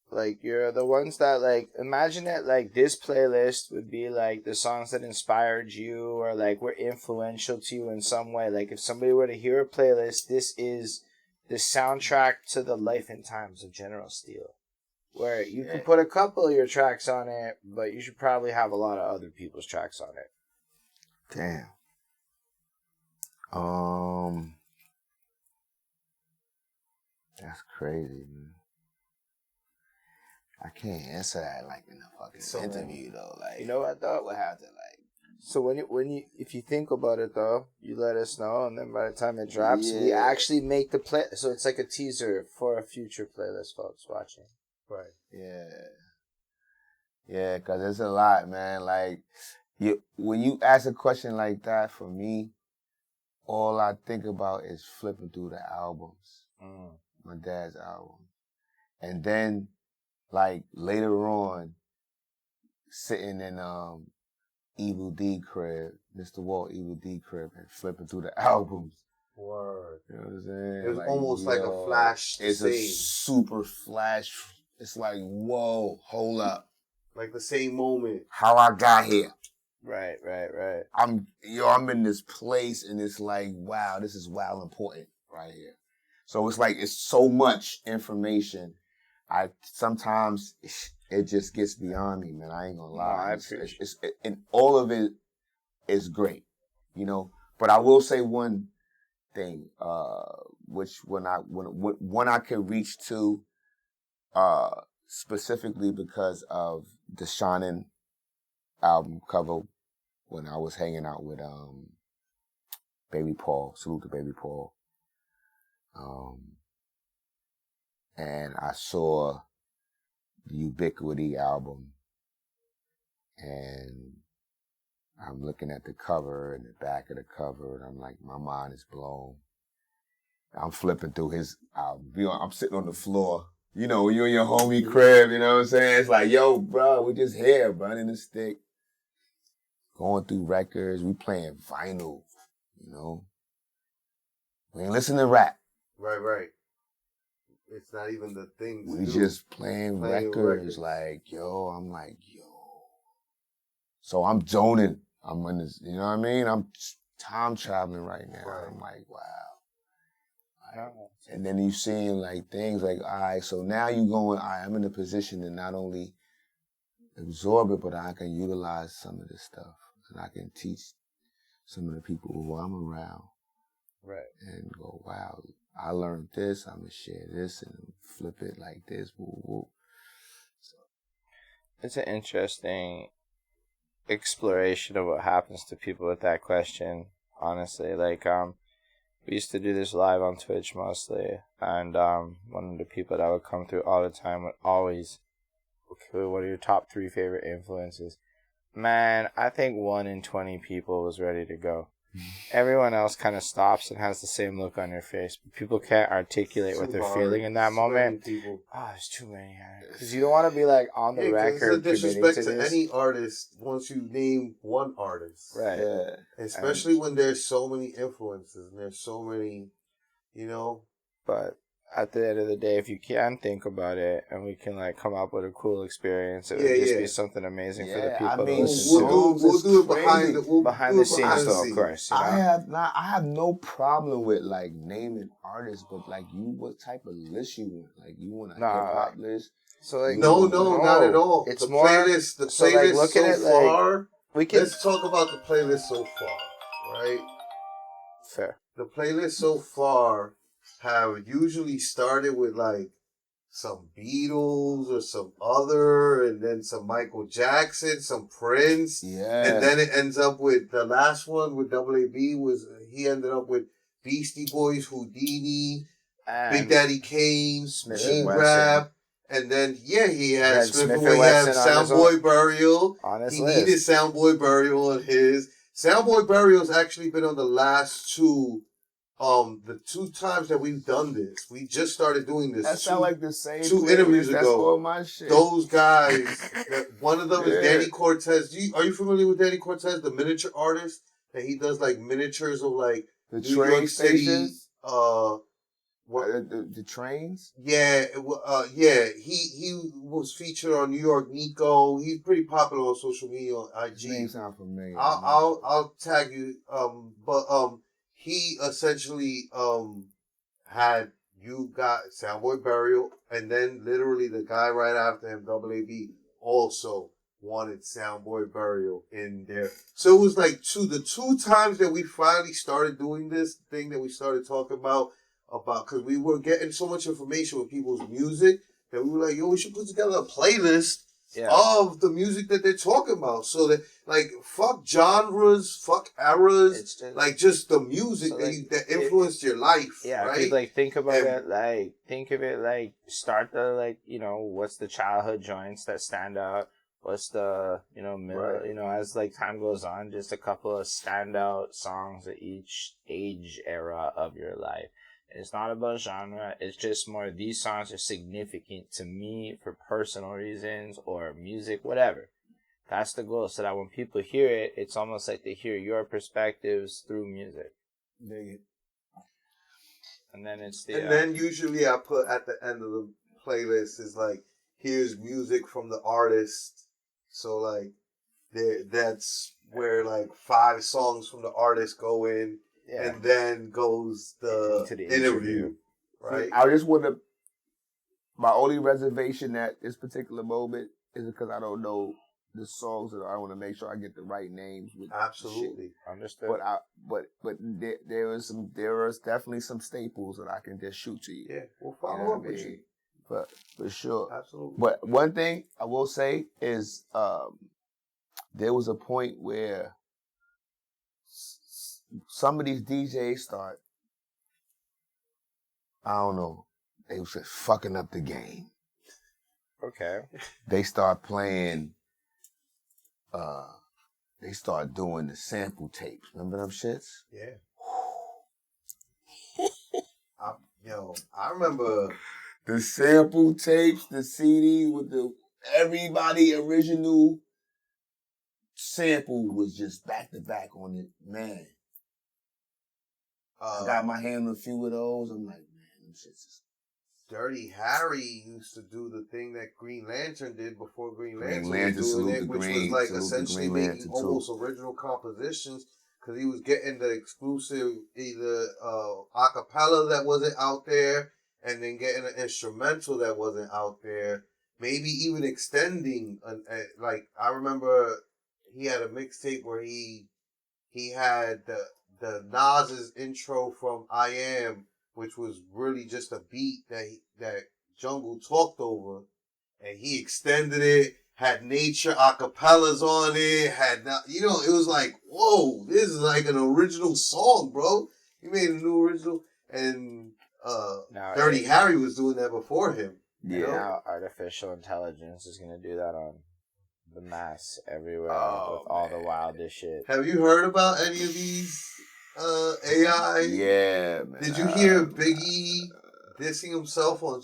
Like, you're the ones that, like, imagine it like this playlist would be like the songs that inspired you or like were influential to you in some way. Like, if somebody were to hear a playlist, this is the soundtrack to the life and times of General Steele, where you can put a couple of your tracks on it, but you should probably have a lot of other people's tracks on it. Damn. That's crazy, man. I can't answer that like in a fucking interview though. Like, you know what though? We'll have to like. So if you think about it though, you let us know, and then by the time it drops, we actually make the play. So it's like a teaser for a future playlist, folks watching. Right. Yeah, cause there's a lot, man. Like, when you ask a question like that, for me, all I think about is flipping through the albums, my dad's album, and then like later on, sitting in Evil D crib, Mr. Walt Evil D crib, and flipping through the albums. Word. You know what I'm saying? It was like, almost like a flash. It's a super flash. It's like, whoa, hold up. Like the same moment. How I got here. Right. I'm in this place, and it's like, wow, this is important right here. So it's like, it's so much information. Sometimes it just gets beyond me, man. I ain't gonna lie. And all of it is great, you know. But I will say one thing, which when I can reach to, specifically because of the Shonen album cover, when I was hanging out with Baby Paul, salute to Baby Paul, and I saw the Ubiquity album, and I'm looking at the cover and the back of the cover, and I'm like, my mind is blown. I'm flipping through his album. I'm sitting on the floor. You know, when you're in your homie crib, you know what I'm saying? It's like, yo, bro, we just here, burning the stick, going through records. We playing vinyl, you know. We ain't listening to rap. Right. It's not even the things. We just playing records. Like, yo, I'm like, yo. So I'm zoning. I'm in this, you know what I mean? I'm time traveling right now. Right. I'm like, wow. And then you seeing like things like, all right, so now you going, all right, I'm in a position to not only absorb it, but I can utilize some of this stuff. And I can teach some of the people who I'm around. Right. And go, wow, I learned this, I'm going to share this and flip it like this. Woo, woo. So. It's an interesting exploration of what happens to people with that question, honestly. Like, we used to do this live on Twitch mostly, and one of the people that would come through all the time would always, okay, what are your top 3 favorite influences? Man, I think 1 in 20 people was ready to go. Everyone else kind of stops and has the same look on their face. But people can't articulate what they're feeling in that moment. There's too many. Because you don't want to be like on the record. It's a disrespect to any artist once you name one artist. Right. Yeah. Especially when there's so many influences and there's so many, you know. But at the end of the day, if you can think about it and we can like come up with a cool experience, it would just be something amazing for the people to listen to. We'll do it behind the scenes, though, of course. You know? I have no problem with like naming artists, but like what type of list you want? Like you want a hip hop list? So like no, not at all. It's the more playlist. The so playlist like, so at it, far. Like, let's talk about the playlist so far, right? Fair. The playlist so far have usually started with like some Beatles or some other, and then some Michael Jackson, some Prince, and then it ends up with the last one with AA.B was he ended up with Beastie Boys, Houdini, Big Daddy Kane, G-Rap. And then, he had Smif-N-Wessun. He had Soundboy Burial. He needed Soundboy Burial on his. Soundboy Burial's actually been on the last two, the 2 times that we've done this. We just started doing this. That sound like the same 2 interviews That's ago. all my shit. Those guys, one of them is Danny Cortez. Are you familiar with Danny Cortez, the miniature artist? That he does like miniatures of like the New train York City, stations? The trains? Yeah. He was featured on New York Nico. He's pretty popular on social media on IG. His name sound familiar. I'll tag you. He essentially had you got Soundboy Burial, and then literally the guy right after him, AA.B, also wanted Soundboy Burial in there. So it was like the 2 times that we finally started doing this thing that we started talking about because we were getting so much information with people's music that we were like, we should put together a playlist of the music that they're talking about. So that, like, fuck genres, fuck eras, it's just the music that influenced your life. Yeah, right? Like, think about it, think of it like, start the, what's the childhood joints that stand out? What's the, middle, as, time goes on, just a couple of standout songs at each age era of your life. It's not about genre. It's just more these songs are significant to me for personal reasons or music, whatever. That's the goal. So that when people hear it, it's almost like they hear your perspectives through music. And then it's the. And then usually I put at the end of the playlist is like, here's music from the artist. So like, that's where like 5 songs from the artist go in. Yeah. And then goes the interview, right? I just want to. My only reservation at this particular moment is because I don't know the songs, and I want to make sure I get the right names. With absolutely, shit. Understood. But there is definitely some staples that I can just shoot to you. Yeah, we'll follow up with you. But for sure, absolutely. But one thing I will say is, there was a point where some of these DJs start, I don't know, they was just fucking up the game. Okay. They start playing, they start doing the sample tapes. Remember them shits? Yeah. I remember the sample tapes, the CD with the everybody original sample was just back to back on it, man. I got my hand on a few of those. I'm like, man, them shit's just... Dirty Harry used to do the thing that Green Lantern did before Green Lantern was doing it, which was like essentially making almost original compositions because he was getting the exclusive either acapella that wasn't out there and then getting an instrumental that wasn't out there. Maybe even extending, like I remember he had a mixtape where he had the Nas's intro from I Am, which was really just a beat that Jungle talked over, and he extended it, had nature acapellas on it, it was like, whoa, this is like an original song, bro. He made a new original, and Dirty Harry was doing that before him. Yeah. Now artificial intelligence is gonna do that on the mass everywhere with all the wildest shit. Have you heard about any of these AI? Yeah, man. Did you hear Biggie dissing himself on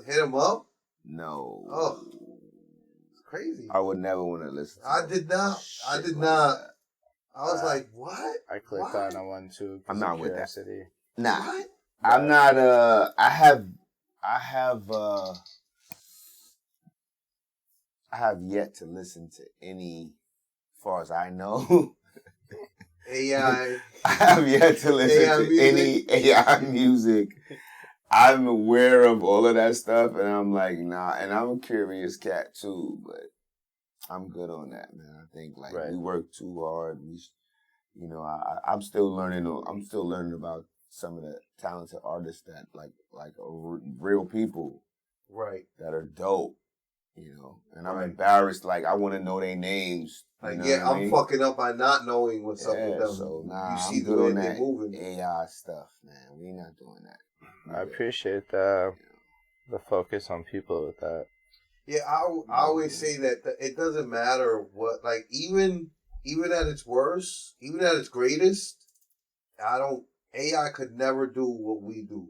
Hit 'Em Up? No. Oh, it's crazy. I would never want to listen to I did not. I was like, what? I clicked on a one too. I'm not with curiosity. that. Nah. What? I'm not, I have I have yet to listen to any, as far as I know. AI. I have yet to listen AI to music. any AI music. I'm aware of all of that stuff, and I'm like, nah. And I'm a curious cat too, but I'm good on that, man. I think like we work too hard. I'm still learning. I'm still learning about some of the talented artists that like are real people, right? That are dope, And I'm embarrassed. Like I want to know their names. Like I'm fucking up by not knowing what's up with them. So you see I'm the good way on they're that moving. AI stuff, man. We not doing that. I appreciate the focus on people with that. Yeah, I always say that it doesn't matter what, like even at its worst, even at its greatest, AI could never do what we do.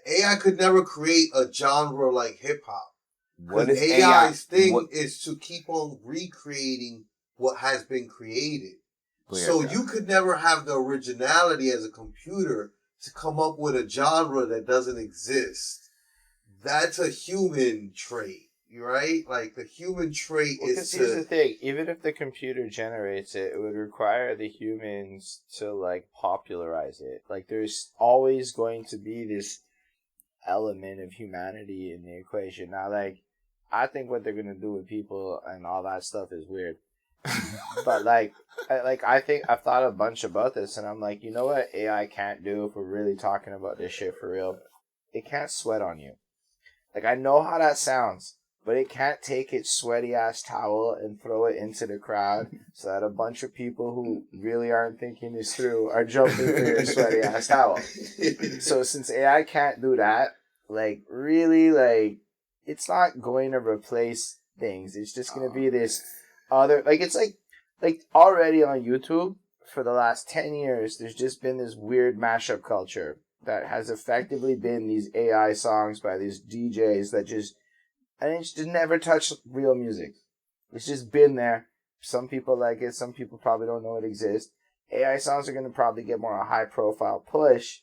AI could never create a genre like hip hop. Because AI's thing is to keep on recreating what has been created. So you could never have the originality as a computer to come up with a genre that doesn't exist. That's a human trait, right? Like the human trait is here's the thing. Even if the computer generates it, it would require the humans to like popularize it. Like there's always going to be this element of humanity in the equation. Now, like, I think what they're gonna do with people and all that stuff is weird. But I think I've thought a bunch about this, and I'm like, you know what AI can't do if we're really talking about this shit for real? It can't sweat on you. Like, I know how that sounds, but it can't take its sweaty ass towel and throw it into the crowd so that a bunch of people who really aren't thinking this through are jumping for your sweaty ass towel. So since AI can't do that, like, really, like, it's not going to replace things. It's just going to be this other, like, it's like already on YouTube for the last 10 years, there's just been this weird mashup culture that has effectively been these AI songs by these DJs that just, and it's just never touched real music. It's just been there. Some people like it. Some people probably don't know it exists. AI songs are going to probably get more a high profile push,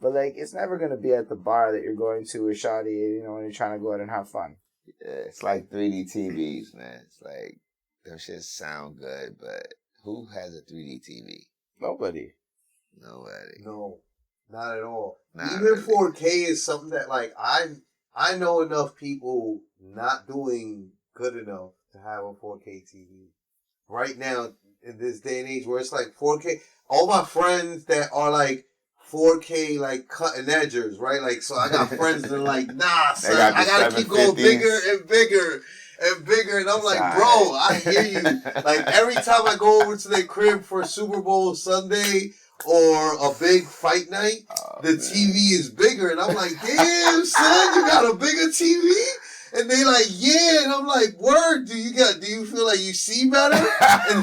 but like, it's never going to be at the bar that you're going to with Shawty, when you're trying to go out and have fun. Yeah, it's like 3D TVs, man. It's like, them shit sound good, but who has a 3D TV? Nobody. No, not at all. Not Even really. 4K is something that, like, I know enough people not doing good enough to have a 4K TV. Right now, in this day and age where it's like 4K, all my friends that are like 4K, like cutting edgers, right? Like, so I got friends that are like, nah, son, I gotta keep going bigger and bigger and bigger. And I'm like, bro, I hear you. Like, every time I go over to their crib for Super Bowl Sunday or a big fight night, the TV is bigger. And I'm like, damn, son, you got a bigger TV? And they like, yeah. And I'm like, word, do you feel like you see better? And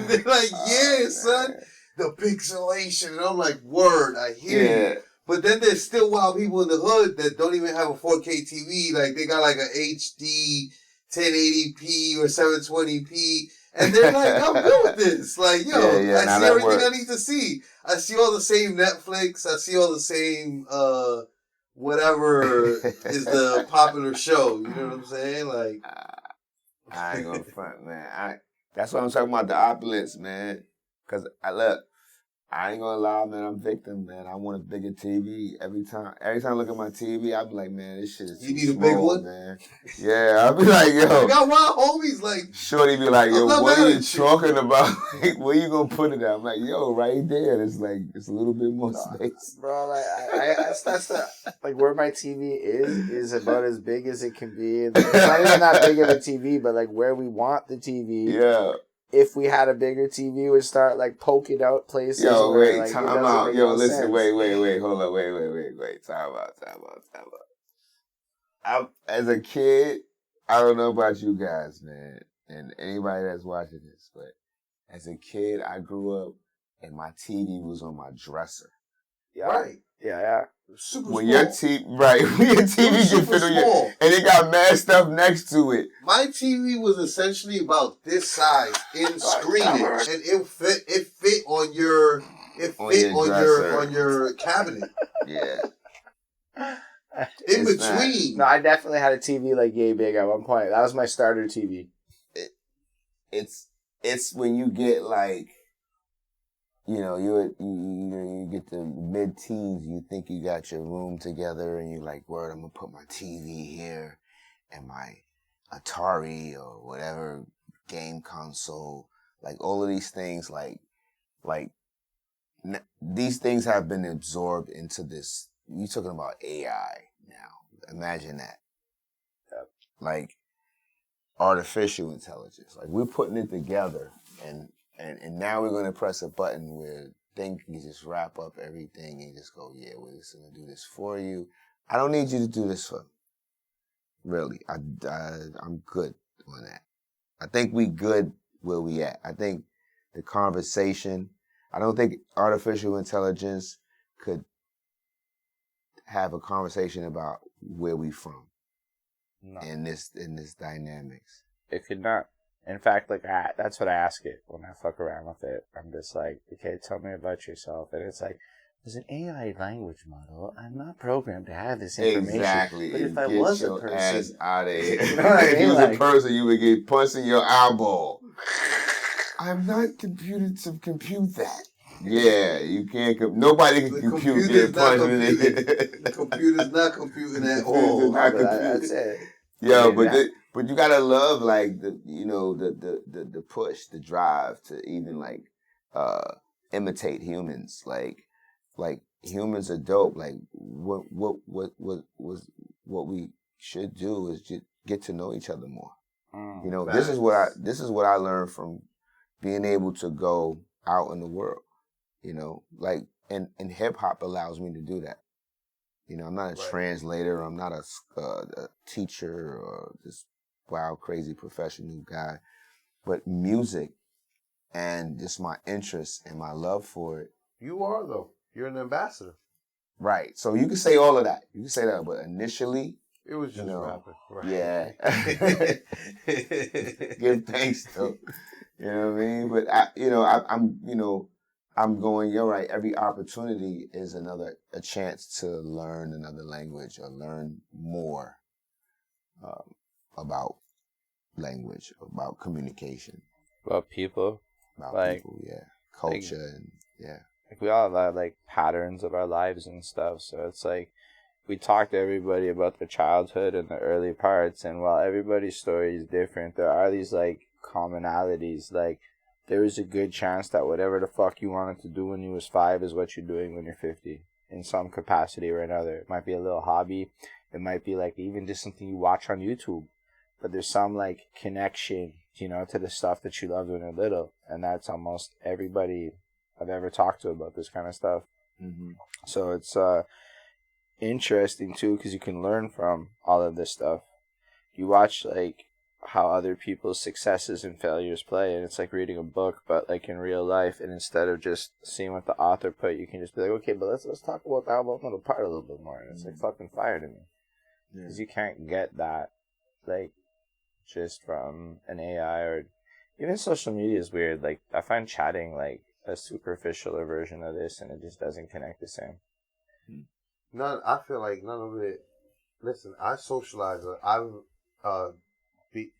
they're like, yeah, son. The pixelation. And I'm like, word, I hear you. But then there's still wild people in the hood that don't even have a 4K TV. Like, they got like a HD 1080p or 720p. And they're like, I'm good with this. Like, yo, I see everything I need to see. I see all the same Netflix. I see all the same, whatever is the popular show. You know what I'm saying? Like, I ain't gonna front, man. That's why I'm talking about the opulence, man. Cause I ain't gonna lie, man, I'm victim, man. I want a bigger TV every time. Every time I look at my TV, I be like, man, this shit is too small, big one? man. Yeah, I be like, yo. I got wild homies, like. Shorty be like, yo, what are you talking about? Like, where you gonna put it at? I'm like, yo, right there. It's like, it's a little bit more space. Bro, like, that's the, like, where my TV is about as big as it can be. It's not even that big of a TV, but like where we want the TV. Yeah. If we had a bigger TV, we'd start like poking out places. Yo, where, wait, like, time out. Yo, listen, sense. wait, hold up, wait. Time out. As a kid, I don't know about you guys, man, and anybody that's watching this, but as a kid, I grew up and my TV was on my dresser. Yeah. Right. Yeah. Super when small. Your TV, right? When your TV can fit on your, and it got mad stuff next to it. My TV was essentially about this size in screenage, and it fit on your cabinet. Yeah. In It's not. between. No, I definitely had a TV like yay big at one point. That was my starter TV. It's when you get like, you know, you get the mid-teens, you think you got your room together, and you're like, word, I'm gonna put my TV here and my Atari or whatever game console, like all of these things, these things have been absorbed into this. You're talking about AI now. Imagine that. Yep. Like artificial intelligence. Like we're putting it together, and now we're going to press a button where things can just wrap up everything and just go, yeah, we're just going to do this for you. I don't need you to do this for me. Really. I'm good on that. I think we good where we at. I think the conversation, I don't think artificial intelligence could have a conversation about where we from. No. In this dynamics. It could not. In fact, like that's what I ask it when I fuck around with it. I'm just like, okay, tell me about yourself, and it's like, as an AI language model, I'm not programmed to have this information. Exactly. But if I was a person, ass out of here. You know what I If you mean? was Like, a person, you would get punched in your eyeball. I'm not computed to compute that. Yeah, you can't. Nobody can compute getting punched in The computer's not computing at all. that's it. Yeah, Yeah. but you gotta love like the push, the drive to even like imitate humans. Like humans are dope. Like what we should do is just get to know each other more. You know, this is what I learned from being able to go out in the world. You know, like and hip hop allows me to do that. You know, I'm not a translator. I'm not a teacher or this wild, crazy professional guy. But music and just my interest and my love for it. You are, though. You're an ambassador. Right. So you can say all of that. You can say that. But initially, It was just rapping. Right. Yeah. Give thanks, though. You know what I mean? But, I'm going, you're right, every opportunity is a chance to learn another language or learn more about language, about communication. About people. About like, people, yeah. Culture, and yeah. Like we all have like patterns of our lives and stuff, so it's like we talk to everybody about their childhood and the early parts, and while everybody's story is different, there are these like commonalities. Like there is a good chance that whatever the fuck you wanted to do when you was 5 is what you're doing when you're 50 in some capacity or another. It might be a little hobby. It might be like even just something you watch on YouTube. But there's some like connection, you know, to the stuff that you loved when you were little. And that's almost everybody I've ever talked to about this kind of stuff. Mm-hmm. So it's interesting too, because you can learn from all of this stuff. You watch like how other people's successes and failures play, and it's like reading a book, but like in real life. And instead of just seeing what the author put, you can just be like, okay, but let's talk about that little part a little bit more. And it's like fucking fire to me, because you can't get that like just from an AI or even social media is weird. Like I find chatting like a superficial version of this, and it just doesn't connect the same. I feel like none of it. Listen, I socialize. I've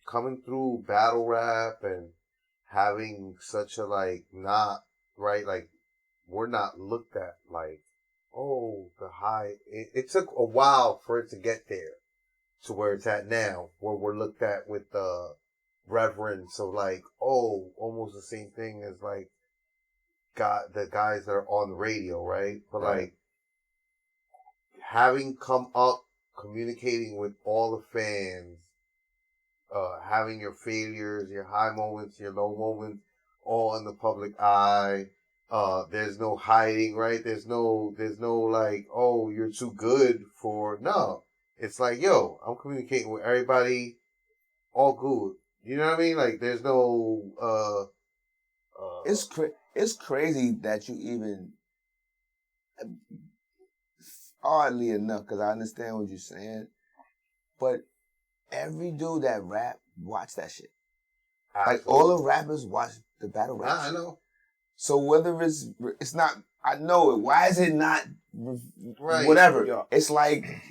coming through battle rap and having such a like not right, like we're not looked at like, oh, the high. It took a while for it to get there to where it's at now, where we're looked at with the reverence of like, oh, almost the same thing as like the guys that are on the radio, right? But like having come up, communicating with all the fans, having your failures, your high moments, your low moments, all in the public eye. There's no hiding, right? There's no like, oh, you're too good for, no. It's like, yo, I'm communicating with everybody, all good. You know what I mean? Like, there's no, It's crazy that you even, oddly enough, because I understand what you're saying, but every dude that rap watch that shit. Like all the rappers watch the battle rap. I know. So whether it's not, I know it. Why is it not? Right. Whatever. Yeah. It's like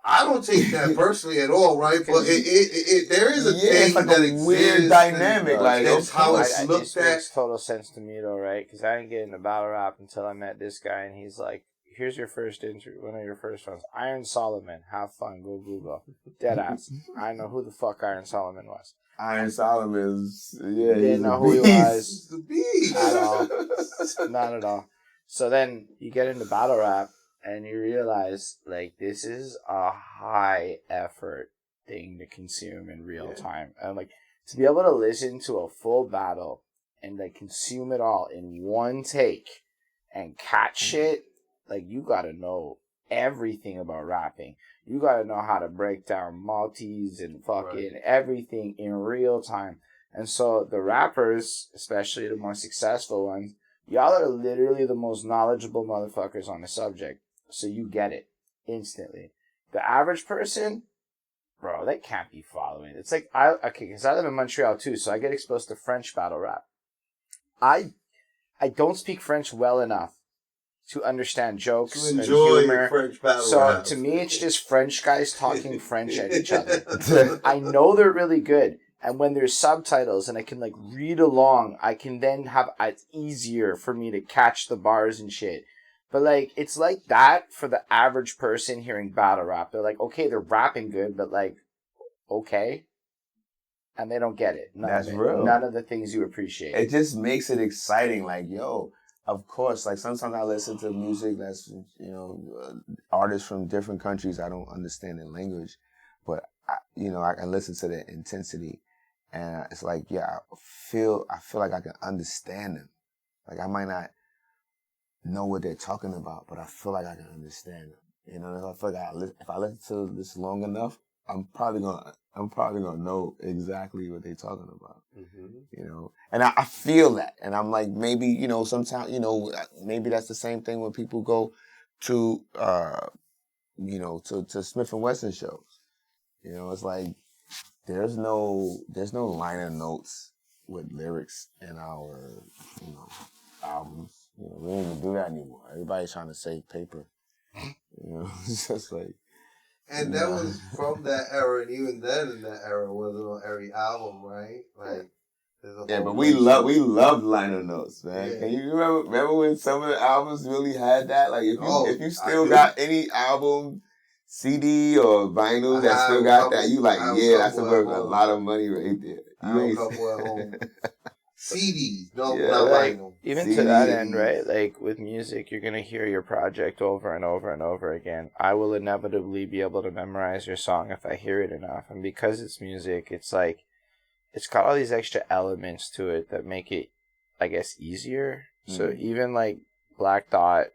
I don't take that personally at all, right? But there is a thing it's like that a exists weird dynamic. and Like, that's how it's It looked at. makes total sense to me, though, right? Because I didn't get into battle rap until I met this guy, and he's like, here's your first interview, one of your first ones. Iron Solomon, have fun, go Google. Deadass. I know who the fuck Iron Solomon was. Iron Solomon's, yeah, Didn't know who he was. The beast. At all. Not at all. So then you get into battle rap, and you realize, like, this is a high effort thing to consume in real time. And, like, to be able to listen to a full battle and, like, consume it all in one take and catch shit, like, you gotta know everything about rapping. You gotta know how to break down multis and fucking everything in real time. And so the rappers, especially the more successful ones, y'all are literally the most knowledgeable motherfuckers on the subject. So you get it instantly. The average person, bro, they can't be following. It's like, because I live in Montreal too, so I get exposed to French battle rap. I don't speak French well enough to understand jokes To and enjoy humor. French battle So rap. to me, it's just French guys talking French at each other. I know they're really good. And when there's subtitles and I can, like, read along, I can then it's easier for me to catch the bars and shit. But, like, it's like that for the average person hearing battle rap. They're like, okay, they're rapping good, but, like, okay. And they don't get it. That's real. None of the things you appreciate. It just makes it exciting. Like, yo, of course, like, sometimes I listen to music that's, artists from different countries. I don't understand the language. But, I can listen to the intensity. And it's like, yeah, I feel like I can understand them. Like, I might not know what they're talking about, but I feel like I can understand them. I feel like if I listen to this long enough, I'm probably gonna know exactly what they're talking about. Mm-hmm. And I feel that, and I'm like, maybe sometimes maybe that's the same thing when people go to to Smif-N-Wessun shows. It's like there's no liner notes with lyrics in our albums. We don't even do that anymore. Everybody's trying to save paper. It's just like. And that was from that era, and even then in that era, it wasn't on every album, right? Like, but we loved liner notes, man. Yeah. Can you remember when some of the albums really had that? Like, if you still I got any album, CD or vinyl that still got that, you like, that's worth a lot of money right there. I have a couple at home. CDs, not like, vinyl. Even to that end, right? Like, with music, you're going to hear your project over and over and over again. I will inevitably be able to memorize your song if I hear it enough. And because it's music, it's like, it's got all these extra elements to it that make it, I guess, easier. So even, like, Black Dot,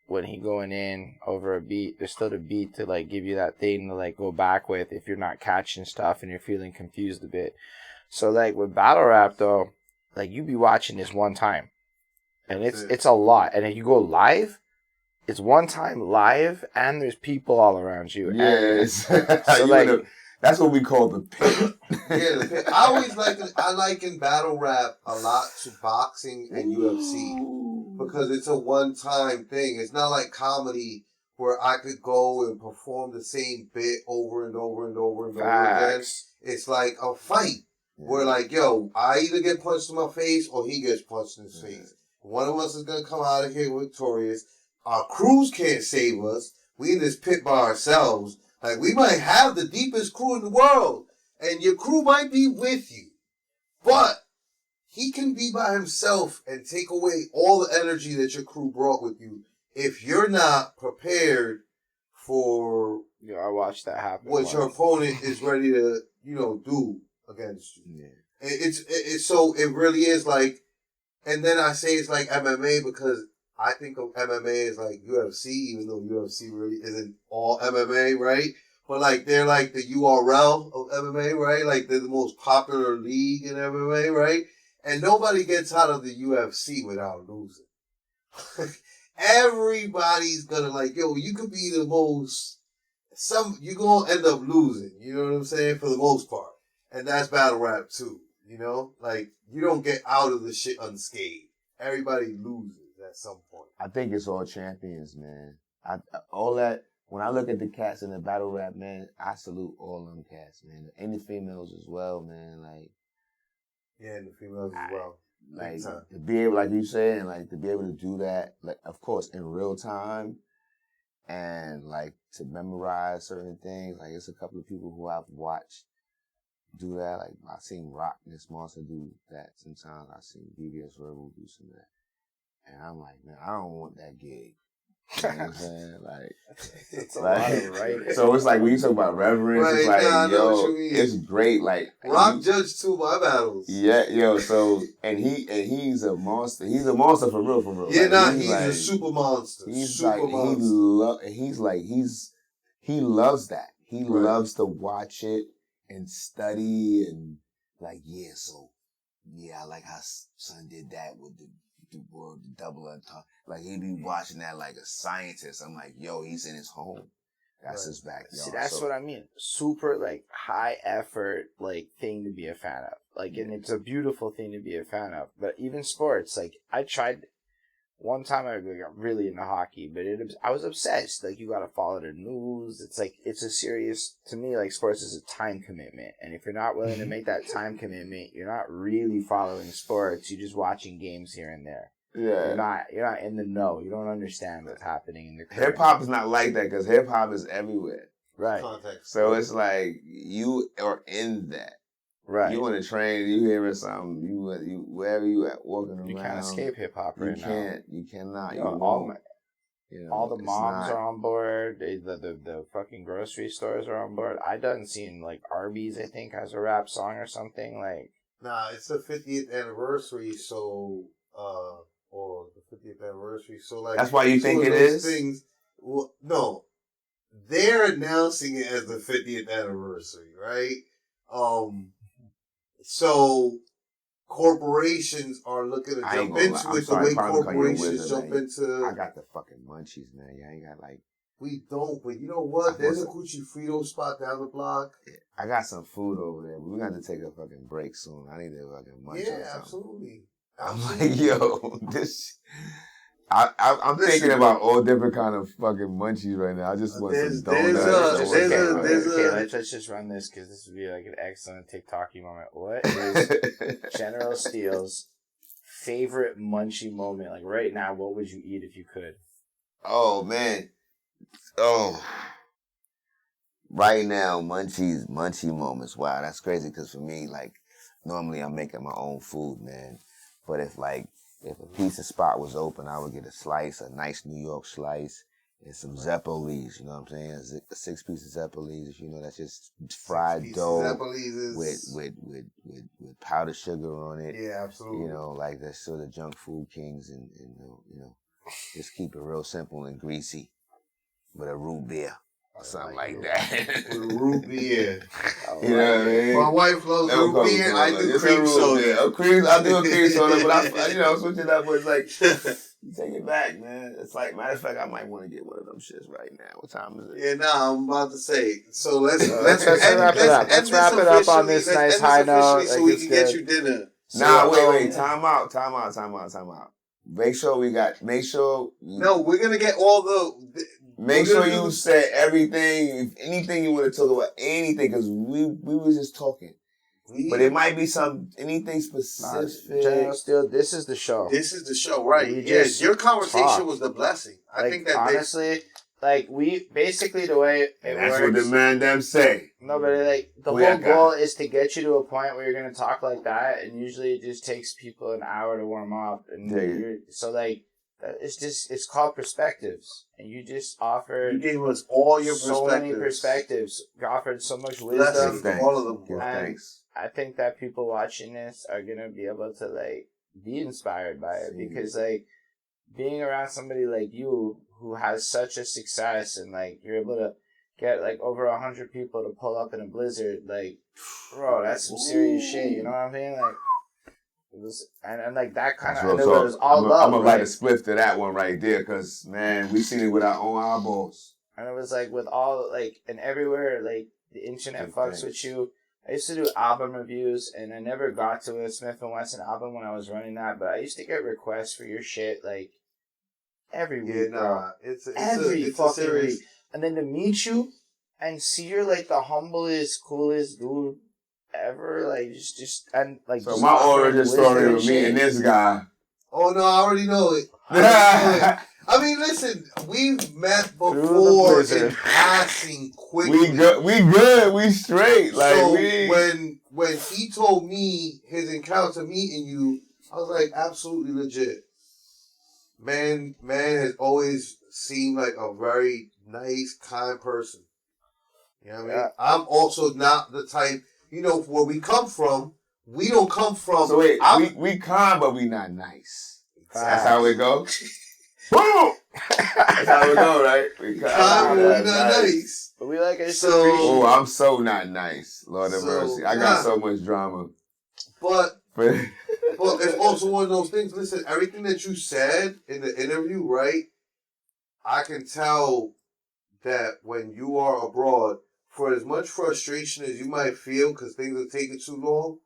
when he going in over a beat, there's still a beat to, like, give you that thing to, like, go back with if you're not catching stuff and you're feeling confused a bit. So, like, with battle rap, though, like, you be watching this one time, and it's a lot. And if you go live, it's one time live, and there's people all around you. Yes. So that's what we call the pit. Yeah, the pit. I liken battle rap a lot to boxing and UFC because it's a one-time thing. It's not like comedy where I could go and perform the same bit over and over and over and over again. It's like a fight. Where like, yo, I either get punched in my face or he gets punched in his face. One of us is going to come out of here victorious. Our crews can't save us. We in this pit by ourselves. Like, we might have the deepest crew in the world. And your crew might be with you. But he can be by himself and take away all the energy that your crew brought with you if you're not prepared for I watched that happen. What your opponent is ready to, do against you. Yeah. It's so it really is like, and then I say it's like MMA because I think of MMA as like UFC, even though UFC really isn't all MMA, right? But like they're like the URL of MMA, right? Like they're the most popular league in MMA, right? And nobody gets out of the UFC without losing. Everybody's gonna like, yo, you could be the most, you're gonna end up losing, you know what I'm saying? For the most part. And that's battle rap too, Like, you don't get out of the shit unscathed. Everybody loses at some point. I think it's all champions, man. All that when I look at the cats in the battle rap, man, I salute all them cats, man. And the females as well, man. Like, yeah, and the females as well. Like, to be able, like you said, like, to be able to do that, like, of course, in real time, and, like, to memorize certain things. Like, it's a couple of people who I've watched do that. Like, I've seen Rock This Monster do that sometimes. I've seen BBS Rebel do some of that. And I'm like, man, I don't want that gig. You know what I'm saying? Like, it's a lot of writing. So it's like when you talk about reverence, Right, it's like, I know what yo, you mean. it's great. Like, Rock judged 2 of my battles. yeah, yo. So he's a monster. He's a monster for real, for real. Yeah, like, he's like, a super monster. He's super like monster. he loves that. He Right. loves to watch it and study and like, yeah. So yeah, I like how son did that with the word, the double entendre. Like, he'd be watching that like a scientist. I'm like, yo, he's in his home. That's his backyard. See, that's what I mean. Super, like, high effort, like, thing to be a fan of. Like, and it's a beautiful thing to be a fan of. But even sports, like, I tried, one time I got really into hockey, but I was obsessed. Like, you gotta follow the news. It's like, it's a serious, to me, like, sports is a time commitment. And if you're not willing to make that time commitment, you're not really following sports. You're just watching games here and there. Yeah. You're not in the know. You don't understand what's happening in the current. Hip hop is not like that because hip hop is everywhere. Right. Context. So it's like you are in that. Right. You on a train, you hearing something, you wherever you at walking around. You can't escape hip hop right now. You cannot. You know, all the it's moms not. are on board. The fucking grocery stores are on board. I done seen like Arby's, I think, has a rap song or something like. Nah, it's the 50th anniversary, so or the 50th anniversary, so like That's why you think it those is? things. Well, no, they're announcing it as the 50th anniversary, right? So corporations are looking to I ain't jump gonna into lie. I'm it the sorry, way probably call you a corporations wizard, jump man. into. I got the fucking munchies, man. You ain't got like. We don't, but you know what? I There's a was- Coochie Frito spot down the block. I got some food over there, but we're gonna take a fucking break soon. I need to fucking munch or Yeah, something. absolutely. I'm like, yo, this. I'm Listen, thinking about all different kind of fucking munchies right now. I just want There's- some donuts. there's a- or there's a- something. Let's just run this because this would be like an excellent TikToky moment. What is General Steele's favorite munchie moment? Like right now, what would you eat if you could? Oh man. Oh. Right now, munchie moments. Wow, that's crazy because for me, like, normally I'm making my own food, man. But if a pizza spot was open, I would get a slice, a nice New York slice, and some Zeppoles, you know what I'm saying? 6 pieces of Zeppoles, you know, that's just fried dough with powdered sugar on it. Yeah, absolutely. You know, like that's sort of junk food kings and you know, just keep it real simple and greasy with a root beer or something like that. With root beer. You know what I mean? My wife loves No root beer. I do Just a cream root soda. beer. I do a cream soda, but I switch it up with like, take it back, man. It's like, matter of fact, I might want to get one of them shits right now. What time is it? Yeah, nah, I'm about to say. So let's wrap it up. Let's wrap it up on this nice high note. So Like, we it's can get good. you dinner. Nah, So, wait. Time out. Make sure No, we're gonna get all the. Make we're gonna sure do you the- said everything, if anything you want to talk about, anything, because we was just talking. But it might be anything specific. General Steele, this is the show. This is the show, right? We Yes, just your conversation talk. was the blessing. I Like, think that honestly, like we basically the way it And that's works. what the man them say. No, but like the Who y'all whole goal is to get you to a point where you're gonna talk like that, and usually it just takes people an hour to warm up, and so like it's called perspectives, and you just offered you gave us all your so perspectives. many perspectives, you offered so much Blessing wisdom. to all of them. Give And thanks. I think that people watching this are gonna be able to like be inspired by it because like being around somebody like you who has such a success and like you're able to get like over 100 people to pull up in a blizzard, like bro, that's some serious shit. You know what I mean? Like it was, and like that kind of. It was all love. I'm gonna write a spliff to that one right there, cause man, we seen it with our own eyeballs. And it was like with all like and everywhere like the internet fucks with you. I used to do album reviews, and I never got to a Smif-N-Wessun album when I was running that, but I used to get requests for your shit, like, every week, bro. It's Every a fucking series. week. And then to meet you and see you're like the humblest, coolest dude ever. Like, just and like. So my origin story with me and this guy. Oh, no, I already know it. I mean, listen, we've met before in passing quickly. We good, we straight. Like, so when he told me his encounter meeting you, I was like, absolutely legit. Man has always seemed like a very nice, kind person. You know what I mean? I'm also not the type, where we come from, we don't come from... So wait, we kind, but we not nice. That's how it goes? Boom! That's how it go, right? We kind, but we not nice. But we like it. Oh, I'm so not nice. Lord have mercy. I got so much drama. But it's also one of those things. Listen, everything that you said in the interview, right? I can tell that when you are abroad, for as much frustration as you might feel because things are taking too long,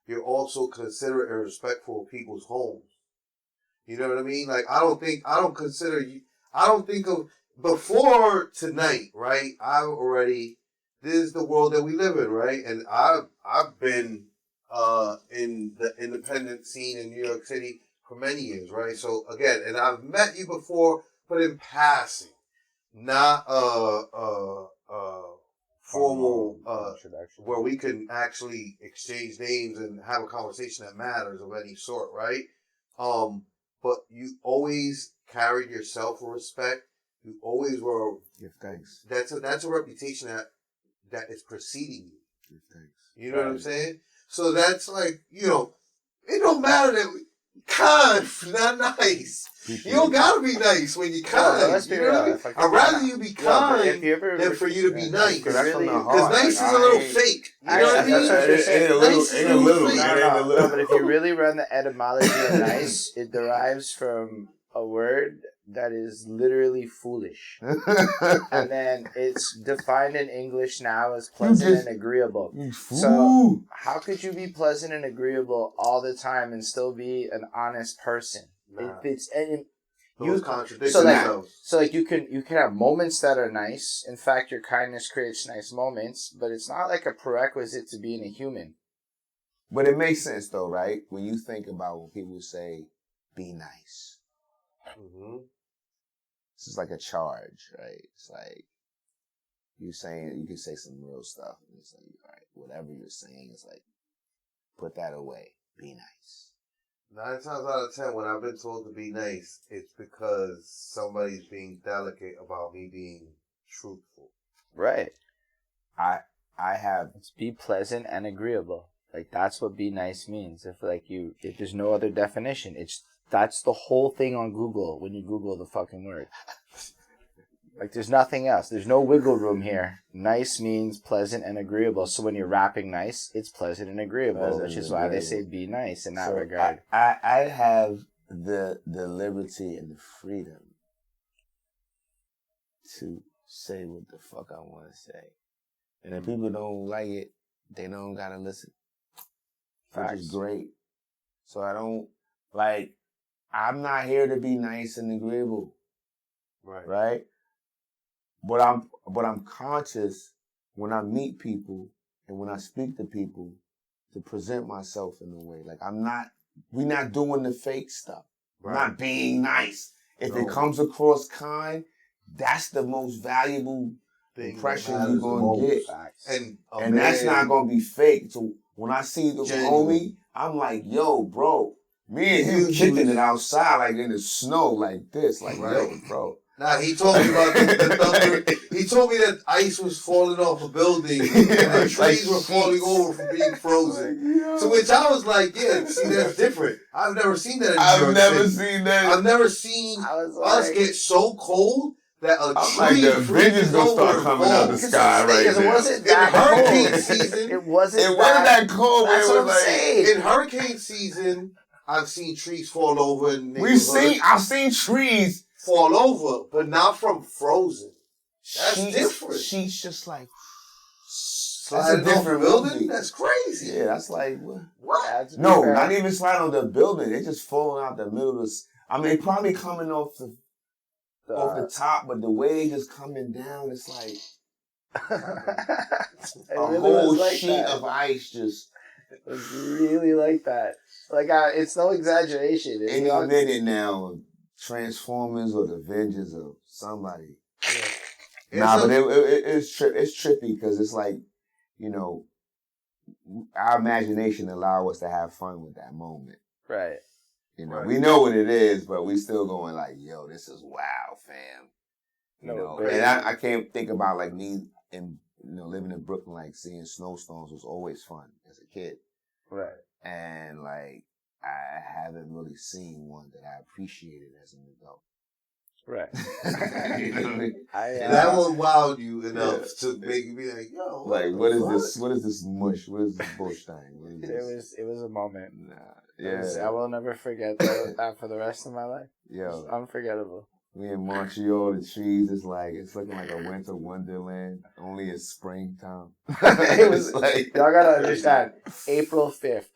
you're also considerate and respectful of people's homes. You know what I mean? Like, before tonight, right? This is the world that we live in, right? And I've been in the independent scene in New York City for many years, right? So again, and I've met you before, but in passing, not formal introduction where we can actually exchange names and have a conversation that matters of any sort, right? But you always carried yourself with respect. You always were. Give thanks. That's a reputation that is preceding you. Give thanks. You know what I'm saying? So that's like, it don't matter that we kind, not nice. You don't gotta be nice when you're kind. Let's be you know what I mean? I'd rather you be kind than for you to be nice. Because nice is a little fake. You know what I mean? Ain't a little. But if you really run the etymology of nice, it derives from a word that is literally foolish. And then it's defined in English now as pleasant and agreeable. So how could you be pleasant and agreeable all the time and still be an honest person? Nah. You contradict themselves. So you can have moments that are nice. In fact, your kindness creates nice moments, but it's not like a prerequisite to being a human. But it makes sense though, right? When you think about when people say, be nice. Mm-hmm. This is like a charge, right? It's like you can say some real stuff. And it's like, all right, whatever you're saying is like, put that away. Be nice. 9 times out of 10, when I've been told to be nice, it's because somebody's being delicate about me being truthful. Right. I have. It's be pleasant and agreeable. Like, that's what be nice means. If there's no other definition, that's the whole thing on Google when you Google the fucking word. Like, there's nothing else. There's no wiggle room here. Nice means pleasant and agreeable. So when you're rapping nice, it's pleasant and agreeable, which is why they say be nice in that regard. I have the liberty and the freedom to say what the fuck I want to say. And if people don't like it, they don't gotta listen. Which is great. So I'm not here to be nice and agreeable. Right? But I'm conscious when I meet people and when I speak to people to present myself in a way. Like we're not doing the fake stuff. Right. Not being nice. If it comes across kind, that's the most valuable impression you're gonna get. And that's not gonna be fake. So when I see the homie, I'm like, yo, bro, me and him kicking it outside like in the snow like this. Like, yo, bro. Nah, he told me about the thunder. He told me that ice was falling off a building and the trees were falling over from being frozen. To which I was like, yeah, see, that's different. I've never seen that in New York City. I've never seen us get so cold that a tree the Avengers gonna start coming out the sky right now. It wasn't that hurricane season. It wasn't that cold. That's what I'm saying. In hurricane season, I've seen trees fall over. I've seen trees fall over, but not from frozen. That's different. She's just like that's a different building. That's crazy. Yeah, that's like what? No, not even sliding on the building. They just falling out the middle of the. I mean, they probably coming off off the top, but the way just coming down, it's like It a really whole was like sheet that. of ice just. It was really like that. Like, it's no exaggeration. It's Any not- minute now, Transformers or the Avengers or somebody. Yeah. But it's trippy because it's like, you know, our imagination allow us to have fun with that moment. Right. You know, Right. we know what it is, but we still going like, yo, this is wow, fam. You No, know, but- and I can't think about like me and, you know, living in Brooklyn, like seeing snowstorms was always fun as a kid. Right. And like, I haven't really seen one that I appreciated as an adult. Right. You know what I mean? That one wowed you enough to make you be like, yo, Like, what is this? What is this mush? What is this bush thing? What is this? It was a moment. Nah, I will never forget that for the rest of my life. It's Yo, unforgettable. we in Montreal, the trees is like, it's looking like a winter wonderland, only it's springtime. It was like, Y'all gotta understand, April 5th.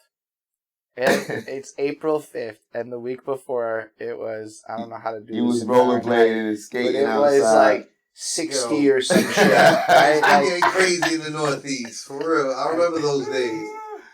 And it's April 5th, and the week before, it was, I don't know how to do you this was in Fahrenheit, rollerblading and but skating it outside. was like 60 Yo. or some shit. Right? It's Like, getting crazy in the Northeast, for real. I remember those days.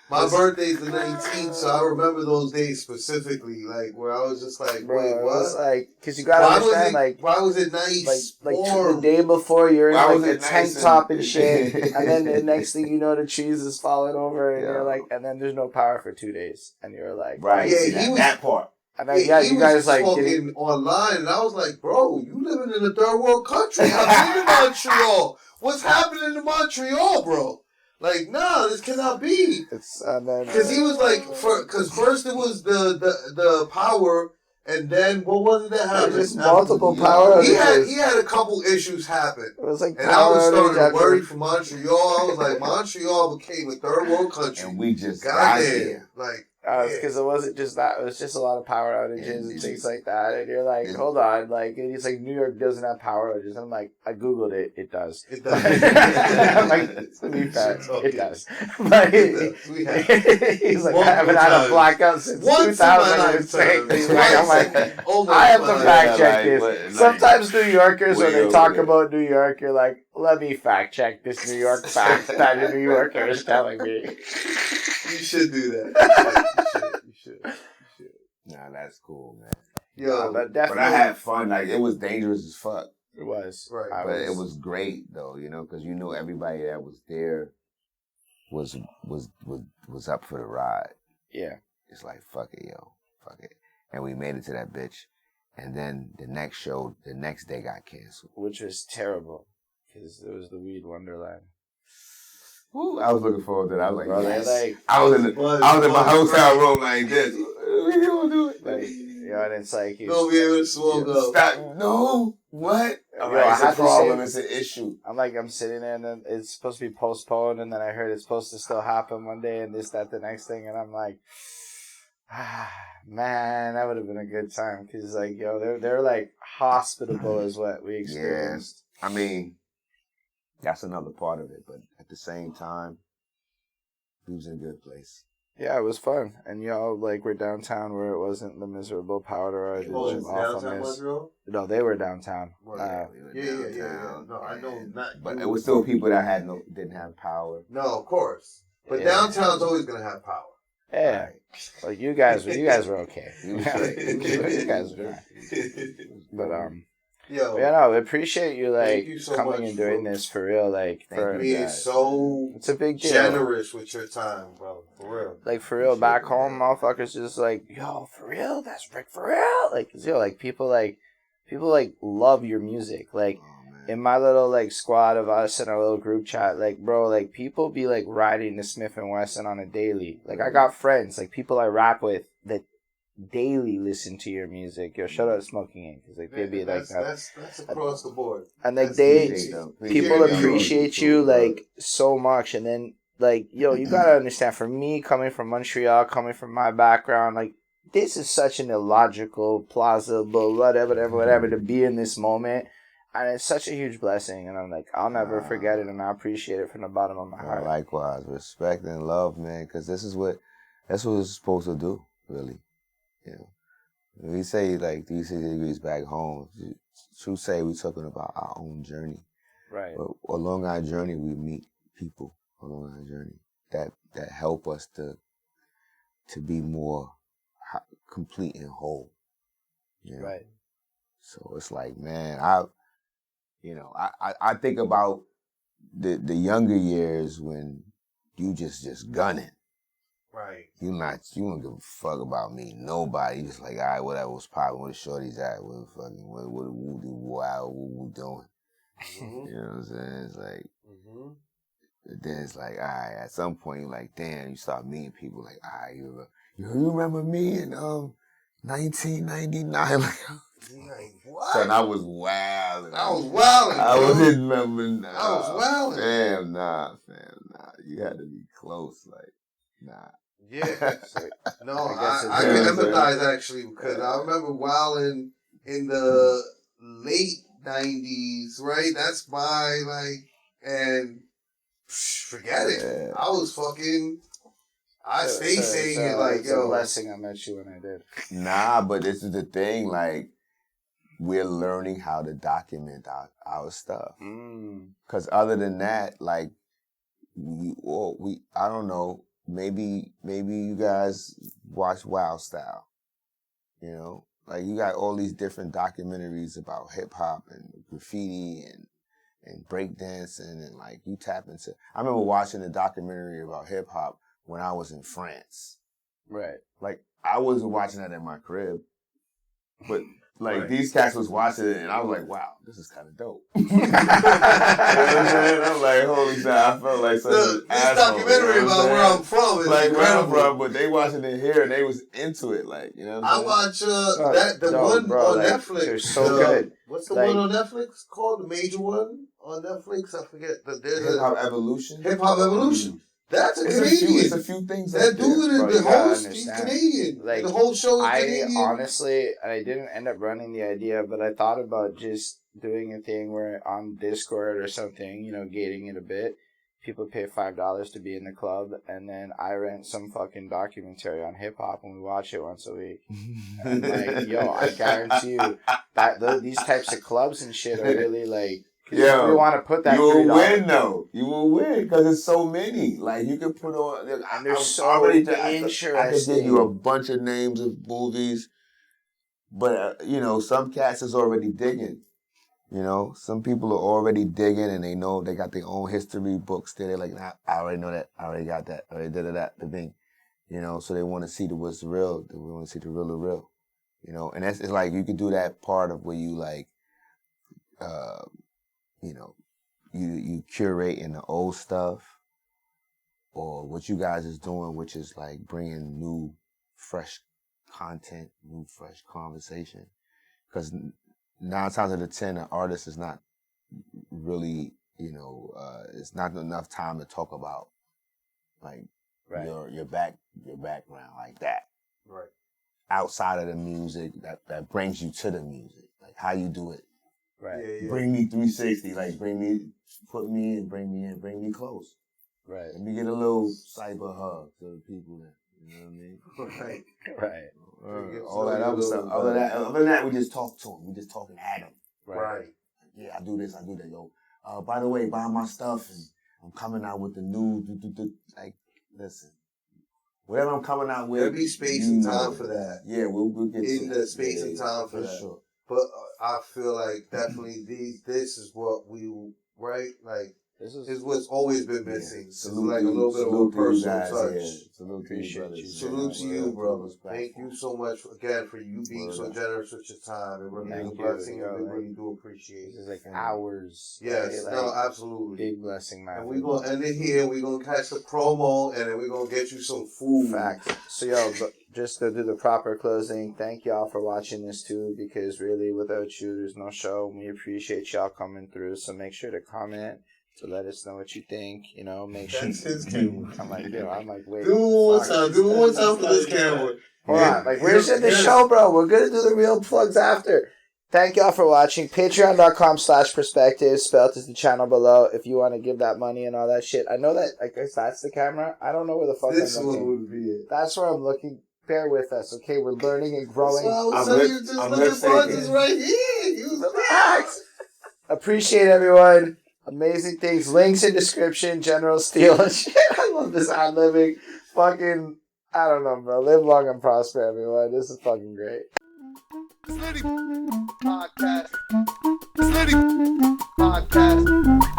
My birthday's the 19th, so I remember those days specifically, like, where I was just like, bro, wait, it what? was like, because you gotta understand, like, why was it nice? like warm? the day before you're in Why like was a it tank nice top and- and shit, and then the next thing you know, the trees is falling over, and Yeah. you're like, and then there's no power for 2 days, and you're like, Right, Yeah, see, he was- that part. and then yeah, he you guys was like talking getting, online, and I was like, bro, you living in a third world country. I've been to Montreal. What's happening in Montreal, bro? Like, nah, this cannot be. it's and then Because he was like, because first it was the power, and then what was it that happened? just multiple power He outages. had a couple issues happen. It was like And I power was starting outage to worry after. for Montreal. I was like, Montreal became a third world country. And we just got Goddamn. there. Like, Because it wasn't just that; it was just a lot of power outages and things like that. And you're like, hold on, like and it's like New York doesn't have power outages. I'm like, I googled it; it does. it does. I'm like, to be fair, it does. But We have. he's like, Multiple I haven't had a times. blackout since Once in my 2006. lifetime. He's like, I'm like, Oh my I have to God. fact check Yeah, this. like, Sometimes New Yorkers, when way they talk over there. about New York, you're like, let me fact check this New York fact that a New Yorker is telling me. You should do that. You should. Nah, that's cool, man. Yo, But But definitely, I had fun. Like, it was dangerous as fuck. it was. Right. But it was great though, you know, because you knew everybody that was there was up for the ride. Yeah. It's like fuck it, yo, fuck it, and we made it to that bitch. And then the next show, the next day got canceled. Which was terrible because it was the Weed Wonderland. Ooh, I was looking forward to that. I was like, Bro, yes. they like, I was in my hotel room like this. We gonna do it. like, you know, and it's like, you Don't be able to smoke up. Stop. No. What? Yo, All right, I it's a had to problem. say- It's an issue. I'm sitting there and then it's supposed to be postponed and then I heard it's supposed to still happen one day and this, that, the next thing. And I'm like, man, that would have been a good time. Cause like, yo, they're like hospitable is what we experienced. I mean, that's another part of it. But at the same time, he was in a good place. Yeah, it was fun. And like we're downtown where it wasn't the miserable powder outage. Oh, and it's downtown awfulness. Montreal? No, they were downtown. We were Yeah. downtown, No, I know and- not. But you. it was still people that didn't have power. No, of course. But Yeah. downtown's always gonna have power. Yeah. Like you guys were okay. You you guys were alright. But Yo, yeah, no, we appreciate you like Thank you so coming much and doing for- this for real. Like Thank for you, being guys. so it's a big deal. generous with your time, bro. For real. Like for real, back home, motherfuckers just like, yo, for real, that's Rick for real. Like, yo, like people love your music. Like Oh, man. in my little like squad of us in our little group chat, like bro, like people be like riding the Smif-N-Wessun on a daily. Like I got friends, like people I rap with that daily listen to your music. Yo, shout out to Smoking Ink because like they be like that's across the board. and like That's they Appreciate them. people Yeah, appreciate you like so much, and then like yo, you gotta understand. For me, coming from Montreal, coming from my background, like this is such an illogical, plausible, whatever to be in this moment, and it's such a huge blessing. And I'm like, I'll never forget it, and I appreciate it from the bottom of my heart. Likewise, respect and love, man, because that's what it's supposed to do, really. You know, We say like 360 degrees back home. True say we're talking about our own journey. Right. But along our journey, we meet people along our journey that help us to be more complete and whole. You know? Right. So it's like, man, I think about the younger years when you just gunning. Right. You don't give a fuck about me. Nobody. You just like, all right, whatever was popping, where the shorties at, what the woo doing. Mm-hmm. You know what I'm saying? It's like, then it's like, all right, at some point, you're like, damn, you start meeting people like, all right, you remember me in 1999? Like, what? Son, I was wild. I was wilding. I wasn't remembering. Nah, I was wilding. Fam, nah. You had to be close, like, nah. Yeah. No, I can empathize actually because I remember wilding in the late 90s, right? That's my, and forget it. Yeah. I was fucking, stay saying it like, it's yo. a blessing I met you when I did. Nah, but this is the thing, like, we're learning how to document our stuff. Because other than that, like, I don't know, maybe you guys watch Wild Style, you know? Like, you got all these different documentaries about hip-hop and graffiti and breakdancing, and, like, you tap into... I remember watching a documentary about hip-hop when I was in France. Right. Like, I wasn't watching that in my crib, but... Like, these cats was watching it, and I was like, wow, this is kind of dope. You know what I'm saying? I'm like, holy shit, I felt like such an asshole. This documentary about where I'm from is like, incredible. Where I'm from, but they watching it here, and they was into it, like, you know what I'm saying? I watch the one on Netflix. They're so good. What's the one on Netflix called? The major one on Netflix? I forget. There's Hip-Hop Evolution? Hip-Hop Evolution. That's a Canadian. It's a few things. That dude is the host. He's Canadian. Like, the whole show is Canadian. Honestly, I didn't end up running the idea, but I thought about just doing a thing where on Discord or something, you know, gating it a bit. People pay $5 to be in the club, and then I rent some fucking documentary on hip hop, and we watch it once a week. And like, yo, I guarantee you that these types of clubs and shit are really like. Yeah, you want to put that. You will win though. You will win because there's so many. Like you can put on. And they're so interesting. I can give you a bunch of names of movies, but you know some cats is already digging. You know, some people are already digging, and they know they got their own history books. They're like, nah, I already know that. I already got that. I already did that. The thing. You know, so they want to see what's real. They want to see the real of real. You know, and it's like you could do that part of where you like. You know, you curating the old stuff or what you guys is doing, which is like bringing new, fresh content, new, fresh conversation. Because 9 times out of 10, an artist is not really, you know, it's not enough time to talk about like your background like that. Right. Outside of the music, that brings you to the music, like how you do it. Right. Yeah. Bring me 360, like put me in, bring me close. Right. Let me get a little cyber hug to the people that, you know what I mean? Right. All that other stuff. Other than that, we just talk to them. We just talking at them. Right. Yeah, I do this, I do that. Yo, by the way, buy my stuff, and I'm coming out with the new, like, listen. Whatever I'm coming out with. There'll be space and time for that. Yeah, we'll get in the space and time for that. Sure. But I feel like definitely this is what we, right? Like, this is what's always been missing. It's like a little bit of a personal touch. Yeah. Salute to you, brothers. Salute to you, brothers. Thank you so much again for you being so generous with your time. It really is a blessing, and we really do appreciate it. It's like hours. Yes, no, absolutely. Big blessing, man. And we're going to end it here. We're going to catch the promo, and then we're going to get you some food. Facts. So, yo, just to do the proper closing, thank y'all for watching this too, because really without you, there's no show. We appreciate y'all coming through, so make sure to comment to let us know what you think. You know, make sure. That's his camera. I'm like, wait. Do it one time. Do it one time for this camera. Hold on. Like, where's the show, bro? We're going to do the real plugs after. Thank y'all for watching. Patreon.com/perspective. Spelt is the channel below if you want to give that money and all that shit. I know that, I guess that's the camera. I don't know where the fuck this I'm looking. one would be it. That's where I'm looking. bear with us, okay? We're learning and growing. I'm listening. Right here. Relax. Appreciate everyone. Amazing things. Links in description. General Steele and shit. I love this ad-libbing. Fucking, I don't know, bro. Live long and prosper, everyone. This is fucking great. Littyyy Podcast. Littyyy Podcast.